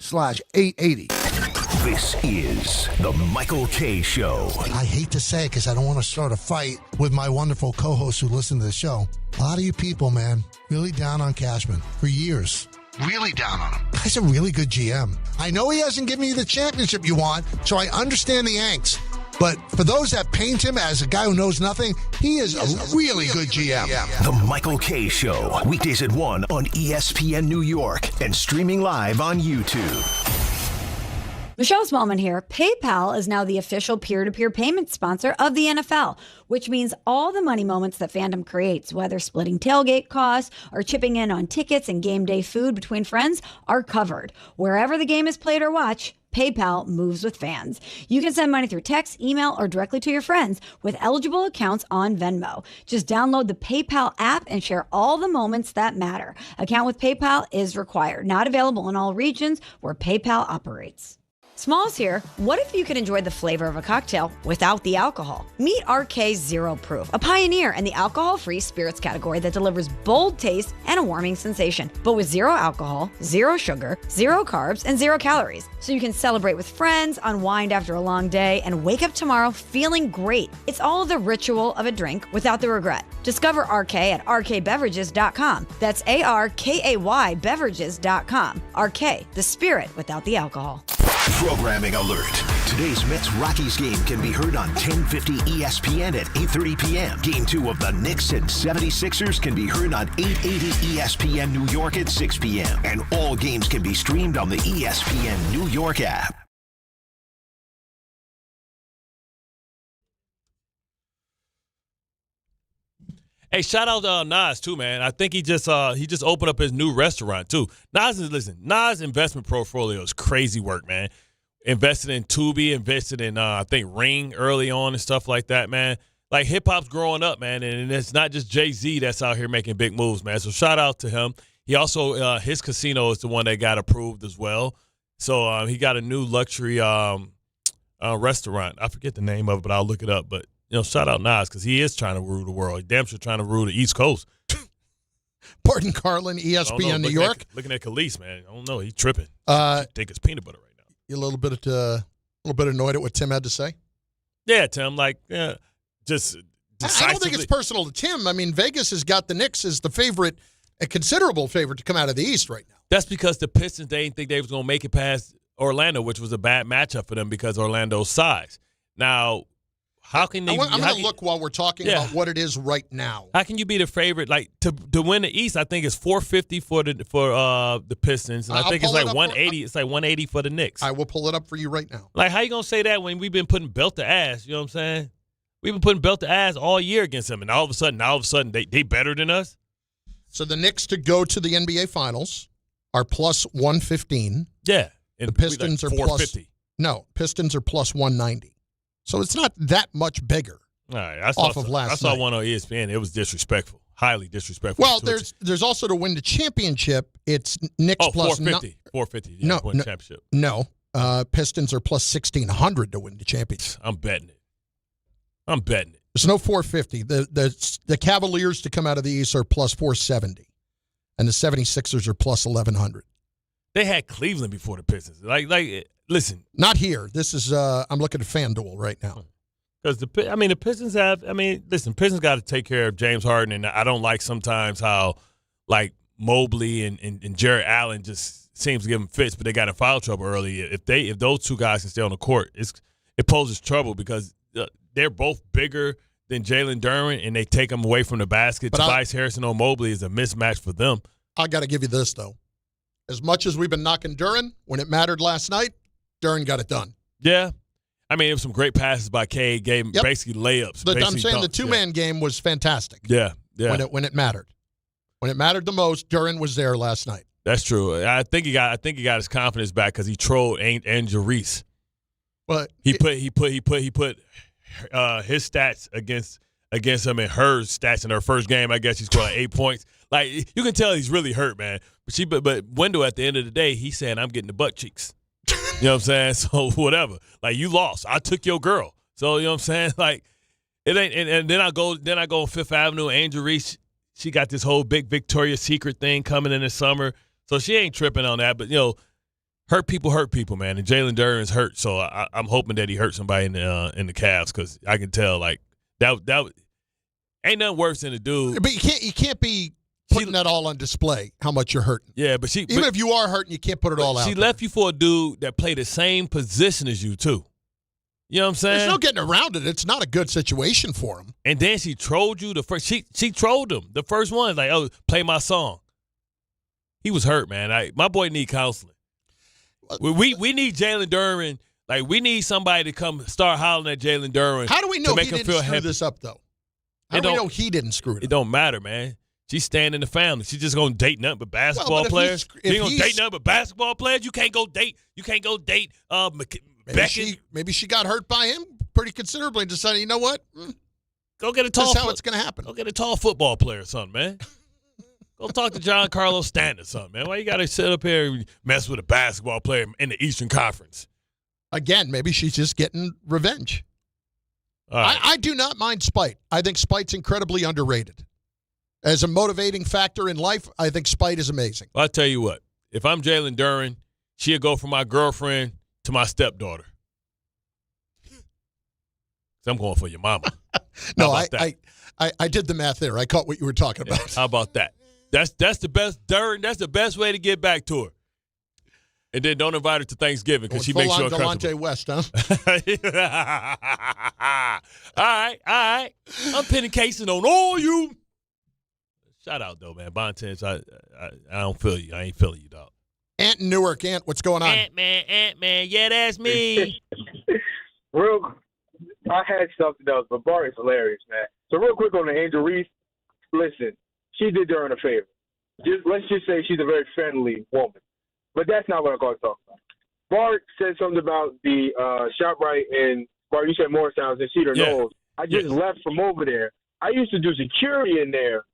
This is the Michael K. Show. I hate to say it because I don't want to start a fight with my wonderful co-hosts who listen to the show. A lot of you people, man, really down on Cashman for years. Really down on him. He's a really good GM. I know he hasn't given you the championship you want, so I understand the angst. But for those that paint him as a guy who knows nothing, he is a really good GM. The Michael K. Show. Weekdays at 1 on ESPN New York and streaming live on YouTube. Michelle Smallman here. PayPal is now the official peer-to-peer payment sponsor of the NFL, which means all the money moments that fandom creates, whether splitting tailgate costs or chipping in on tickets and game day food between friends, are covered. Wherever the game is played or watched, PayPal moves with fans. You can send money through text, email, or directly to your friends with eligible accounts on Venmo. Just download the PayPal app and share all the moments that matter. Account with PayPal is required. Not available in all regions where PayPal operates. Smalls here. What if you could enjoy the flavor of a cocktail without the alcohol? Meet RK Zero Proof, a pioneer in the alcohol-free spirits category that delivers bold taste and a warming sensation, but with zero alcohol, zero sugar, zero carbs, and zero calories. So you can celebrate with friends, unwind after a long day, and wake up tomorrow feeling great. It's all the ritual of a drink without the regret. Discover RK at rkbeverages.com. That's ARKAY beverages.com. RK, the spirit without the alcohol. Programming alert. Today's Mets-Rockies game can be heard on 1050 ESPN at 8:30 p.m. Game 2 of the Knicks and 76ers can be heard on 880 ESPN New York at 6 p.m. And all games can be streamed on the ESPN New York app. Hey, shout out to Nas too, man. I think he just opened up his new restaurant too. Nas investment portfolio is crazy work, man. Invested in Tubi, invested in I think Ring early on and stuff like that, man. Like hip hop's growing up, man, and it's not just Jay-Z that's out here making big moves, man. So shout out to him. He also his casino is the one that got approved as well. So he got a new luxury restaurant. I forget the name of it, but I'll look it up. But shout out Nas because he is trying to rule the world. He damn sure trying to rule the East Coast. Bart Carlin, ESPN New York. Looking at Khalees, man. I don't know. He's tripping. Take his peanut butter right now. You a little bit annoyed at what Tim had to say? Yeah, Tim. Just decisively. I don't think it's personal to Tim. I mean, Vegas has got the Knicks as the favorite, a considerable favorite to come out of the East right now. That's because the Pistons, they didn't think they was going to make it past Orlando, which was a bad matchup for them because of Orlando's size. Now, how can they? I'm going to look while we're talking about what it is right now. How can you be the favorite? Like to win the East, I think it's $450 for the Pistons, and I think it's like 180. It's like 180 for the Knicks. I will pull it up for you right now. Like, how you gonna say that when we've been putting belt to ass? You know what I'm saying? We've been putting belt to ass all year against them, and all of a sudden, they better than us. So the Knicks to go to the NBA Finals are plus 115. Yeah, and the Pistons are plus. No, Pistons are plus 190. So it's not that much bigger. All right, I saw one on ESPN. It was disrespectful, highly disrespectful. Well, there's also to win the championship. It's Knicks plus 450. 450. Yeah, no, win the championship. No, Pistons are plus 1,600 to win the championship. I'm betting it. There's no 450. The Cavaliers to come out of the East are plus 470, and the 76ers are plus 1,100. They had Cleveland before the Pistons. Listen. Not here. This is I'm looking at FanDuel right now. Because the Pistons have. Pistons got to take care of James Harden, and I don't like sometimes how Mobley and Jarrett Allen just seems to give them fits, but they got in foul trouble early. If those two guys can stay on the court, it poses trouble because they're both bigger than Jalen Duren, and they take them away from the basket. Tobias Harrison or Mobley is a mismatch for them. I got to give you this though. As much as we've been knocking Duren, when it mattered last night, Duren got it done. Yeah. There was some great passes by Cade, gave him basically layups. I'm saying the two-man game was fantastic. Yeah. When it mattered. When it mattered the most, Duren was there last night. That's true. I think he got his confidence back because he trolled Andrew Reese. But he put his stats against him and her stats in her first game. I guess he scored 8 points. You can tell he's really hurt, man. But Wendell, at the end of the day, he's saying, I'm getting the butt cheeks. You know what I'm saying? So whatever. You lost. I took your girl. So you know what I'm saying? It ain't. And then I go on Fifth Avenue. Angel Reese, she got this whole big Victoria's Secret thing coming in the summer. So she ain't tripping on that. But hurt people, man. And Jalen Duren's hurt. So I'm hoping that he hurt somebody in the Cavs because I can tell that ain't nothing worse than a dude. But you can't be putting that all on display, how much you're hurting. Yeah, but even if you are hurting, you can't put it all out. She left you for a dude that played the same position as you, too. You know what I'm saying? There's no getting around it. It's not a good situation for him. And then she trolled you the first. She trolled him the first one. Play my song. He was hurt, man. My boy need counseling. We need Jalen Duren. We need somebody to come start hollering at Jalen Duren. How do we know he didn't screw this up, though? How do we know he didn't screw it up? It don't matter, man. She's staying in the family. She's just gonna date nothing but basketball players. She ain't gonna date nothing but basketball players. You can't go date. Beckett. Maybe she got hurt by him pretty considerably and decided, you know what? Go get a tall. That's how it's gonna happen. Go get a tall football player or something, man. Go talk to John Carlos Stanton or something, man. Why you gotta sit up here and mess with a basketball player in the Eastern Conference? Again, maybe she's just getting revenge. Right. I do not mind spite. I think spite's incredibly underrated. As a motivating factor in life, I think spite is amazing. Well, I'll tell you what. If I'm Jalen Duren, she'll go from my girlfriend to my stepdaughter. So I'm going for your mama. No, I did the math there. I caught what you were talking about. Yeah, how about that? That's the best, Duren. That's the best way to get back to her. And then don't invite her to Thanksgiving because she makes you uncomfortable. Delonte West, huh? All right. I'm pinning cases on all you. Shout out, though, man. Bontemps, I don't feel you. I ain't feeling you, dog. Ant in Newark. Ant, what's going on? Ant-Man. Yeah, that's me. I had something else, but Bart is hilarious, man. So real quick on the Angel Reese, listen, she did Duren a favor. Let's just say she's a very friendly woman. But that's not what I'm going to talk about. Bart said something about the ShopRite and, Bart, you said Morristown and Cedar Knolls. I just left from over there. I used to do security in there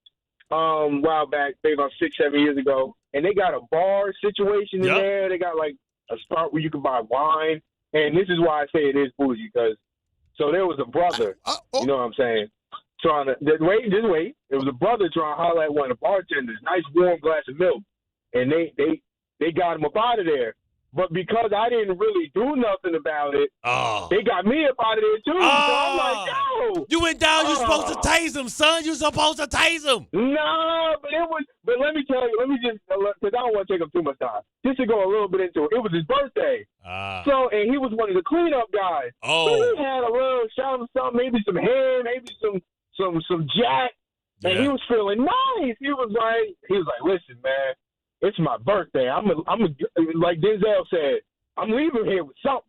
a while back, maybe about 6-7 years ago, and they got a bar situation in there. They got a spot where you can buy wine, and this is why I say it is bougie, because so there was a brother, you know what I'm saying, trying to just wait. It was a brother trying to holler at one of the bartenders, nice warm glass of milk, and they got him up out of there. But because I didn't really do nothing about it, they got me up out of there too. So I'm like, yo. You went down, you're supposed to tase him, son. You're supposed to tase him. No, but let me tell you, because I don't want to take up too much time. Just to go a little bit into it. It was his birthday. So, and he was one of the cleanup guys. So he had a little shot of something, maybe some ham, maybe some jack. And he was feeling nice. He was like, listen, man. It's my birthday. I'm like Denzel said, I'm leaving here with something.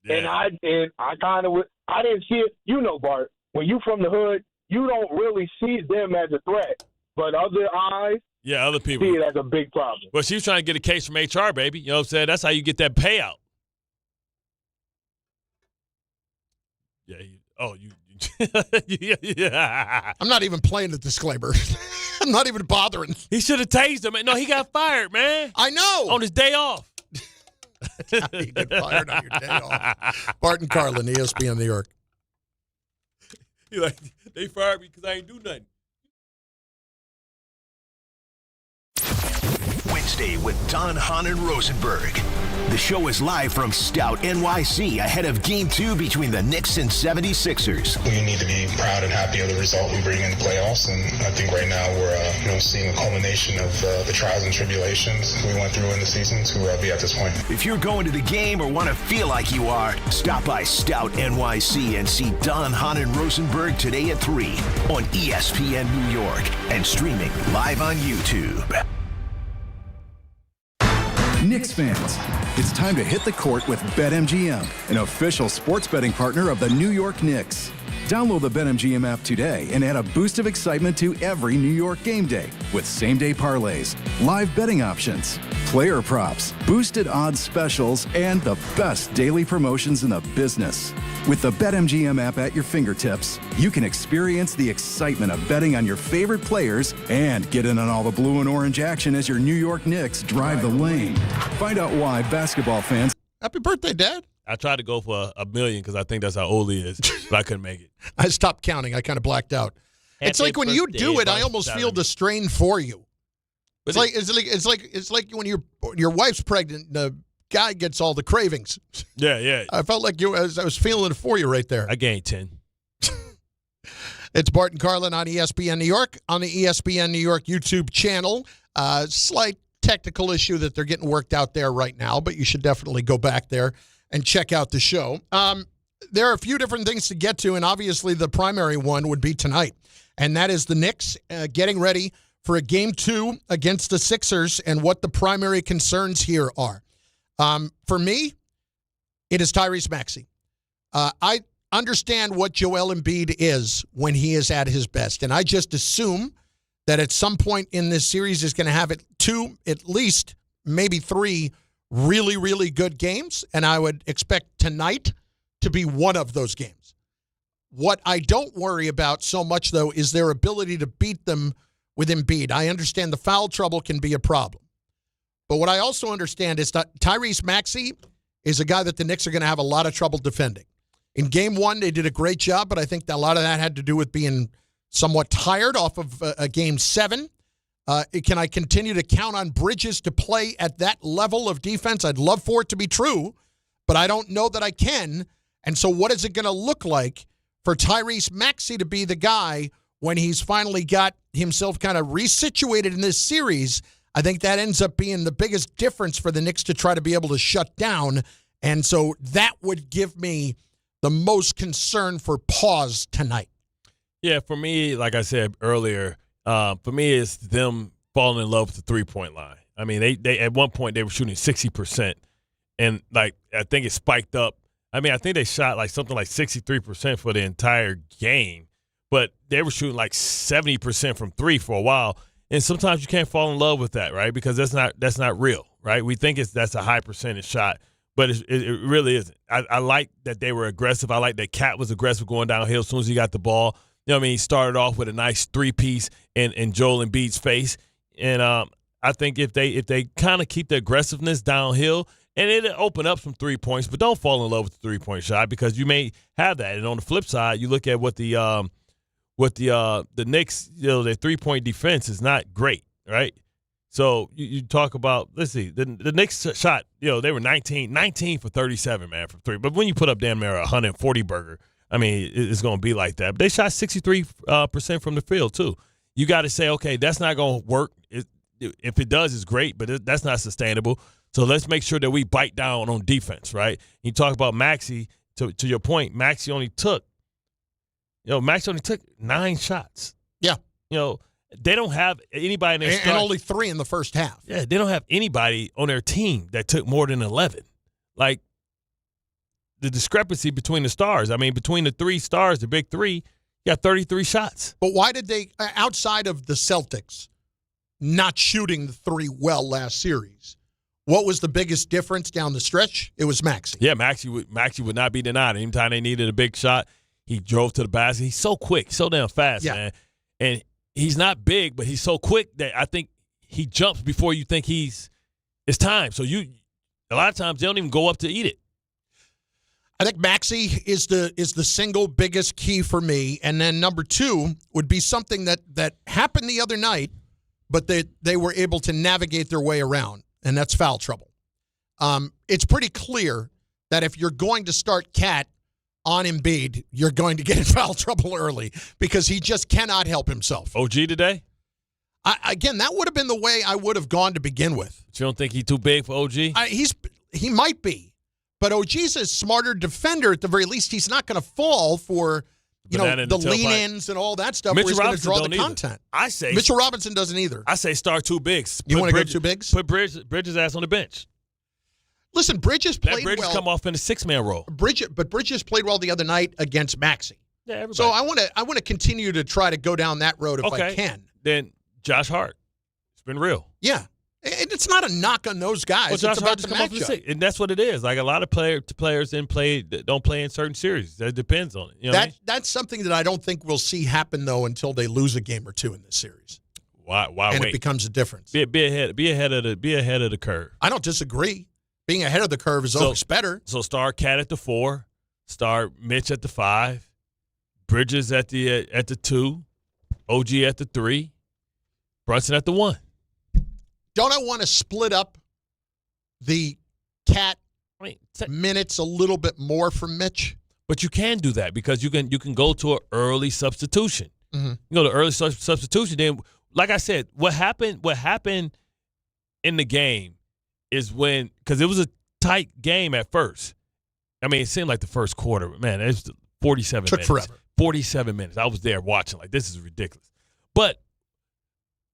Yeah. And I kind of I didn't see it. You know, Bart, when you from the hood, you don't really see them as a threat, but other eyes, other people see it as a big problem. Well, she was trying to get a case from HR, baby. You know what I'm saying? That's how you get that payout. Yeah. Yeah. I'm not even playing the disclaimer. I'm not even bothering. He should have tased him. No, he got fired, man. I know. On his day off. That's how you get fired on your day off. Bart Carlin, ESPN New York. He like, they fired me because I ain't do nothing. Wednesday with Don, Hahn, and Rosenberg. The show is live from Stout, NYC, ahead of Game 2 between the Knicks and 76ers. We need to be proud and happy of the result we bring in the playoffs, and I think right now we're seeing a culmination of the trials and tribulations we went through in the season to be at this point. If you're going to the game or want to feel like you are, stop by Stout, NYC, and see Don, Hahn, and Rosenberg today at 3 on ESPN New York and streaming live on YouTube. Knicks fans, it's time to hit the court with BetMGM, an official sports betting partner of the New York Knicks. Download the BetMGM app today and add a boost of excitement to every New York game day with same-day parlays, live betting options, player props, boosted odds specials, and the best daily promotions in the business. With the BetMGM app at your fingertips, you can experience the excitement of betting on your favorite players and get in on all the blue and orange action as your New York Knicks drive the lane. Find out why basketball fans... Happy birthday, Dad. I tried to go for a million because I think that's how old he is, but I couldn't make it. I stopped counting. I kind of blacked out. It's like when you do it, I almost feel the strain for you. It's like when your wife's pregnant, the guy gets all the cravings. Yeah. I felt like I was feeling it for you right there. I gained 10. It's Bart Carlin on ESPN New York on the ESPN New York YouTube channel. Slight technical issue that they're getting worked out there right now, but you should definitely go back there and check out the show. There are a few different things to get to, and obviously the primary one would be tonight, and that is the Knicks getting ready for a Game 2 against the Sixers and what the primary concerns here are. For me, it is Tyrese Maxey. I understand what Joel Embiid is when he is at his best, and I just assume that at some point in this series he's going to have at least maybe 3 really, really good games, and I would expect tonight to be one of those games. What I don't worry about so much, though, is their ability to beat them with Embiid. I understand the foul trouble can be a problem. But what I also understand is that Tyrese Maxey is a guy that the Knicks are going to have a lot of trouble defending. In Game 1, they did a great job, but I think a lot of that had to do with being somewhat tired off of a Game 7. Can I continue to count on Bridges to play at that level of defense? I'd love for it to be true, but I don't know that I can. And so what is it going to look like for Tyrese Maxey to be the guy when he's finally got himself kind of resituated in this series? I think that ends up being the biggest difference for the Knicks to try to be able to shut down. And so that would give me the most concern for pause tonight. Yeah, for me, like I said earlier, for me, it's them falling in love with the three-point line. I mean, they at one point they were shooting 60%, and like I think it spiked up. I mean, I think they shot like something like 63% for the entire game, but they were shooting like 70% from three for a while. And sometimes you can't fall in love with that, right? Because that's not real, right? We think that's a high percentage shot, but it really isn't. I like that they were aggressive. I like that Cat was aggressive going downhill as soon as he got the ball. You know what I mean? He started off with a nice three-piece in Joel Embiid's face. And I think if they kind of keep the aggressiveness downhill, and it'll open up some 3 points, but don't fall in love with the three-point shot because you may have that. And on the flip side, you look at what the Knicks, their three-point defense is not great, right? So you talk about, let's see, the Knicks shot, they were 19 for 37, man, from three. But when you put up damn near a 140 burger, I mean, it's going to be like that. But they shot 63% from the field, too. You got to say, okay, that's not going to work. If it does, it's great, but that's not sustainable. So let's make sure that we bite down on defense, right? You talk about Maxey, to your point, Maxey only took 9 shots. Yeah. They don't have anybody in their and only 3 in the first half. Yeah, they don't have anybody on their team that took more than 11. Like, the discrepancy between the stars. I mean, between the 3 stars, the big 3, you got 33 shots. But why did they, outside of the Celtics, not shooting the 3 well last series, what was the biggest difference down the stretch? It was Maxey. Yeah, Maxey would not be denied. Anytime they needed a big shot, he drove to the basket. He's so quick, so damn fast, man. And he's not big, but he's so quick that I think he jumps before you think it's time. So a lot of times they don't even go up to eat it. I think Maxey is the single biggest key for me. And then number 2 would be something that happened the other night, but they were able to navigate their way around, and that's foul trouble. It's pretty clear that if you're going to start Cat on Embiid, you're going to get in foul trouble early because he just cannot help himself. OG today? Again, that would have been the way I would have gone to begin with. But you don't think he's too big for OG? He might be. But OG's a smarter defender. At the very least, he's not going to fall for the lean-ins and all that stuff. Mitchell where he's going to draw the either. content. I say Mitchell Robinson doesn't either. I say start 2 bigs. You want to go 2 bigs? Put Bridges' ass on the bench. Listen, Bridges played well. Let Bridges come off in a 6-man role. Bridges played well the other night against Maxey. Yeah, everybody. So I want to continue to try to go down that road if I can. Then Josh Hart. It's been real. Yeah. And it's not a knock on those guys. Well, Josh it's about the come off matchup. And that's what it is. Like a lot of players don't play in certain series. That depends on it. That's something that I don't think we'll see happen though until they lose a game or 2 in this series. Why and wait? It becomes a difference. Be ahead of the curve. I don't disagree. Being ahead of the curve is always better. So start Cat at the 4, start Mitch at the 5, Bridges at the 2, OG at the 3, Brunson at the 1. Don't I want to split up the Cat minutes a little bit more from Mitch? But you can do that because you can go to an early substitution. Mm-hmm. You go to early substitution. Then, like I said, what happened in the game is because it was a tight game at first. I mean, it seemed like the first quarter, man, it was 47 minutes. Took forever. 47 minutes. I was there watching like, this is ridiculous. But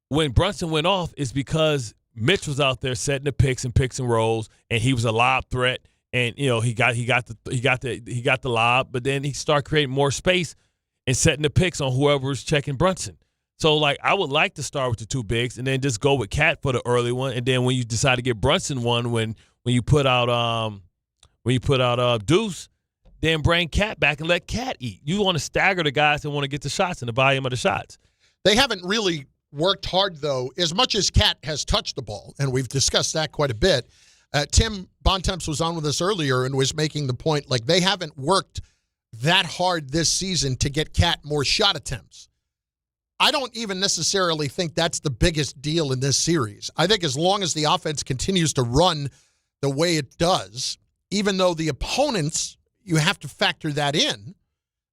when Brunson went off, it's because Mitch was out there setting the picks and rolls, and he was a lob threat. And he got the lob, but then he started creating more space and setting the picks on whoever was checking Brunson. So like I would like to start with the 2 bigs and then just go with Cat for the early one, and then when you decide to get Brunson one, when you put out Deuce, then bring Cat back and let Cat eat. You want to stagger the guys that want to get the shots and the volume of the shots. They haven't really worked hard, though, as much as Cat has touched the ball, and we've discussed that quite a bit. Tim Bontemps was on with us earlier and was making the point, like, they haven't worked that hard this season to get Cat more shot attempts. I don't even necessarily think that's the biggest deal in this series. I think as long as the offense continues to run the way it does, even though the opponents, you have to factor that in,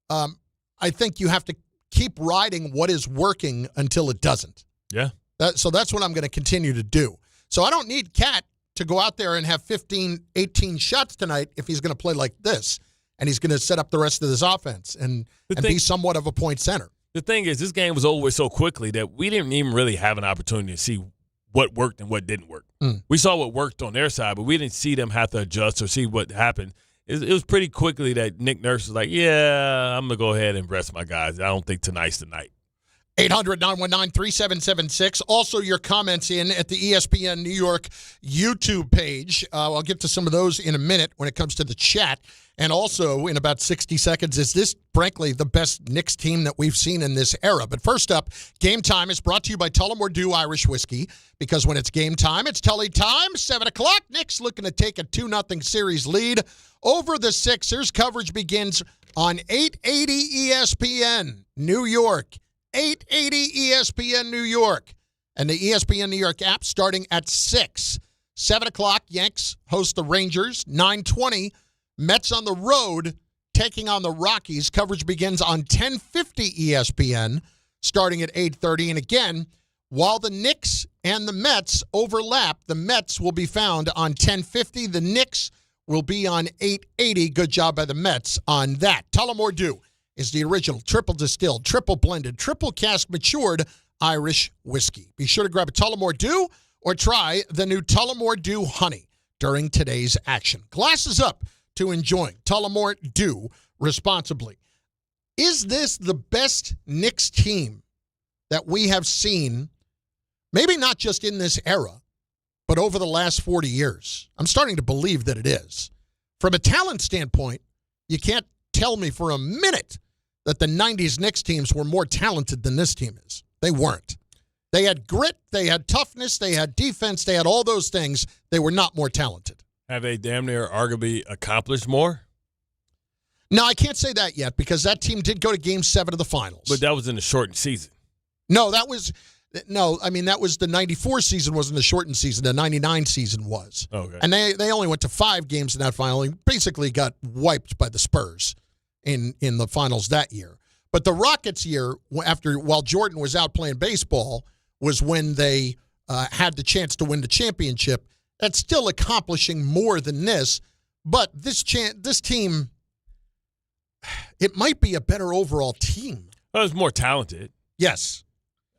I think you have to keep riding what is working until it doesn't. Yeah. So that's what I'm going to continue to do. So I don't need Cat to go out there and have 15, 18 shots tonight if he's going to play like this, and he's going to set up the rest of this offense and be somewhat of a point center. The thing is, this game was over so quickly that we didn't even really have an opportunity to see what worked and what didn't work. We saw what worked on their side, but we didn't see them have to adjust or see what happened. It was pretty quickly that Nick Nurse was like, yeah, I'm going to go ahead and rest my guys. I don't think tonight's the night. 800-919-3776. Also, your comments in at the ESPN New York YouTube page. I'll get to some of those in a minute when it comes to the chat. And also, in about 60 seconds, is this, frankly, the best Knicks team that we've seen in this era? But first up, Game Time is brought to you by Tullamore Dew Irish Whiskey, because when it's game time, it's Tully time. 7 o'clock, Knicks looking to take a 2-0 series lead over the Sixers. Coverage begins on 880 ESPN New York. 880 ESPN New York. and the ESPN New York app starting at 6. 7 o'clock, Yanks host the Rangers. 9:20, Mets on the road taking on the Rockies. Coverage begins on 10:50 ESPN, starting at 8:30. And again, while the Knicks and the Mets overlap, the Mets will be found on 10:50. The Knicks will be on 8:80. Good job by the Mets on that. Tullamore Dew is the original triple distilled, triple blended, triple cask matured Irish whiskey. Be sure to grab a Tullamore Dew or try the new Tullamore Dew Honey during today's action. Glasses up to enjoying Tullamore Dew responsibly. Is this the best Knicks team that we have seen, maybe not just in this era, but over the last 40 years? I'm starting to believe that it is. From a talent standpoint, you can't tell me for a minute that the 90s Knicks teams were more talented than this team is. They weren't. They had grit, they had toughness, they had defense, they had all those things. They were not more talented. Have they damn near arguably accomplished more? No, I can't say that yet because that team did go to Game 7 of the finals. But that was in the shortened season. No, that was the 94 season wasn't the shortened season. The 99 season was. Okay. And they only went to 5 games in that final and basically got wiped by the Spurs in the finals that year. But the Rockets year, while Jordan was out playing baseball, was when they had the chance to win the championship. That's still accomplishing more than this. But this team, it might be a better overall team. Well, it's more talented. Yes.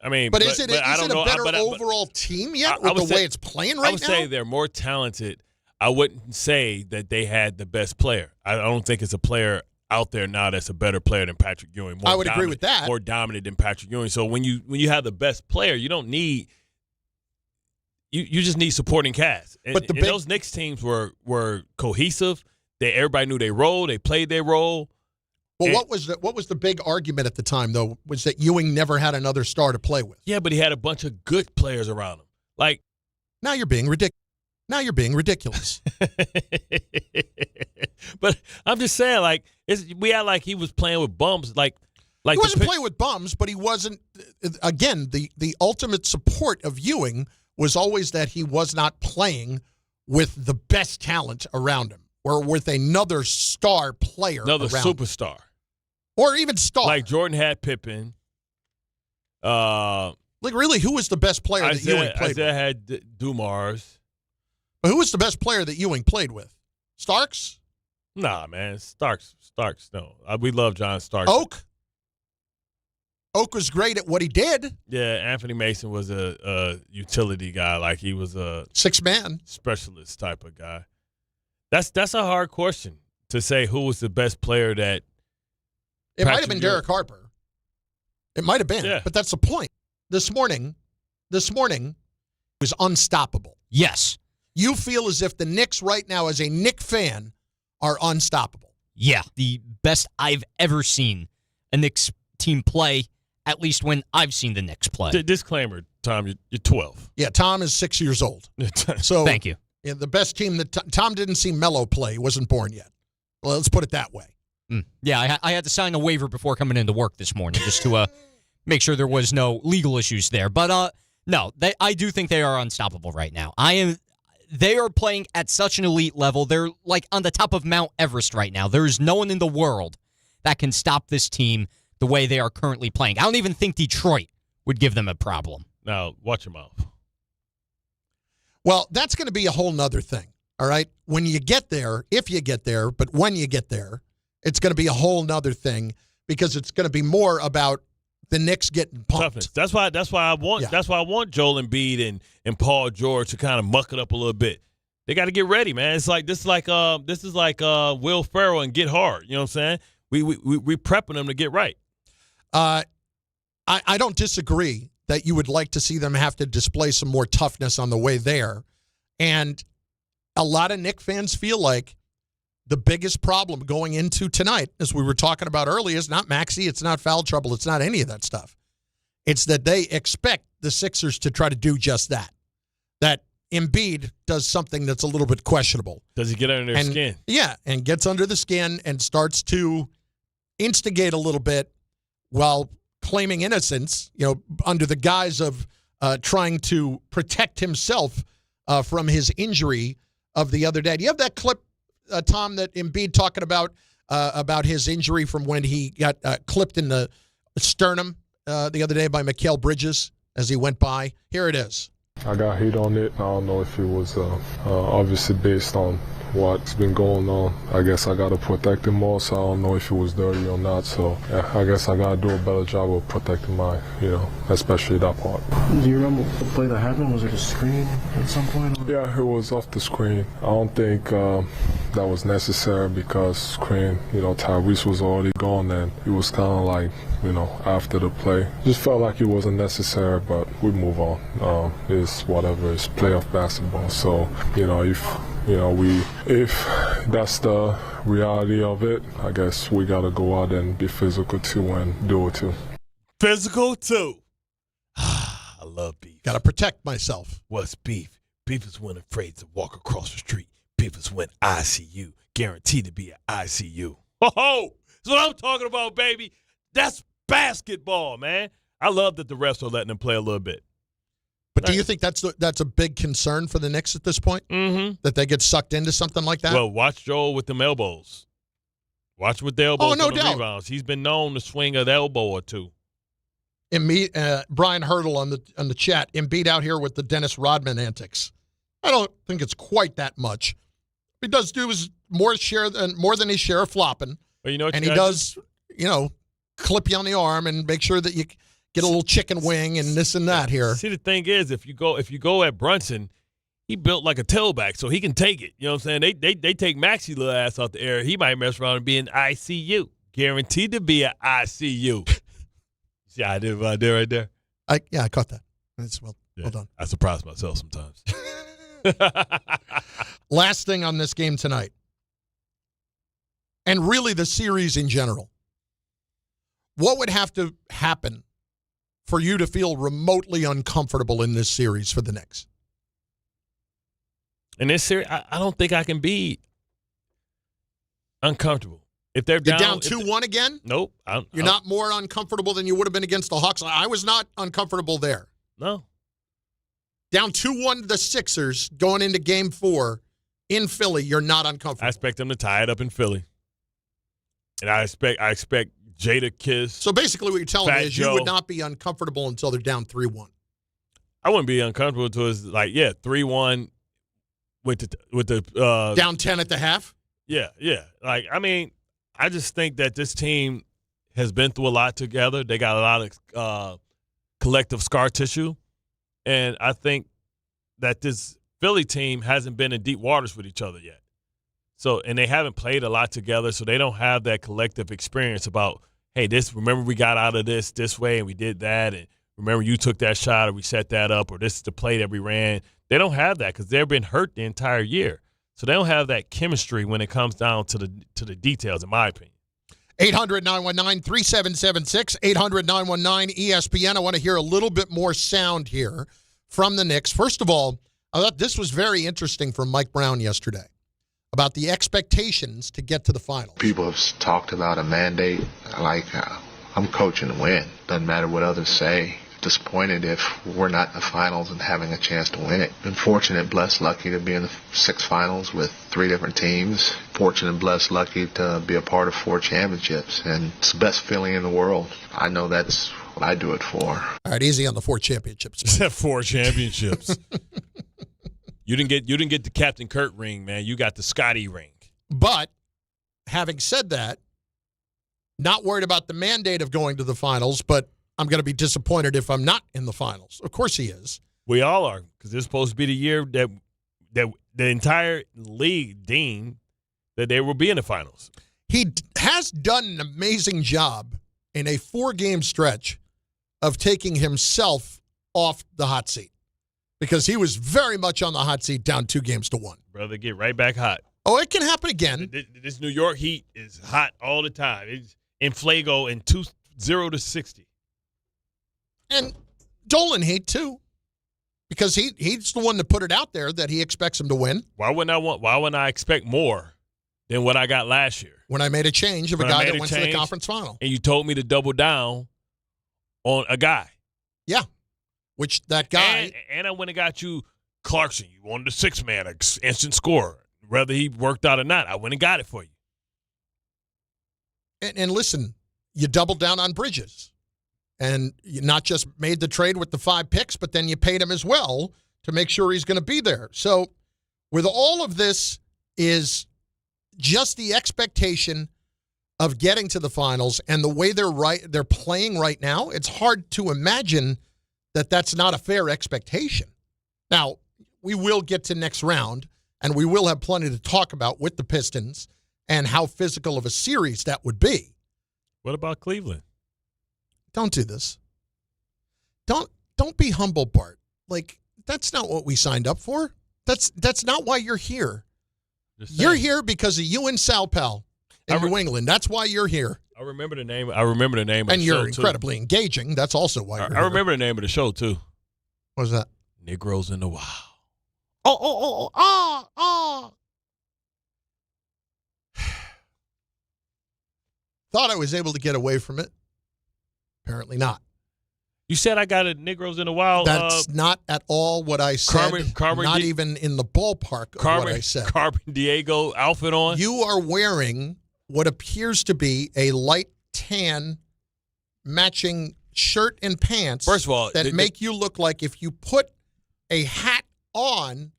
I mean, but is it a better overall team yet with the way it's playing right now? I would say they're more talented. I wouldn't say that they had the best player. I don't think it's a player out there now that's a better player than Patrick Ewing. I would agree with that. More dominant than Patrick Ewing. So when you have the best player, you don't need you just need supporting cast. And those Knicks teams were cohesive. Everybody knew their role. They played their role. Well, what was the big argument at the time, though, was that Ewing never had another star to play with. Yeah, but he had a bunch of good players around him. Like, now you're being ridiculous. But I'm just saying, like, we act like he was playing with bums. Like he wasn't playing with bums, but he wasn't. Again, the ultimate support of Ewing was always that he was not playing with the best talent around him or with another star player, another around superstar. him. Or even star. Like Jordan had Pippen. Really, who was the best player that Ewing played with? Isaiah had Dumars. But who was the best player that Ewing played with? Starks? Nah, man. Starks, no. We love John Starks. Oak was great at what he did. Yeah, Anthony Mason was a utility guy. Like, he was a six-man specialist type of guy. That's a hard question to say who was the best player that It might have been Derek Harper. It might have been. Yeah. But that's the point. This morning was unstoppable. Yes. You feel as if the Knicks right now, as a Knick fan, are unstoppable. Yeah, the best I've ever seen a Knicks team play, at least when I've seen the Knicks play. Disclaimer, Tom, you're 12. Yeah, Tom is 6 years old. So thank you. Yeah, the best team that Tom didn't see Melo play. He wasn't born yet. Well, let's put it that way. Yeah, I had to sign a waiver before coming into work this morning just to make sure there was no legal issues there. But no, I do think they are unstoppable right now. They are playing at such an elite level. They're like on the top of Mount Everest right now. There's no one in the world that can stop this team the way they are currently playing. I don't even think Detroit would give them a problem. Now, watch your mouth. Well, that's going to be a whole nother thing, all right? When you get there, if you get there, but when you get there, it's going to be a whole nother thing because it's going to be more about the Knicks getting pumped. Toughness. That's why I want Joel Embiid and Paul George to kind of muck it up a little bit. They got to get ready, man. This is like Will Ferrell and Get Hard. You know what I'm saying? We prepping them to get right. I don't disagree that you would like to see them have to display some more toughness on the way there. And a lot of Knicks fans feel like the biggest problem going into tonight, as we were talking about earlier, is not Maxey, it's not foul trouble, it's not any of that stuff. It's that they expect the Sixers to try to do just that. That Embiid does something that's a little bit questionable. Does he get under their skin? Yeah, and gets under the skin and starts to instigate a little bit while claiming innocence, under the guise of trying to protect himself from his injury of the other day. Do you have that clip, Tom, that Embiid talking about his injury from when he got clipped in the sternum the other day by Mikal Bridges as he went by? Here it is. I got hit on it. I don't know if it was obviously based on what's been going on. I guess I got to protect him more, so I don't know if it was dirty or not. So yeah, I guess I got to do a better job of protecting my, especially that part. Do you remember the play that happened? Was it a screen at some point? Yeah, it was off the screen. I don't think that was necessary because screen, Tyrese was already gone and it was kind of like, after the play. Just felt like it wasn't necessary, but we move on. It's whatever, it's playoff basketball. So, if that's the reality of it, I guess we got to go out and be physical too and do it too. Physical too. I love beef. Got to protect myself. What's beef? Beef is when afraid to walk across the street. Beef is when I see you. Guaranteed to be an ICU. Ho-ho! That's what I'm talking about, baby. That's basketball, man. I love that the refs are letting them play a little bit. But do you think that's a big concern for the Knicks at this point? Mm-hmm. That they get sucked into something like that? Well, watch Joel with them elbows. Watch with the elbows no on the doubt. rebounds. He's been known to swing an elbow or two. Brian Hurdle on the chat, Embiid out here with the Dennis Rodman antics. I don't think it's quite that much. He does do more than his share of flopping. But you know what and you he does, clip you on the arm and make sure that you get a little chicken wing and this and that here. See, the thing is, if you go at Brunson, he built like a tailback, so he can take it. You know what I'm saying? They take Maxey little ass out the air. He might mess around and be an ICU. Guaranteed to be an ICU. See how I did right there? I caught that. Well done. I surprise myself sometimes. Last thing on this game tonight, and really the series in general. What would have to happen for you to feel remotely uncomfortable in this series for the Knicks? In this series, I don't think I can be uncomfortable. If they're You're down 2-1 again? Nope. You're not more uncomfortable than you would have been against the Hawks? I was not uncomfortable there. No. Down 2-1 to the Sixers going into Game 4 in Philly, you're not uncomfortable. I expect them to tie it up in Philly. And I expect Jada Kiss. So basically what you're telling me is Joe. you would not be uncomfortable until they're down 3-1. I wouldn't be uncomfortable until it's 3-1 with the down 10 at the half? Yeah. I just think that this team has been through a lot together. They got a lot of collective scar tissue. And I think that this Philly team hasn't been in deep waters with each other yet. So, and they haven't played a lot together, so they don't have that collective experience about, hey, remember we got out of this way and we did that, and remember you took that shot or we set that up, or this is the play that we ran. They don't have that because they've been hurt the entire year. So they don't have that chemistry when it comes down to the details, in my opinion. 800-919-3776, 800-919-ESPN. I want to hear a little bit more sound here from the Knicks. First of all, I thought this was very interesting from Mike Brown yesterday about the expectations to get to the final. People have talked about a mandate. I'm coaching to win. Doesn't matter what others say. Disappointed if we're not in the finals and having a chance to win it. Been fortunate, blessed, lucky to be in the 6 finals with 3 different teams. Fortunate, blessed, lucky to be a part of 4 championships. And it's the best feeling in the world. I know that's what I do it for. All right, easy on the 4 championships. 4 championships. You didn't get the Captain Kurt ring, man. You got the Scotty ring. But having said that, not worried about the mandate of going to the finals, but I'm going to be disappointed if I'm not in the finals. Of course he is. We all are, because it's supposed to be the year that the entire league deemed that they will be in the finals. He has done an amazing job in a 4-game stretch of taking himself off the hot seat, because he was very much on the hot seat down 2-1. Brother, get right back hot. Oh, it can happen again. This New York Heat is hot all the time. It's in Flago in 0-60. And Dolan Heat, too, because he's the one that put it out there that he expects him to win. Why wouldn't I expect more than what I got last year? When I made a change of a guy that went to the conference final. And you told me to double down on a guy. Yeah. which that guy. And I went and got you Clarkson. You wanted a 6-man, instant scorer. Whether he worked out or not, I went and got it for you. And listen, you doubled down on Bridges. And you not just made the trade with the 5 picks, but then you paid him as well to make sure he's going to be there. So with all of this is just the expectation of getting to the finals and the way they're playing right now, it's hard to imagine that that's not a fair expectation. Now, we will get to next round, and we will have plenty to talk about with the Pistons and how physical of a series that would be. What about Cleveland? Don't do this. Don't be humble, Bart. Like, that's not what we signed up for. That's not why you're here. You're here because of you and Sal Pal in New England. That's why you're here. I remember the name. Of the and show, you're incredibly engaging. That's also why you're here. I remember the name of the show, too. What was that? Negroes in the Wild. Thought I was able to get away from it. Apparently not. You said I got a Negroes in the Wild. That's not at all what I said. Not even in the ballpark of what I said. Carmen Diego outfit on. You are wearing what appears to be a light tan matching shirt and pants. First of all, that make you look like if you put a hat on,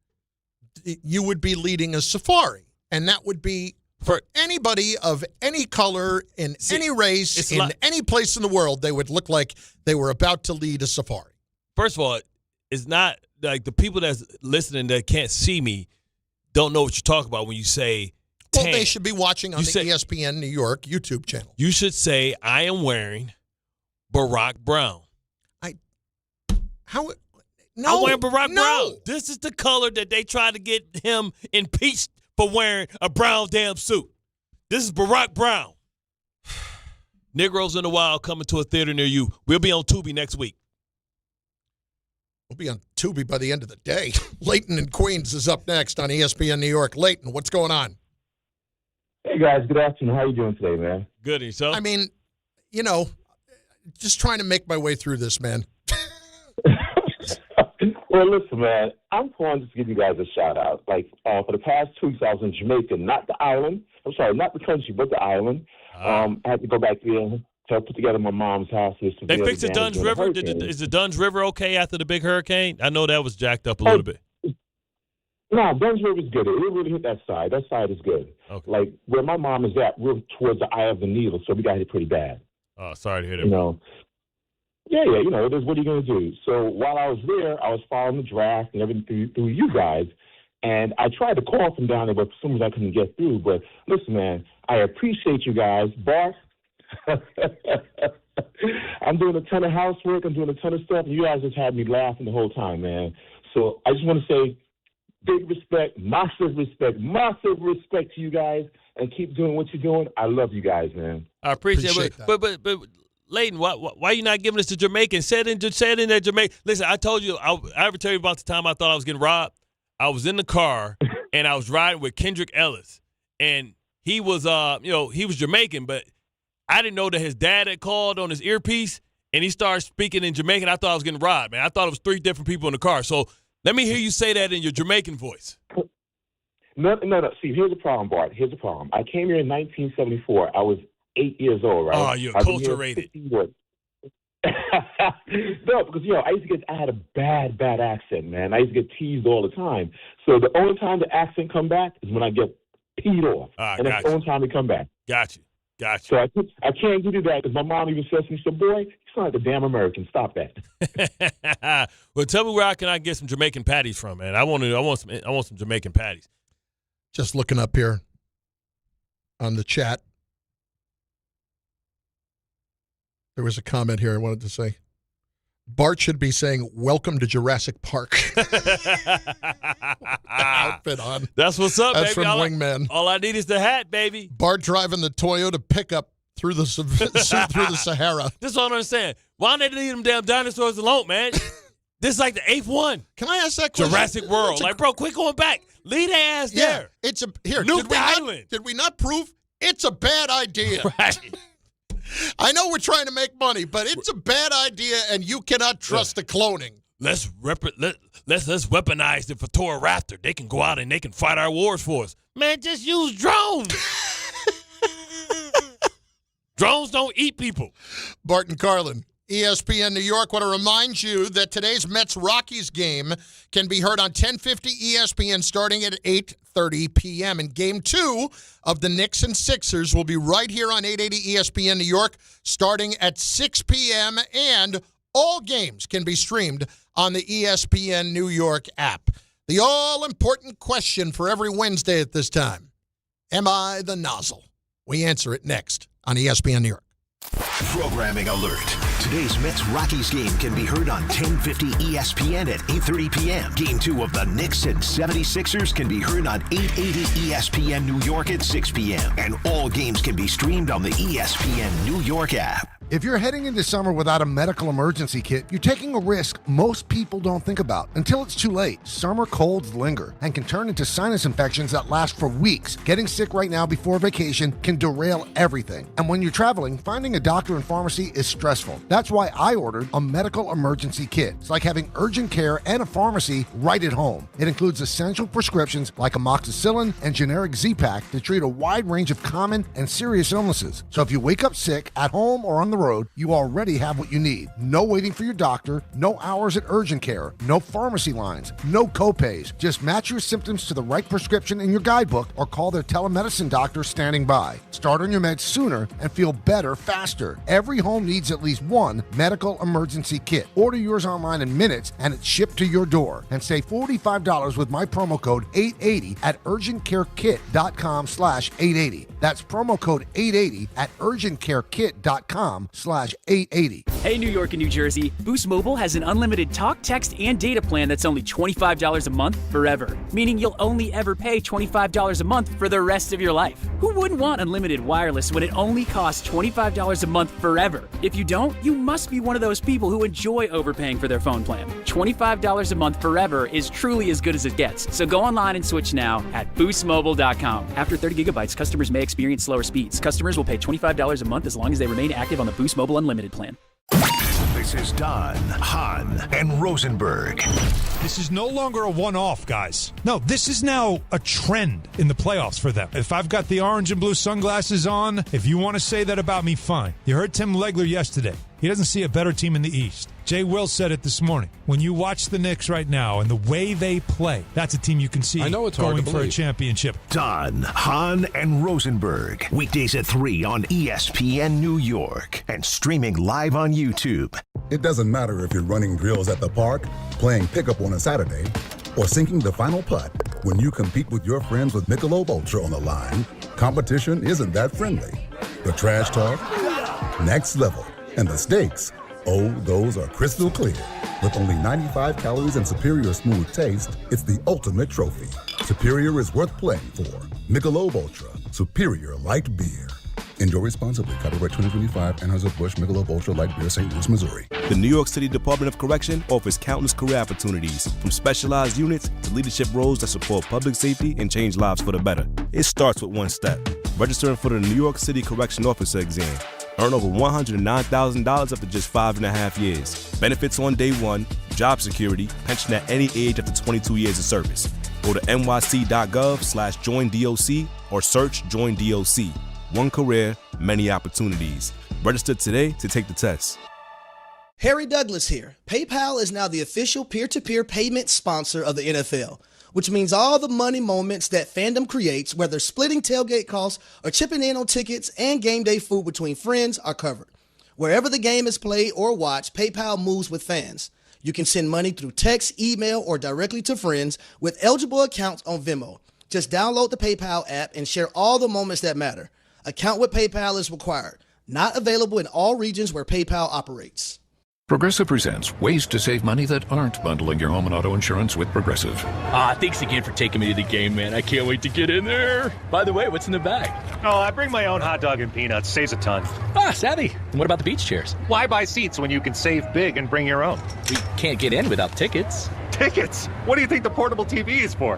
you would be leading a safari. And that would be for anybody of any color, in any race, in any place in the world, they would look like they were about to lead a safari. First of all, it's not like the people that's listening that can't see me don't know what you're talking about when you say tan. Well, they should be watching on the ESPN New York YouTube channel. You should say, I am wearing Barack Brown. No. I'm wearing Barack Brown. This is the color that they tried to get him impeached for wearing a brown damn suit. This is Barack Brown. Negroes in the Wild coming to a theater near you. We'll be on Tubi next week. We'll be on Tubi by the end of the day. Leighton in Queens is up next on ESPN New York. Leighton, what's going on? Hey, guys. Good afternoon. How you doing today, man? Good, and yourself? I mean, just trying to make my way through this, man. Well, listen, man, I'm calling just to give you guys a shout-out. Like, for the past 2 weeks, I was in Jamaica, not the island. I'm sorry, not the country, but the island. I had to go back there to put together my mom's house. They fixed the Dunn's River? Is the Dunn's River okay after the big hurricane? I know that was jacked up a little bit. No, Dunn's River is good. It really hit that side. That side is good. Okay. Like, where my mom is at, we're towards the eye of the needle, so we got hit pretty bad. Oh, sorry to hear that. Yeah, it is. What are you going to do? So while I was there, I was following the draft and everything through you guys, and I tried to call from down there, but for some reason I couldn't get through. But listen, man, I appreciate you guys. Bart, I'm doing a ton of housework. I'm doing a ton of stuff, and you guys just had me laughing the whole time, man. So I just want to say big respect, massive respect to you guys, and keep doing what you're doing. I love you guys, man. I appreciate it. But Leighton, why you not giving us to Jamaican? Say it in that Jamaican. Listen, I told you, I ever tell you about the time I thought I was getting robbed? I was in the car, and I was riding with Kendrick Ellis. And he was, he was Jamaican, but I didn't know that his dad had called on his earpiece, and he started speaking in Jamaican. I thought I was getting robbed, man. I thought it was 3 different people in the car. So let me hear you say that in your Jamaican voice. No. See, here's the problem, Bart. Here's the problem. I came here in 1974. I was 8 years old, right? Oh, you're acculturated. No, because, I had a bad accent, man. I used to get teased all the time. So the only time the accent come back is when I get peed off. And that's the only time it come back. Got you. So I can't give you that because my mom even says to me, she said, boy, you sound like a damn American. Stop that. Well, tell me where can I get some Jamaican patties from, man? I want some Jamaican patties. Just looking up here on the chat. There was a comment here I wanted to say. Bart should be saying, welcome to Jurassic Park. Outfit on. That's what's up, That's baby. from Wingman. All I need is the hat, baby. Bart driving the Toyota pickup through the Sahara. This is what I don't understand. Why don't they leave them damn dinosaurs alone, man? This is like the 8th one. Can I ask that question? Jurassic World. Bro, quit going back. Leave their ass there. Nuke the island. Did we not prove it's a bad idea? Right. I know we're trying to make money, but it's a bad idea, and you cannot trust the cloning. let's weaponize it for Toro Raptor. They can go out and they can fight our wars for us. Man, just use drones. Drones don't eat people. Bart Carlin, ESPN New York. Want to remind you that today's Mets-Rockies game can be heard on 1050 ESPN starting at 8:30 p.m. And Game 2 of the Knicks and Sixers will be right here on 880 ESPN New York starting at 6 p.m. And all games can be streamed on the ESPN New York app. The all-important question for every Wednesday at this time, am I the nozzle? We answer it next on ESPN New York. Programming alert. Today's Mets-Rockies game can be heard on 1050 ESPN at 8:30 p.m. Game 2 of the Knicks and 76ers can be heard on 880 ESPN New York at 6 p.m. And all games can be streamed on the ESPN New York app. If you're heading into summer without a medical emergency kit, you're taking a risk most people don't think about until it's too late. Summer colds linger and can turn into sinus infections that last for weeks. Getting sick right now before vacation can derail everything. And when you're traveling, finding a doctor and pharmacy is stressful. That's why I ordered a medical emergency kit. It's like having urgent care and a pharmacy right at home. It includes essential prescriptions like amoxicillin and generic Z-Pak to treat a wide range of common and serious illnesses. So if you wake up sick at home or on the road, you already have what you need. No waiting for your doctor, no hours at urgent care, no pharmacy lines, no copays. Just match your symptoms to the right prescription in your guidebook or call their telemedicine doctor standing by. Start on your meds sooner and feel better faster. Every home needs at least one medical emergency kit. Order yours online in minutes and it's shipped to your door. And save $45 with my promo code 880 at urgentcarekit.com/880. That's promo code 880 at urgentcarekit.com/880. Hey, New York and New Jersey, Boost Mobile has an unlimited talk, text, and data plan that's only $25 a month forever, meaning you'll only ever pay $25 a month for the rest of your life. Who wouldn't want unlimited wireless when it only costs $25 a month forever? If you don't, you must be one of those people who enjoy overpaying for their phone plan. $25 a month forever is truly as good as it gets, so go online and switch now at boostmobile.com. After 30 gigabytes, customers may experience slower speeds. Customers will pay $25 a month as long as they remain active on the Boost Mobile Unlimited plan. This is Don, Hahn, and Rosenberg. This is no longer a one-off, guys. No, this is now a trend in the playoffs for them. If I've got the orange and blue sunglasses on, if you want to say that about me, fine. You heard Tim Legler yesterday. He doesn't see a better team in the East. Jay Will said it this morning. When you watch the Knicks right now and the way they play, that's a team you can see going for a championship. Don, Hahn, and Rosenberg. Weekdays at 3 on ESPN New York and streaming live on YouTube. It doesn't matter if you're running drills at the park, playing pickup on a Saturday, or sinking the final putt. When you compete with your friends with Michelob Ultra on the line, competition isn't that friendly. The trash talk, next level. And the stakes, oh, those are crystal clear. With only 95 calories and superior smooth taste, it's the ultimate trophy. Superior is worth playing for. Michelob Ultra, superior light beer. Enjoy responsibly. Copyright 2025, Anheuser-Busch Michelob Ultra Light Beer, St. Louis, Missouri. The New York City Department of Correction offers countless career opportunities, from specialized units to leadership roles that support public safety and change lives for the better. It starts with one step: registering for the New York City Correction Officer exam. Earn over $109,000 after just 5.5 years. Benefits on day one, job security, pension at any age after 22 years of service. Go to nyc.gov/joinDOC or search Join DOC. One career, many opportunities. Register today to take the test. Harry Douglas here. PayPal is now the official peer-to-peer payment sponsor of the NFL, which means all the money moments that fandom creates, whether splitting tailgate costs or chipping in on tickets and game day food between friends, are covered. Wherever the game is played or watched, PayPal moves with fans. You can send money through text, email, or directly to friends with eligible accounts on Venmo. Just download the PayPal app and share all the moments that matter. Account with PayPal is required. Not available in all regions where PayPal operates. Progressive presents ways to save money that aren't bundling your home and auto insurance with Progressive. Thanks again for taking me to the game, man. I can't wait to get in there. By the way, what's in the bag? Oh, I bring my own hot dog and peanuts. Saves a ton. Savvy. And what about the beach chairs? Why buy seats when you can save big and bring your own? We can't get in without tickets. Tickets? What do you think the portable TV is for?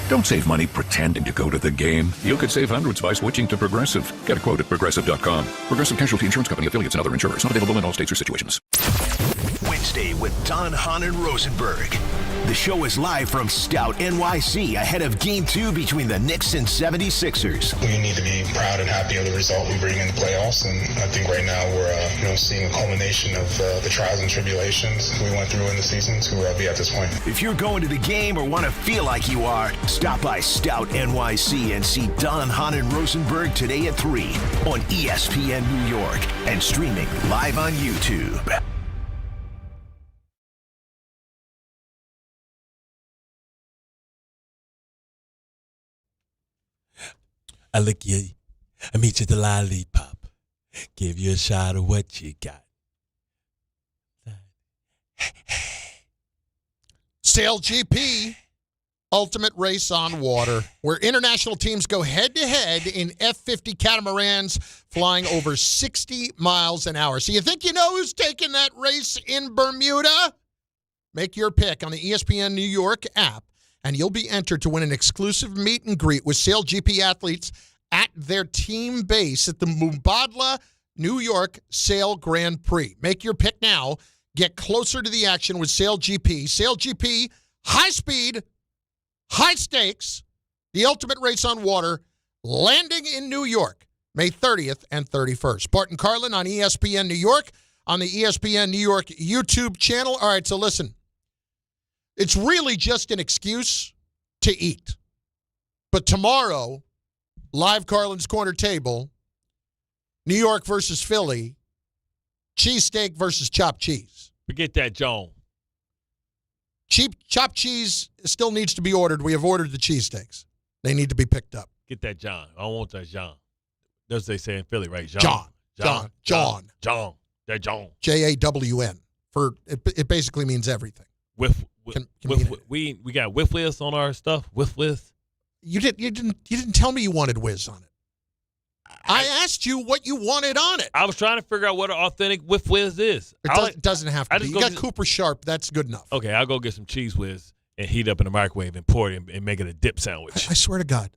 Don't save money pretending to go to the game. You could save hundreds by switching to Progressive. Get a quote at Progressive.com. Progressive Casualty Insurance Company, affiliates, and other insurers. Not available in all states or situations. Wednesday with Don, Hahn, and Rosenberg. The show is live from Stout, NYC, ahead of Game 2 between the Knicks and 76ers. We need to be proud and happy of the result we bring in the playoffs, and I think right now we're seeing a culmination of the trials and tribulations we went through in the season to be at this point. If you're going to the game or want to feel like you are, stop by Stout, NYC and see Don, Hahn, and Rosenberg today at 3 on ESPN New York and streaming live on YouTube. I lick you, I meet you at the lollipop, give you a shot of what you got. Sail GP, ultimate race on water, where international teams go head-to-head in F-50 catamarans flying over 60 miles an hour. So you think you know who's taking that race in Bermuda? Make your pick on the ESPN New York app, and you'll be entered to win an exclusive meet and greet with Sail GP athletes at their team base at the Mubadala New York Sail Grand Prix. Make your pick now. Get closer to the action with Sail GP. Sail GP, high speed, high stakes, the ultimate race on water, landing in New York, May 30th and 31st. Bart Carlin on ESPN New York, on the ESPN New York YouTube channel. All right, so listen. It's really just an excuse to eat. But tomorrow, live Carlin's Corner Table, New York versus Philly, cheesesteak versus chopped cheese. Forget that, John. Chopped cheese still needs to be ordered. We have ordered the cheesesteaks. They need to be picked up. Get that, John. I don't want that, John. That's what they say in Philly, right? John. That John. J-A-W-N. It basically means everything. We got whiz on our stuff. Whiz. You didn't tell me you wanted whiz on it. I asked you what you wanted on it. I was trying to figure out what an authentic whiz is. It doesn't have to be. You got Cooper Sharp. That's good enough. Okay, I'll go get some cheese whiz and heat up in the microwave and pour it and make it a dip sandwich. I swear to God.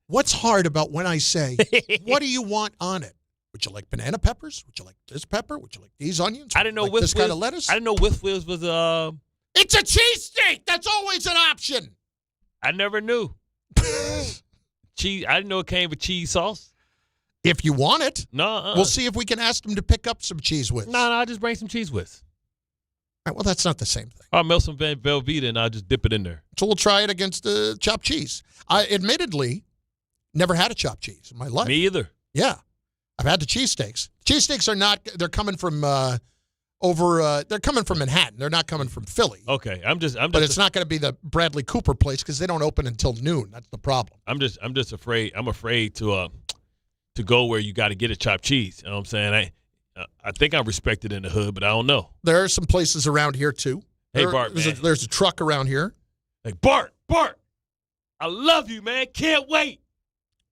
What's hard about when I say, what do you want on it? Would you like banana peppers? Would you like this pepper? Would you like these onions? I didn't know this kind of lettuce. I didn't know whiz was It's a cheesesteak. That's always an option. I never knew. Cheese. I didn't know it came with cheese sauce. If you want it, no, we'll see if we can ask them to pick up some cheese whiz. No, I'll just bring some cheese whiz. All right, well, that's not the same thing. I'll melt some Velveeta and I'll just dip it in there. So we'll try it against the chopped cheese. I admittedly never had a chopped cheese in my life. Me either. Yeah, I've had the cheesesteaks. Cheesesteaks are not. They're coming from they're coming from Manhattan. They're not coming from Philly. Okay, But it's not going to be the Bradley Cooper place because they don't open until noon. That's the problem. I'm just afraid. I'm afraid to go where you got to get a chopped cheese. You know what I'm saying? I think I'm respected in the hood, but I don't know. There are some places around here too. Hey, Bart, man. There's a truck around here. Hey, Bart, I love you, man. Can't wait.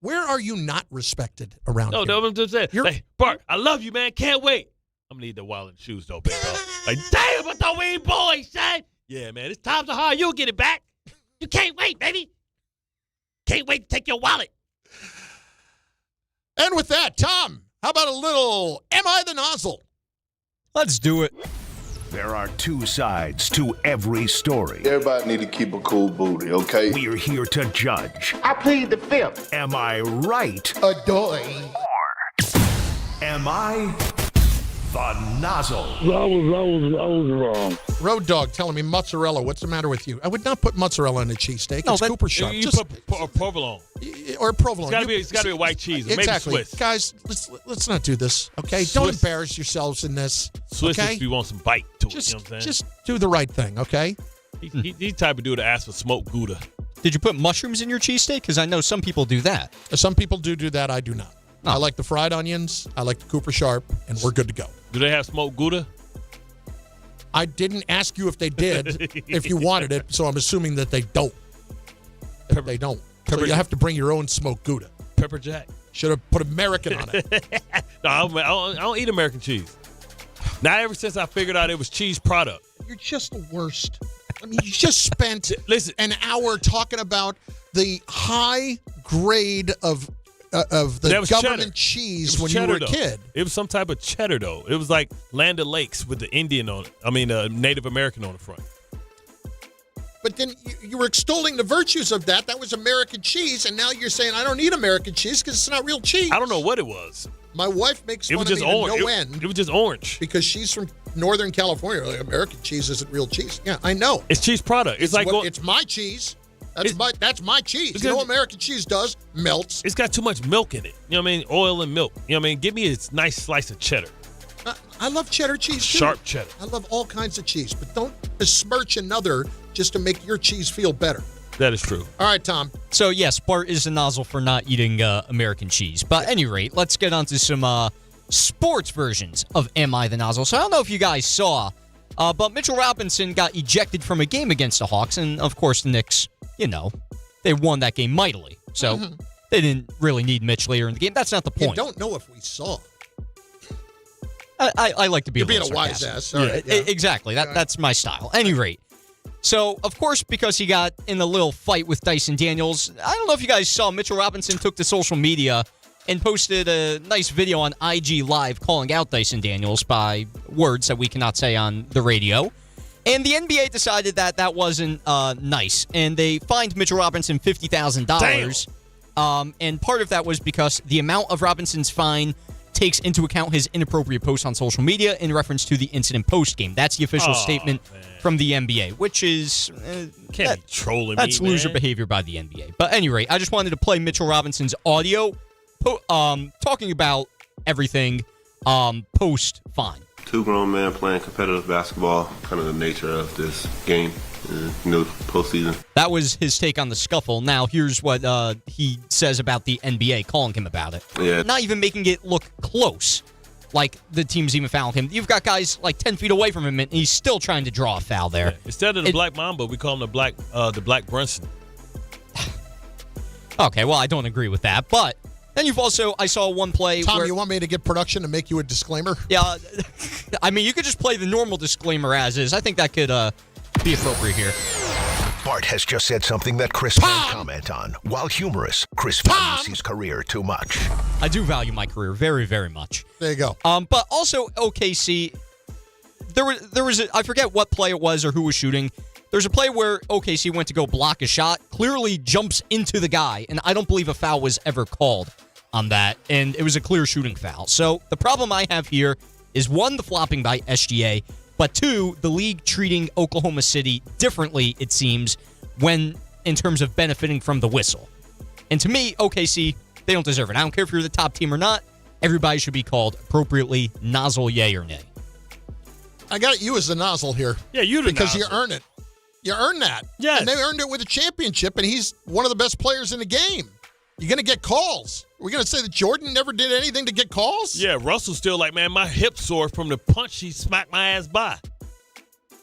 Where are you not respected around here? No, I'm just saying. Hey, Bart, I love you, man. Can't wait. I'm going to need the wallet and shoes, though, big dog. Like, damn, I thought we ain't boys, son. Yeah, man, it's times are hard. You'll get it back. You can't wait, baby. Can't wait to take your wallet. And with that, Tom, how about a little Am I the Nozzle? Let's do it. There are two sides to every story. Everybody need to keep a cool booty, okay? We're here to judge. I plead the fifth. Am I right? Adoy. Or am I the nozzle? I was wrong. Road Dog telling me mozzarella. What's the matter with you? I would not put mozzarella in a cheesesteak. No, it's Cooper Sharp. You put provolone. Or provolone. It's got to be a white cheese. Exactly. Maybe Swiss. Guys, let's not do this, okay? Don't embarrass yourselves in this, Swiss okay? if you want some bite to it, you know what I'm saying? Just do the right thing, okay? He's type of dude to ask for smoked Gouda. Did you put mushrooms in your cheesesteak? Because I know some people do that. Some people do that. I do not. I like the fried onions. I like the Cooper Sharp, and we're good to go. Do they have smoked Gouda? I didn't ask you if they did, if you wanted it, so I'm assuming that they don't. They don't. So you have to bring your own smoked Gouda. Pepper Jack. Should have put American on it. No, I don't eat American cheese. Not ever since I figured out it was cheese product. You're just the worst. I mean, you just spent an hour talking about the high grade of the government cheddar. cheese when you were a kid. It was some type of cheddar, though. It was like Land O'Lakes with the Indian on it. I mean, Native American on the front. But then you were extolling the virtues of that. That was American cheese, and now you're saying I don't need American cheese because it's not real cheese. I don't know what it was. My wife makes It fun was of just me to orange. no end. It was just orange. Because she's from Northern California. Like, American cheese isn't real cheese. Yeah, I know. It's cheese product. It's like it's my cheese. That's my cheese. You know what American cheese does? Melts. It's got too much milk in it. You know what I mean? Oil and milk. You know what I mean? Give me a nice slice of cheddar. I love cheddar cheese, too. Sharp cheddar. I love all kinds of cheese, but don't besmirch another just to make your cheese feel better. That is true. All right, Tom. So, yes, Bart is a nozzle for not eating American cheese. But at any rate, let's get on to some sports versions of Am I the Nozzle? So I don't know if you guys saw, but Mitchell Robinson got ejected from a game against the Hawks. And, of course, the Knicks, they won that game mightily. So they didn't really need Mitch later in the game. That's not the point. You don't know if we saw. I like to be You're being little a wise sarcastic. ass. All right, yeah. Exactly. That's my style. Any rate. So, of course, because he got in a little fight with Dyson Daniels, I don't know if you guys saw, Mitchell Robinson took to social media and posted a nice video on IG Live calling out Dyson Daniels by words that we cannot say on the radio. And the NBA decided that wasn't nice, and they fined Mitchell Robinson $50,000. And part of that was because the amount of Robinson's fine takes into account his inappropriate posts on social media in reference to the incident post-game. That's the official statement from the NBA, which is... Can't be trolling me, That's loser man. behavior by the NBA. But anyway, I just wanted to play Mitchell Robinson's audio talking about everything post-fine. Two grown men playing competitive basketball, kind of the nature of this game, postseason. That was his take on the scuffle. Now, here's what he says about the NBA, calling him about it. Yeah. Not even making it look close, like the team's even fouling him. You've got guys like 10 feet away from him, and he's still trying to draw a foul there. Yeah. Instead of the Black Mamba, we call him the Black Brunson. Okay, well, I don't agree with that, but then you've also, I saw one play Tom, where... you want me to get production to make you a disclaimer? Yeah, I mean, you could just play the normal disclaimer as is. I think that could be appropriate here. Bart has just said something that Chris won't comment on. While humorous, Chris values his career too much. I do value my career very, very much. There you go. But also, OKC, there was I forget what play it was or who was shooting. There's a play where OKC went to go block a shot, clearly jumps into the guy, and I don't believe a foul was ever called on that, and it was a clear shooting foul. So the problem I have here is, one, the flopping by SGA, but two, the league treating Oklahoma City differently, it seems, when in terms of benefiting from the whistle. And to me, OKC, they don't deserve it. I don't care if you're the top team or not. Everybody should be called appropriately nozzle, yay or nay. I got you as the nozzle here. Yeah, you the because nozzle. you earn it. You earn that. Yes. And they earned it with a championship, and he's one of the best players in the game. You're going to get calls. We're going to say that Jordan never did anything to get calls? Yeah, Russell's still like, man, my hip sore from the punch he smacked my ass by.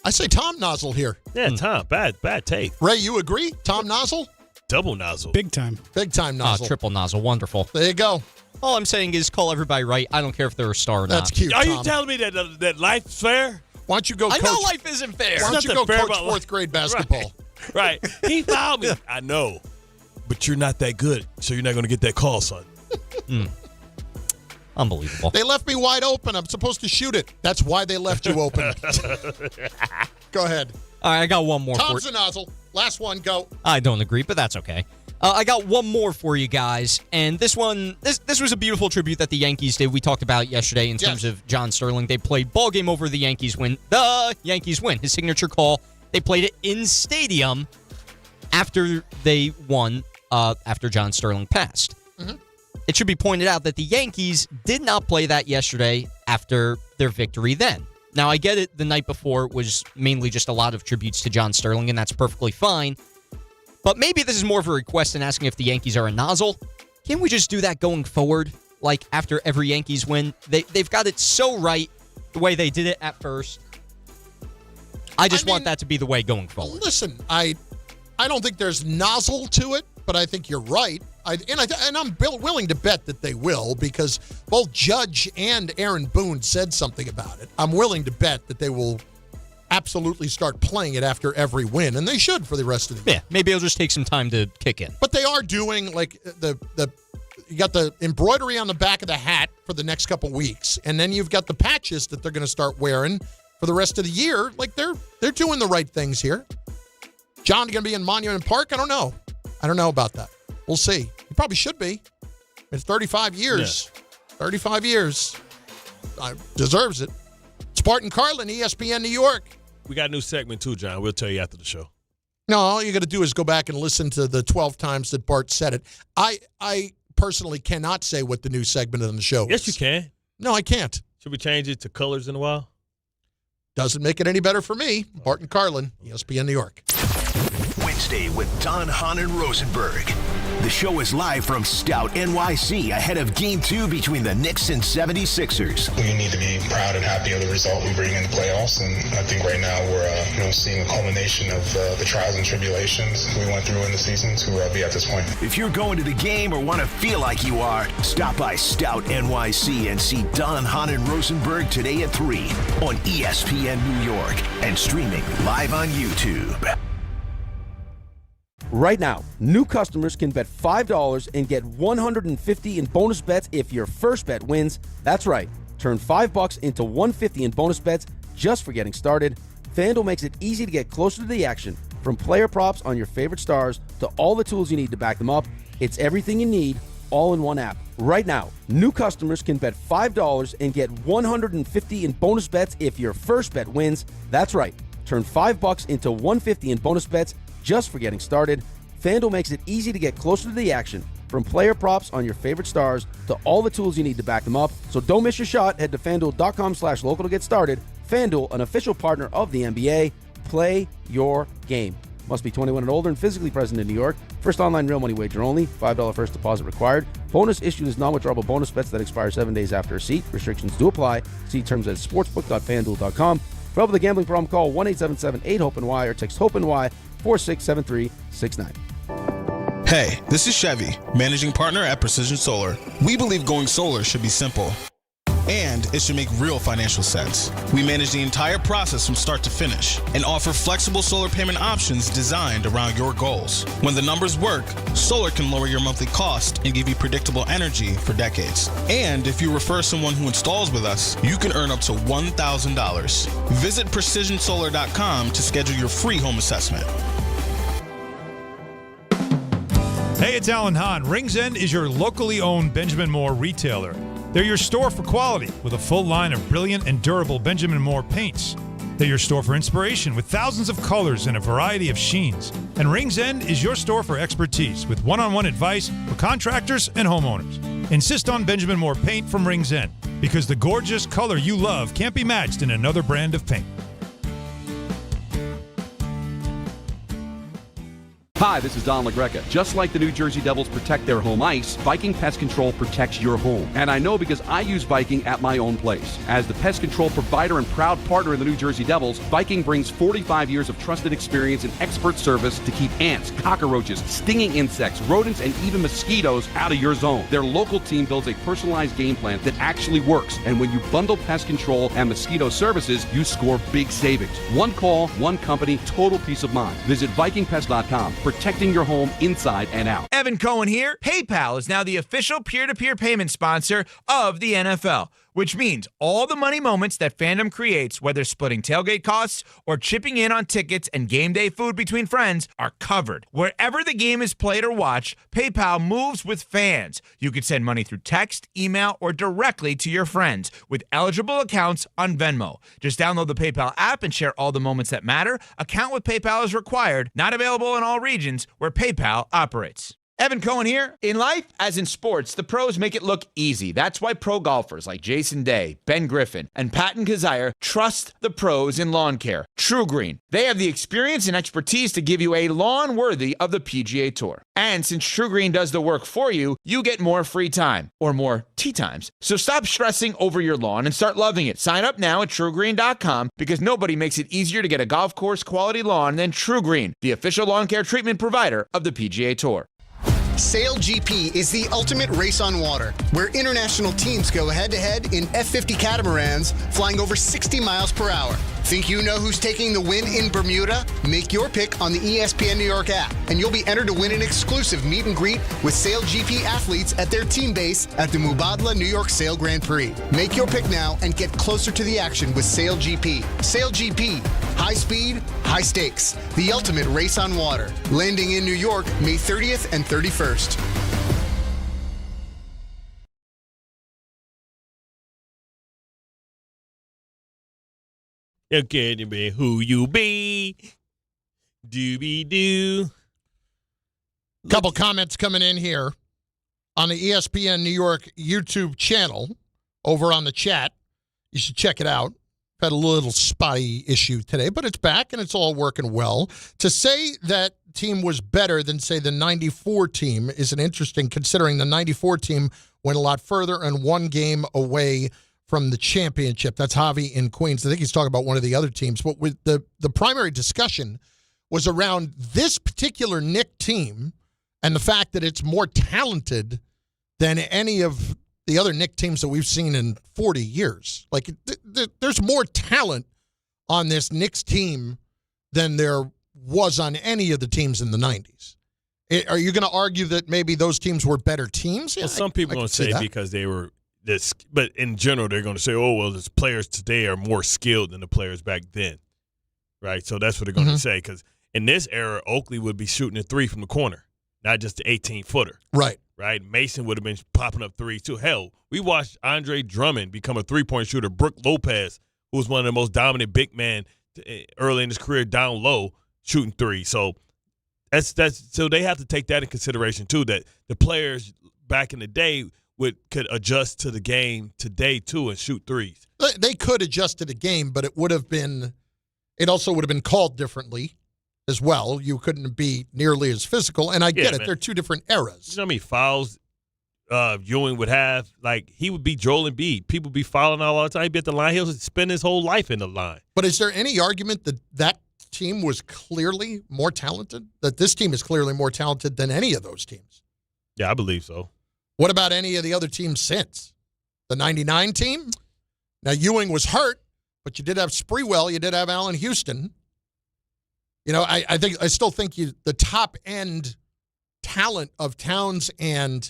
I say Tom Nozzle here. Yeah, Tom, bad take. Ray, you agree? Tom Nozzle? Double nozzle. Big time. Big time nozzle. Triple nozzle, wonderful. There you go. All I'm saying is call everybody right. I don't care if they're a star or That's not. cute, Are Tom. you telling me that life's fair? Why don't you go I coach? know life isn't fair. Why don't you go fair coach about life. fourth grade basketball? Right. He fouled me. I know. But you're not that good, so you're not going to get that call, son. Unbelievable. They left me wide open. I'm supposed to shoot it. That's why they left you open. Go ahead. All right, I got one more. Tom's a nozzle. Last one, go. I don't agree, but that's okay. I got one more for you guys, and this one, this was a beautiful tribute that the Yankees did. We talked about it yesterday in terms of John Sterling. They played ball game over the Yankees win. The Yankees win. His signature call. They played it in stadium after they won, after John Sterling passed. Mm-hmm. It should be pointed out that the Yankees did not play that yesterday after their victory then. Now, I get it, the night before was mainly just a lot of tributes to John Sterling, and that's perfectly fine. But maybe this is more of a request than asking if the Yankees are a nozzle. Can't we just do that going forward? Like, after every Yankees win? They've got it so right the way they did it at first. I just want that to be the way going forward. Listen, I don't think there's nozzle to it, but I think you're right. And I'm willing to bet that they will, because both Judge and Aaron Boone said something about it. I'm willing to bet that they will absolutely start playing it after every win, and they should for the rest of the year. Yeah, maybe it'll just take some time to kick in. But they are doing, like, the the embroidery on the back of the hat for the next couple weeks, and then you've got the patches that they're going to start wearing for the rest of the year. Like they're doing the right things here. John going to be in Monument Park? I don't know. I don't know about that. We'll see. He probably should be. It's 35 years. Yeah. 35 years. Deserves it. It's Bart Carlin, ESPN New York. We got a new segment too, John. We'll tell you after the show. No, all you got to do is go back and listen to the 12 times that Bart said it. I personally cannot say what the new segment on the show is. Yes, you can. No, I can't. Should we change it to colors in a while? Doesn't make it any better for me. Bart Carlin, ESPN New York. Wednesday with Don, Hahn, and Rosenberg. The show is live from Stout, NYC, ahead of Game 2 between the Knicks and 76ers. We need to be proud and happy of the result we bring in the playoffs, and I think right now we're seeing a culmination of the trials and tribulations we went through in the season to be at this point. If you're going to the game or want to feel like you are, stop by Stout, NYC, and see Don, Hahn, and Rosenberg today at 3 on ESPN New York and streaming live on YouTube. Right now, new customers can bet $5 and get $150 in bonus bets if your first bet wins. That's right. Turn $5 into $150 in bonus bets just for getting started. FanDuel makes it easy to get closer to the action. From player props on your favorite stars to all the tools you need to back them up, it's everything you need all in one app. Right now, new customers can bet $5 and get $150 in bonus bets if your first bet wins. That's right. Turn $5 into $150 in bonus bets just for getting started. FanDuel makes it easy to get closer to the action. From player props on your favorite stars to all the tools you need to back them up. So don't miss your shot. Head to FanDuel.com/local to get started. FanDuel, an official partner of the NBA. Play your game. Must be 21 and older and physically present in New York. First online real money wager only. $5 first deposit required. Bonus issued as non-withdrawable bonus bets that expire 7 days after receipt. Restrictions do apply. See terms at sportsbook.fanduel.com. For help with a gambling problem, call 1-877-8-HOPE-NY or text HOPE-NY 467369. Hey, this is Chevy, managing partner at Precision Solar. We believe going solar should be simple, and it should make real financial sense. We manage the entire process from start to finish and offer flexible solar payment options designed around your goals. When the numbers work, solar can lower your monthly cost and give you predictable energy for decades. And if you refer someone who installs with us, you can earn up to $1,000. Visit PrecisionSolar.com to schedule your free home assessment. Hey, it's Alan Hahn. Rings End is your locally owned Benjamin Moore retailer. They're your store for quality with a full line of brilliant and durable Benjamin Moore paints. They're your store for inspiration with thousands of colors and a variety of sheens. And Rings End is your store for expertise with one-on-one advice for contractors and homeowners. Insist on Benjamin Moore paint from Rings End because the gorgeous color you love can't be matched in another brand of paint. Hi, this is Don LaGreca. Just like the New Jersey Devils protect their home ice, Viking Pest Control protects your home. And I know because I use Viking at my own place. As the pest control provider and proud partner of the New Jersey Devils, Viking brings 45 years of trusted experience and expert service to keep ants, cockroaches, stinging insects, rodents, and even mosquitoes out of your zone. Their local team builds a personalized game plan that actually works. And when you bundle pest control and mosquito services, you score big savings. One call, one company, total peace of mind. Visit VikingPest.com. Protecting your home inside and out. Evan Cohen here. PayPal is now the official peer-to-peer payment sponsor of the NFL, which means all the money moments that fandom creates, whether splitting tailgate costs or chipping in on tickets and game day food between friends, are covered. Wherever the game is played or watched, PayPal moves with fans. You can send money through text, email, or directly to your friends with eligible accounts on Venmo. Just download the PayPal app and share all the moments that matter. Account with PayPal is required. Not available in all regions where PayPal operates. Evan Cohen here. In life, as in sports, the pros make it look easy. That's why pro golfers like Jason Day, Ben Griffin, and Patton Kazire trust the pros in lawn care. True Green. They have the experience and expertise to give you a lawn worthy of the PGA Tour. And since True Green does the work for you, you get more free time, or more tee times. So stop stressing over your lawn and start loving it. Sign up now at TrueGreen.com because nobody makes it easier to get a golf course quality lawn than True Green, the official lawn care treatment provider of the PGA Tour. Sail GP is the ultimate race on water, where international teams go head-to-head in F-50 catamarans flying over 60 miles per hour. Think you know who's taking the win in Bermuda? Make your pick on the ESPN New York app, and you'll be entered to win an exclusive meet and greet with Sail GP athletes at their team base at the Mubadala New York Sail Grand Prix. Make your pick now and get closer to the action with Sail GP. Sail GP, high speed, high stakes, the ultimate race on water. Landing in New York, May 30th and 31st. Okay, be who you be. Doobie-doo. Couple comments coming in here on the ESPN New York YouTube channel over on the chat. You should check it out. Had a little spotty issue today, but it's back and it's all working well. To say that team was better than, say, the 94 team is an interesting, considering the 94 team went a lot further and one game away from the championship. That's Javi in Queens. I think he's talking about one of the other teams. But with the primary discussion was around this particular Knick team and the fact that it's more talented than any of the other Knick teams that we've seen in 40 years. Like, there's more talent on this Knicks team than there was on any of the teams in the 90s. Are you going to argue that maybe those teams were better teams? Well, some people are going to say because they were this, but in general, they're going to say, oh, well, the players today are more skilled than the players back then, right? So that's what they're going to say, because in this era, Oakley would be shooting a three from the corner, not just the 18-footer. Right. Right? Mason would have been popping up threes, too. Hell, we watched Andre Drummond become a three-point shooter. Brooke Lopez, who was one of the most dominant big men early in his career down low, shooting threes. So so they have to take that in consideration, too, that the players back in the day could adjust to the game today, too, and shoot threes. They could adjust to the game, but it also would have been called differently as well. You couldn't be nearly as physical, and I get it. Man. They're two different eras. You know how many fouls Ewing would have? Like, he would be Joel Embiid. People be fouling all the time. He'd be at the line. He'll spend his whole life in the line. But is there any argument that that team was clearly more talented? That this team is clearly more talented than any of those teams? Yeah, I believe so. What about any of the other teams since? The 99 team? Now, Ewing was hurt, but you did have Sprewell. You did have Allen Houston. You know, I still think the top-end talent of Towns and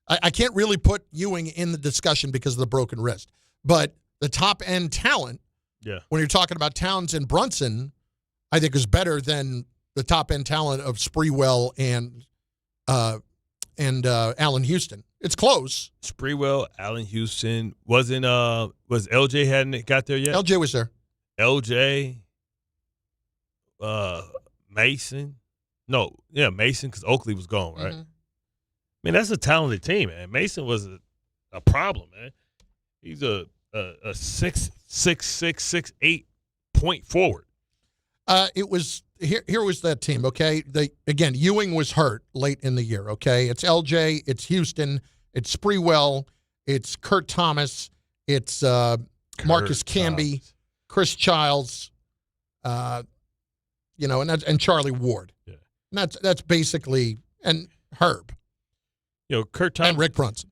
I can't really put Ewing in the discussion because of the broken wrist. But the top-end talent, when you're talking about Towns and Brunson, I think is better than the top-end talent of Sprewell and Allen Houston. It's close. Sprewell, Allen Houston. Was LJ hadn't got there yet? LJ was there. LJ, Mason. Mason, because Oakley was gone, right? Mm-hmm. I mean, that's a talented team, man. Mason was a problem, man. He's a 6'8" point forward. It was here was that team, okay? Again, Ewing was hurt late in the year, okay? It's LJ, it's Houston, it's Sprewell, it's Kurt Thomas, it's Marcus Camby, Chris Childs, and Charlie Ward. Yeah. And that's basically and Herb. Kurt Thomas and Rick Brunson.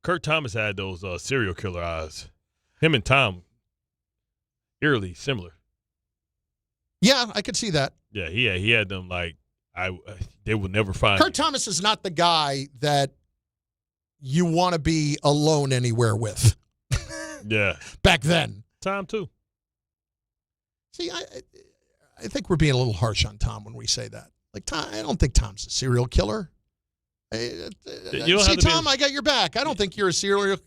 Kurt Thomas had those serial killer eyes. Him and Tom, eerily similar. Yeah, I could see that. Yeah, he had them like they would never find. Kurt Thomas is not the guy that you want to be alone anywhere with. Yeah. Back then. Tom too. See, I think we're being a little harsh on Tom when we say that. Like, Tom, I don't think Tom's a serial killer. Tom, I got your back. I don't think you're a serial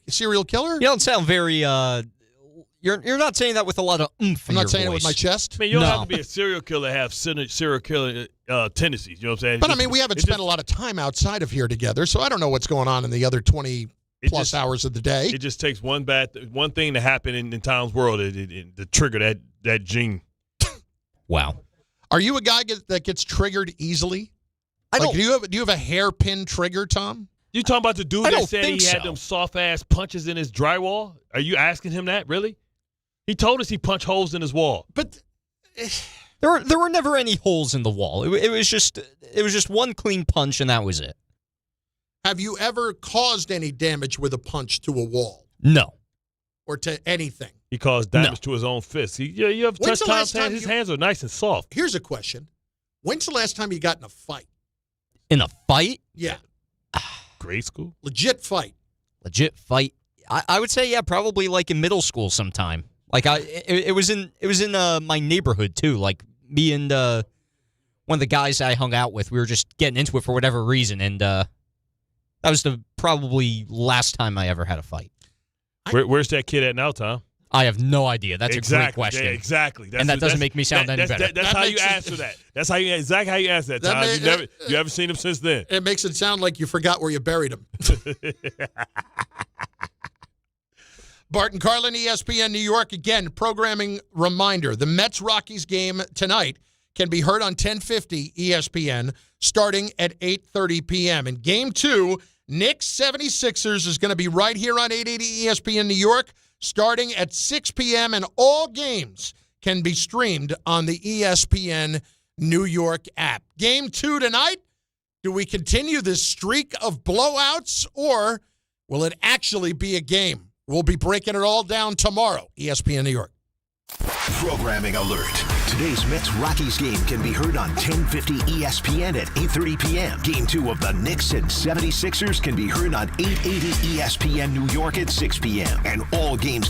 killer. You don't sound very. You're not saying that with a lot of oomph. I'm not saying it with my chest. I mean, you don't have to be a serial killer to have serial killer tendencies. You know what I'm saying? But I mean, we haven't spent a lot of time outside of here together, so I don't know what's going on in the other 20 plus hours of the day. It just takes one thing to happen in Tom's world to trigger that gene. Wow. Are you a guy that gets triggered easily? Do you have a hairpin trigger, Tom? You talking about the dude that said he had them soft ass punches in his drywall? Are you asking him that really? He told us he punched holes in his wall. But there were never any holes in the wall. It was just one clean punch and that was it. Have you ever caused any damage with a punch to a wall? No. Or to anything? He caused damage to his own fist. You ever When's touch the Tom's last time hands? His hands are nice and soft. Here's a question. When's the last time you got in a fight? In a fight? Yeah. Grade school? Legit fight. Legit fight. I would say, yeah, probably like in middle school sometime. Like it was in my neighborhood too. Like me and one of the guys I hung out with, we were just getting into it for whatever reason, and that was the probably last time I ever had a fight. Where's that kid at now, Tom? I have no idea. That's a great question. Yeah, exactly. And that doesn't make me sound any better. That's how you answer that. That's exactly how you answer that, Tom. You haven't seen him since then. It makes it sound like you forgot where you buried him. Bart Carlin, ESPN New York. Again, programming reminder. The Mets-Rockies game tonight can be heard on 1050 ESPN starting at 8:30 p.m. And Game 2, Knicks 76ers is going to be right here on 880 ESPN New York starting at 6 p.m. And all games can be streamed on the ESPN New York app. Game 2 tonight. Do we continue this streak of blowouts, or will it actually be a game? We'll be breaking it all down tomorrow, ESPN New York. Programming alert. Today's Mets-Rockies game can be heard on 1050 ESPN at 8:30 p.m. Game 2 of the Knicks and 76ers can be heard on 880 ESPN New York at 6 p.m. And all games